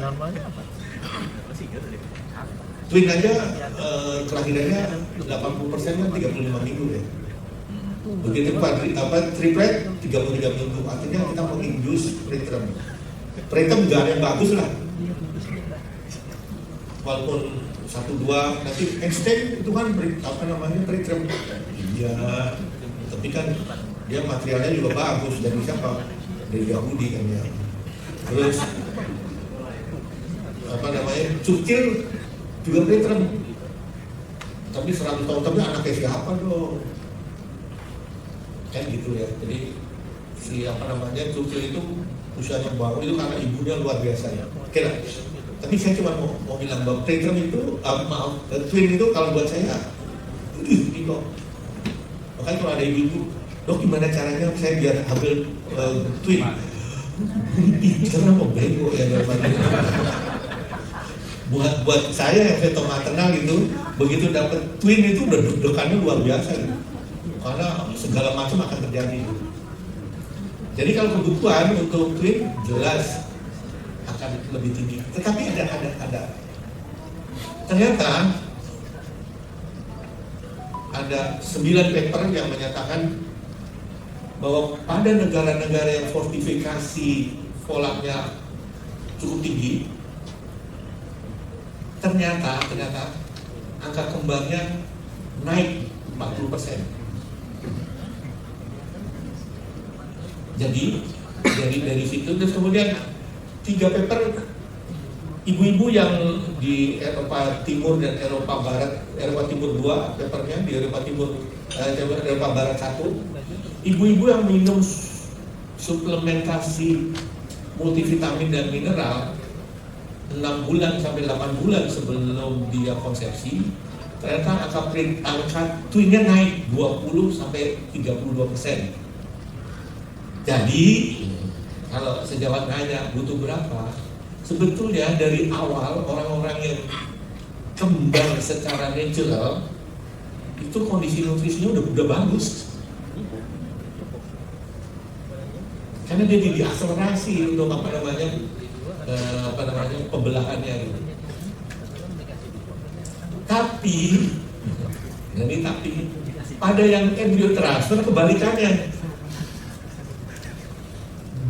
Twin aja kelahirannya 80% kan 35 minggu ya. Begitu triplet 33 minggu, artinya kita mengindus preterm. Preterm nggak ada yang bagus lah. Walaupun 1-2 nanti extend itu kan apa namanya preterm. Iya, tapi kan dia materialnya juga bagus dari siapa? Dari Yahudi kan ya. Terus apa namanya? Churchill juga preterm, tapi 100 tahun tapi anaknya siapa dong, kan gitu ya. Jadi si apa namanya Churchill itu usianya baru itu karena ibunya luar biasa ya. Oke lah. Tapi saya cuma mau bilang bahwa preterm itu twin itu kalau buat saya gitu. Makanya kalau ada ibu-ibu, dok gimana caranya saya biar hamil twin? Karena mau bego ya daripada buat saya yang feto maternal gitu, begitu dapat twin itu udah deg-degannya luar biasa gitu. Karena segala macam akan terjadi. Jadi kalau kebutuhan untuk twin jelas akan lebih tinggi. Tetapi ada. Ternyata ada 9 paper yang menyatakan bahwa pada negara-negara yang fortifikasi folatnya cukup tinggi, ternyata angka kembarnya naik 40%. Jadi dari situ, terus kemudian 3 paper ibu-ibu yang di Eropa Timur dan Eropa Barat, Eropa Timur 2 papernya, di Eropa Timur Eropa Barat 1, ibu-ibu yang minum suplementasi multivitamin dan mineral 6 bulan sampai 8 bulan sebelum dia konsepsi, ternyata angka twinnya naik 20 sampai 32%. Jadi kalau sejawat nanya butuh berapa, sebetulnya dari awal orang-orang yang kembar secara natural itu kondisi nutrisinya udah bagus, karena dia diakselerasi untuk apa namanya pembelahannya gitu. Tapi pada yang embryo transfer kebalikannya.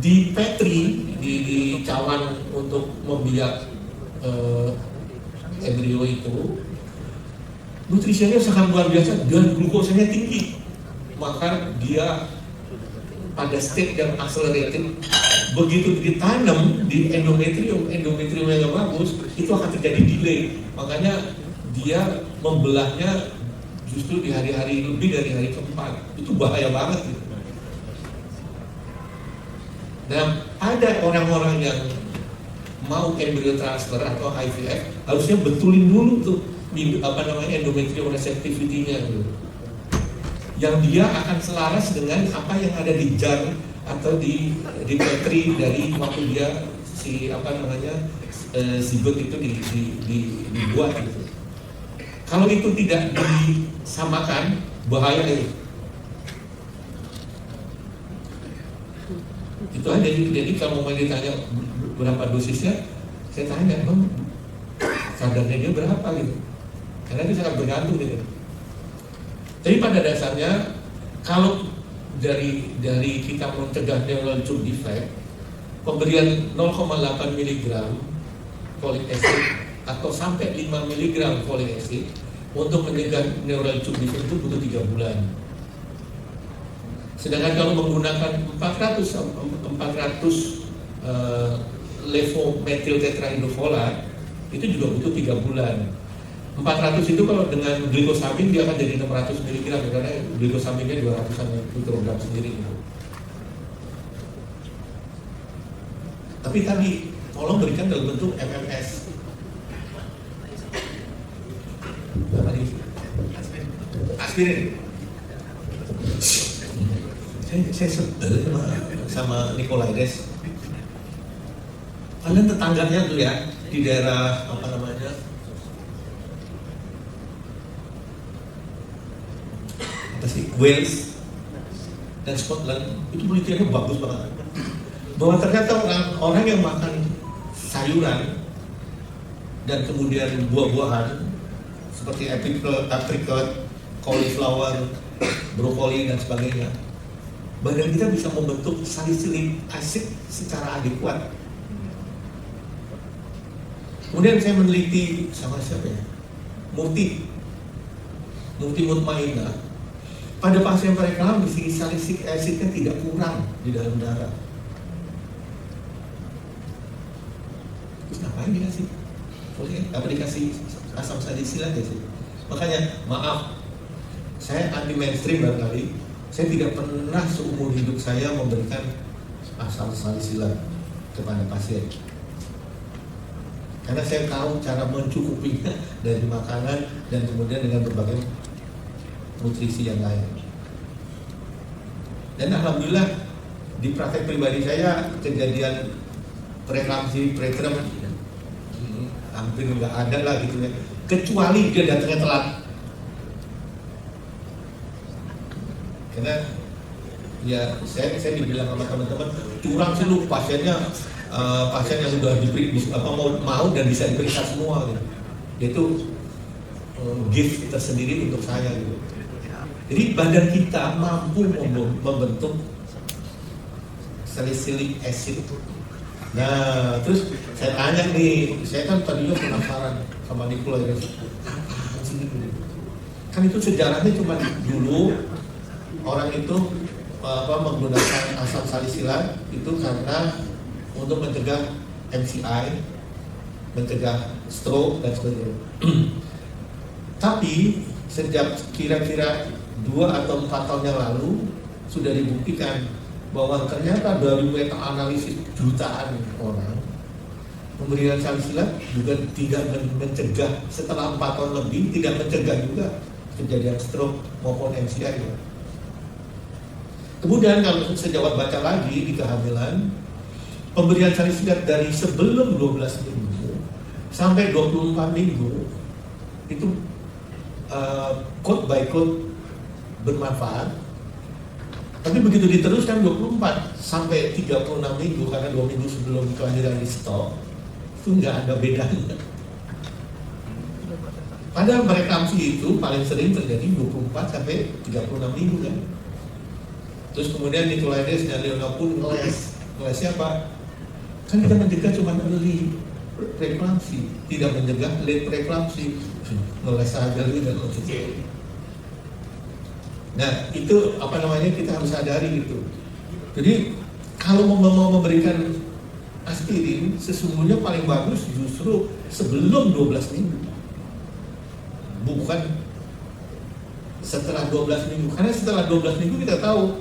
Di petri, di cawan untuk membiak embrio itu, nutrisinya sangat luar biasa dan glukosanya tinggi, maka dia pada state yang accelerated. Begitu ditanam di endometrium yang bagus, itu akan terjadi delay, makanya dia membelahnya justru di hari-hari lebih dari hari keempat. Itu bahaya banget gitu. Nah, ada orang-orang yang mau embryo transfer atau IVF harusnya betulin dulu tuh endometrium receptivity-nya gitu. Yang dia akan selaras dengan apa yang ada di jar atau di petri dari waktu dia si zigot itu dibuat gitu. Kalau itu tidak disamakan, bahaya itu. Itu aja. Jadi kalau mau ditanya berapa dosisnya, saya tanya, bang, kadarnya dia berapa gitu. Karena itu sangat bergantung gitu. Tapi pada dasarnya, kalau dari kita mencegah neural tube defect, pemberian 0,8 mg folic acid atau sampai 5 mg folic acid untuk mencegah neural tube defect itu butuh 3 bulan. Sedangkan kalau menggunakan 400 levometyl tetrahydrofolat itu juga butuh 3 bulan. 400 itu kalau dengan glikosamin dia akan jadi 600 mg karena glikosaminnya 200-an mikrogram sendiri. Tapi tadi tolong berikan dalam bentuk MMS. Aspirin. Saya sebel sama Nikolaides. Kalian tetangganya tuh ya di daerah Wales dan Scotland itu penelitiannya bagus banget. Bahwa ternyata orang yang makan sayuran dan kemudian buah-buahan seperti apricot, cauliflower, brokoli dan sebagainya, badan kita bisa membentuk salicylic acid secara adekuat. Kemudian saya meneliti sama siapa ya? Mufti Mutmainah. Pada pasien preeklamsi, salicylic acidnya tidak kurang di dalam darah. Terus ngapain dikasih? Apa dikasih asam salisilat ya sih? Makanya maaf, saya anti mainstream barangkali. Saya tidak pernah seumur hidup saya memberikan asam salisilat kepada pasien. Karena saya tahu cara mencukupinya dari makanan dan kemudian dengan berbagai nutrisi yang lain. Dan alhamdulillah di praktek pribadi saya kejadian preeklamsi, preterm hampir nggak ada lah gitu ya. Kecuali dia datangnya telat. Karena ya saya dibilang sama teman-teman curang sih lu pasien yang sudah diperiksa mau dan bisa diperiksa semua gitu. Itu gift tersendiri untuk saya gitu. Jadi badan kita mampu membentuk salicylic acid. Nah, terus saya tanya nih, saya kan tadinya penasaran sama Nikolaides. Kan itu sejarahnya cuma dulu orang itu menggunakan asam salisilat itu karena untuk mencegah MCI, mencegah stroke dan sebagainya. Tapi sejak kira-kira 2 atau 4 tahun yang lalu sudah dibuktikan bahwa ternyata dari meta analisis jutaan orang pemberian salisilat juga tidak mencegah, setelah 4 tahun lebih tidak mencegah juga kejadian stroke maupun MCI. Kemudian kalau sejawat baca lagi di kehamilan, pemberian salisilat dari sebelum 12 minggu sampai 24 minggu itu quote by quote bermanfaat. Tapi begitu diteruskan 24 sampai 36 minggu karena 2 minggu sebelum kelahiran di stop, itu nggak ada bedanya. Padahal preeklamsi itu paling sering terjadi 24 sampai 36 minggu kan. Terus kemudian Nikolaides dan Leonov pun ngeles apa? Kan kita mencegah cuma early preeklamsi, tidak mencegah late preeklamsi. Ngeles aja gitu dan nah itu kita harus sadari gitu. Jadi kalau mau memberikan aspirin sesungguhnya paling bagus justru sebelum 12 minggu, bukan setelah 12 minggu. Karena setelah 12 minggu kita tahu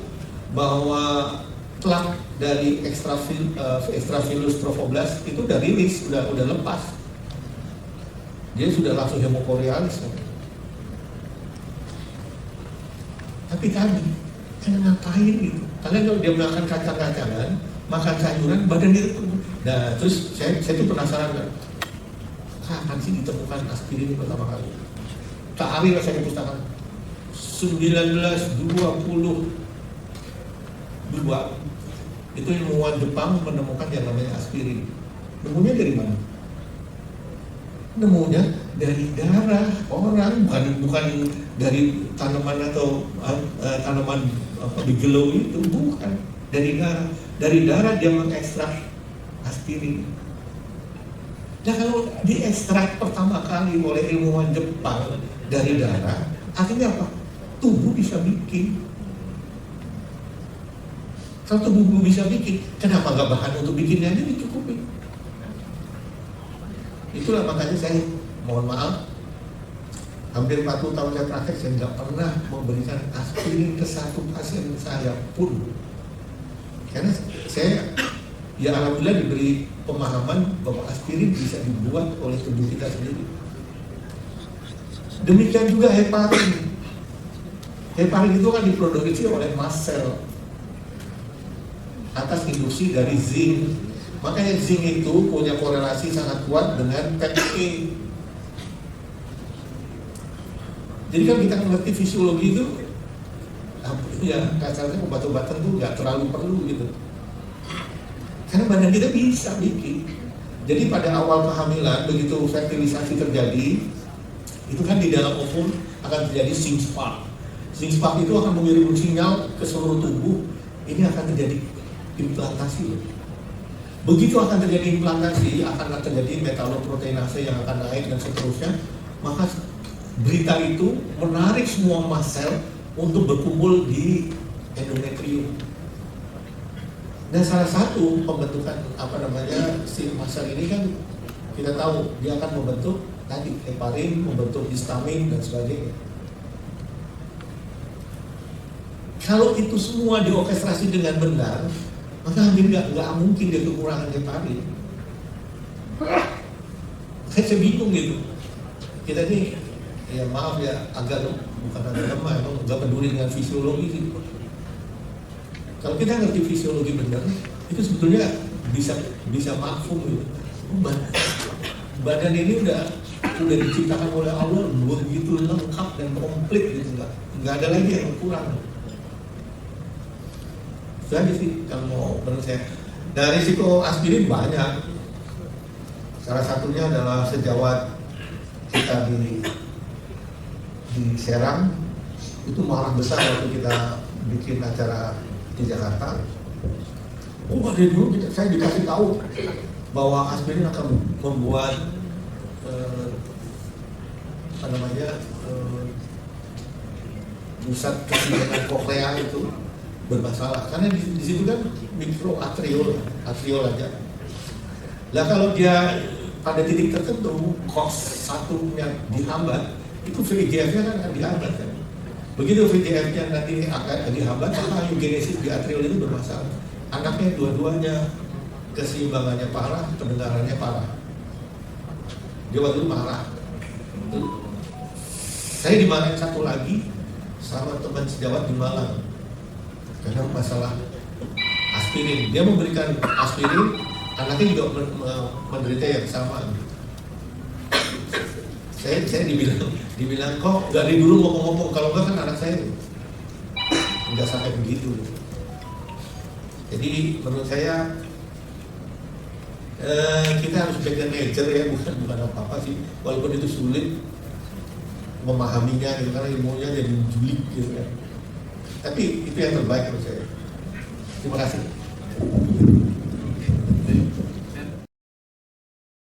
bahwa plak dari extraphilus trophoblast itu udah rilis, udah lepas, dia sudah langsung hemokorealis kan? Tapi tadi, kan ngapain gitu? Kalian kalau dia makan kacang-kacangan, makan sayuran, badan dia tumbuh. Nah, terus saya tuh penasaran kan, kapan sih ditemukan aspirin ini pertama kali? Cari lah saya di pustaka. 1922 itu ilmuwan Jepang menemukan yang namanya aspirin. Nemunya dari mana? Nemunya dari darah orang, bukan dari tanaman atau tanaman bigelow itu, bukan. Dari darah. Dari darah dia mengekstrak aspirin. Nah, kalau diekstrak pertama kali oleh ilmuwan Jepang dari darah, akhirnya apa? Tubuh bisa bikin. Kalau tubuh bisa bikin, kenapa nggak bahan untuk bikinnya aja dicukupi? Itulah makanya saya mohon maaf, hampir 40 tahun saya praktek, saya nggak pernah memberikan aspirin ke satu pasien saya pun. Karena saya, ya alhamdulillah diberi pemahaman bahwa aspirin bisa dibuat oleh tubuh kita sendiri. Demikian juga heparin. Heparin itu kan diproduksi oleh mast cell atas induksi dari zinc. Makanya zinc itu punya korelasi sangat kuat dengan PET. Jadi kan kita mengerti fisiologi itu, ya kasarnya obat-obatan itu nggak terlalu perlu gitu. Karena badan kita bisa bikin. Jadi pada awal kehamilan, begitu fertilisasi terjadi, itu kan di dalam ovum akan terjadi zinc spark. Zinc spark itu akan mengirim sinyal ke seluruh tubuh. Ini akan terjadi implantasi. Begitu akan terjadi implantasi, akan terjadi metaloproteinase yang akan naik dan seterusnya. Maka berita itu menarik semua mast cell untuk berkumpul di endometrium. Dan salah satu pembentukan si mast cell ini kan kita tahu dia akan membentuk tadi heparin, membentuk histamin dan sebagainya. Kalau itu semua diorkestrasi dengan benar, maka hampir nggak mungkin dia kekurangan heparin. Saya bingung gitu. Kita ini, ya maaf ya, bukan agak lemah, emang nggak peduli dengan fisiologi gitu. Kalau kita ngerti fisiologi benar, itu sebetulnya bisa mafhum gitu. Badan ini udah diciptakan oleh Allah begitu lengkap dan komplit gitu, nggak ada lagi yang kurang. Jadi sih kalau menurut saya. Nah, risiko aspirin banyak. Salah satunya adalah sejawat kita di Serang itu marah besar waktu kita bikin acara di Jakarta. Dari dulu saya dikasih tahu bahwa aspirin akan membuat pusat kesenjangan koklea itu bermasalah karena di situ kan mikroatriol aja. Lah kalau dia pada titik tertentu COX satunya dihambat, itu VEGF-nya kan akan dihambat kan. Begitu VEGF-nya nanti akan dihambat, maka eugenesis di atriol itu bermasalah. Anaknya dua-duanya keseimbangannya parah, pendengarannya parah. Dia waktu itu marah. Saya dimarahin satu lagi sama teman sejawat di Malang. Karena masalah aspirin, dia memberikan aspirin, anaknya juga menderita yang sama. Saya dibilang kok dari dulu ngomong-ngomong, kalau enggak kan anak saya nggak sampai begitu. Jadi menurut saya kita harus pegang nature ya, bukan apa-apa sih, walaupun itu sulit memahaminya gitu, karena ilmunya jadi julik gitu kan. Tapi itu yang terbaik menurut saya. Terima kasih.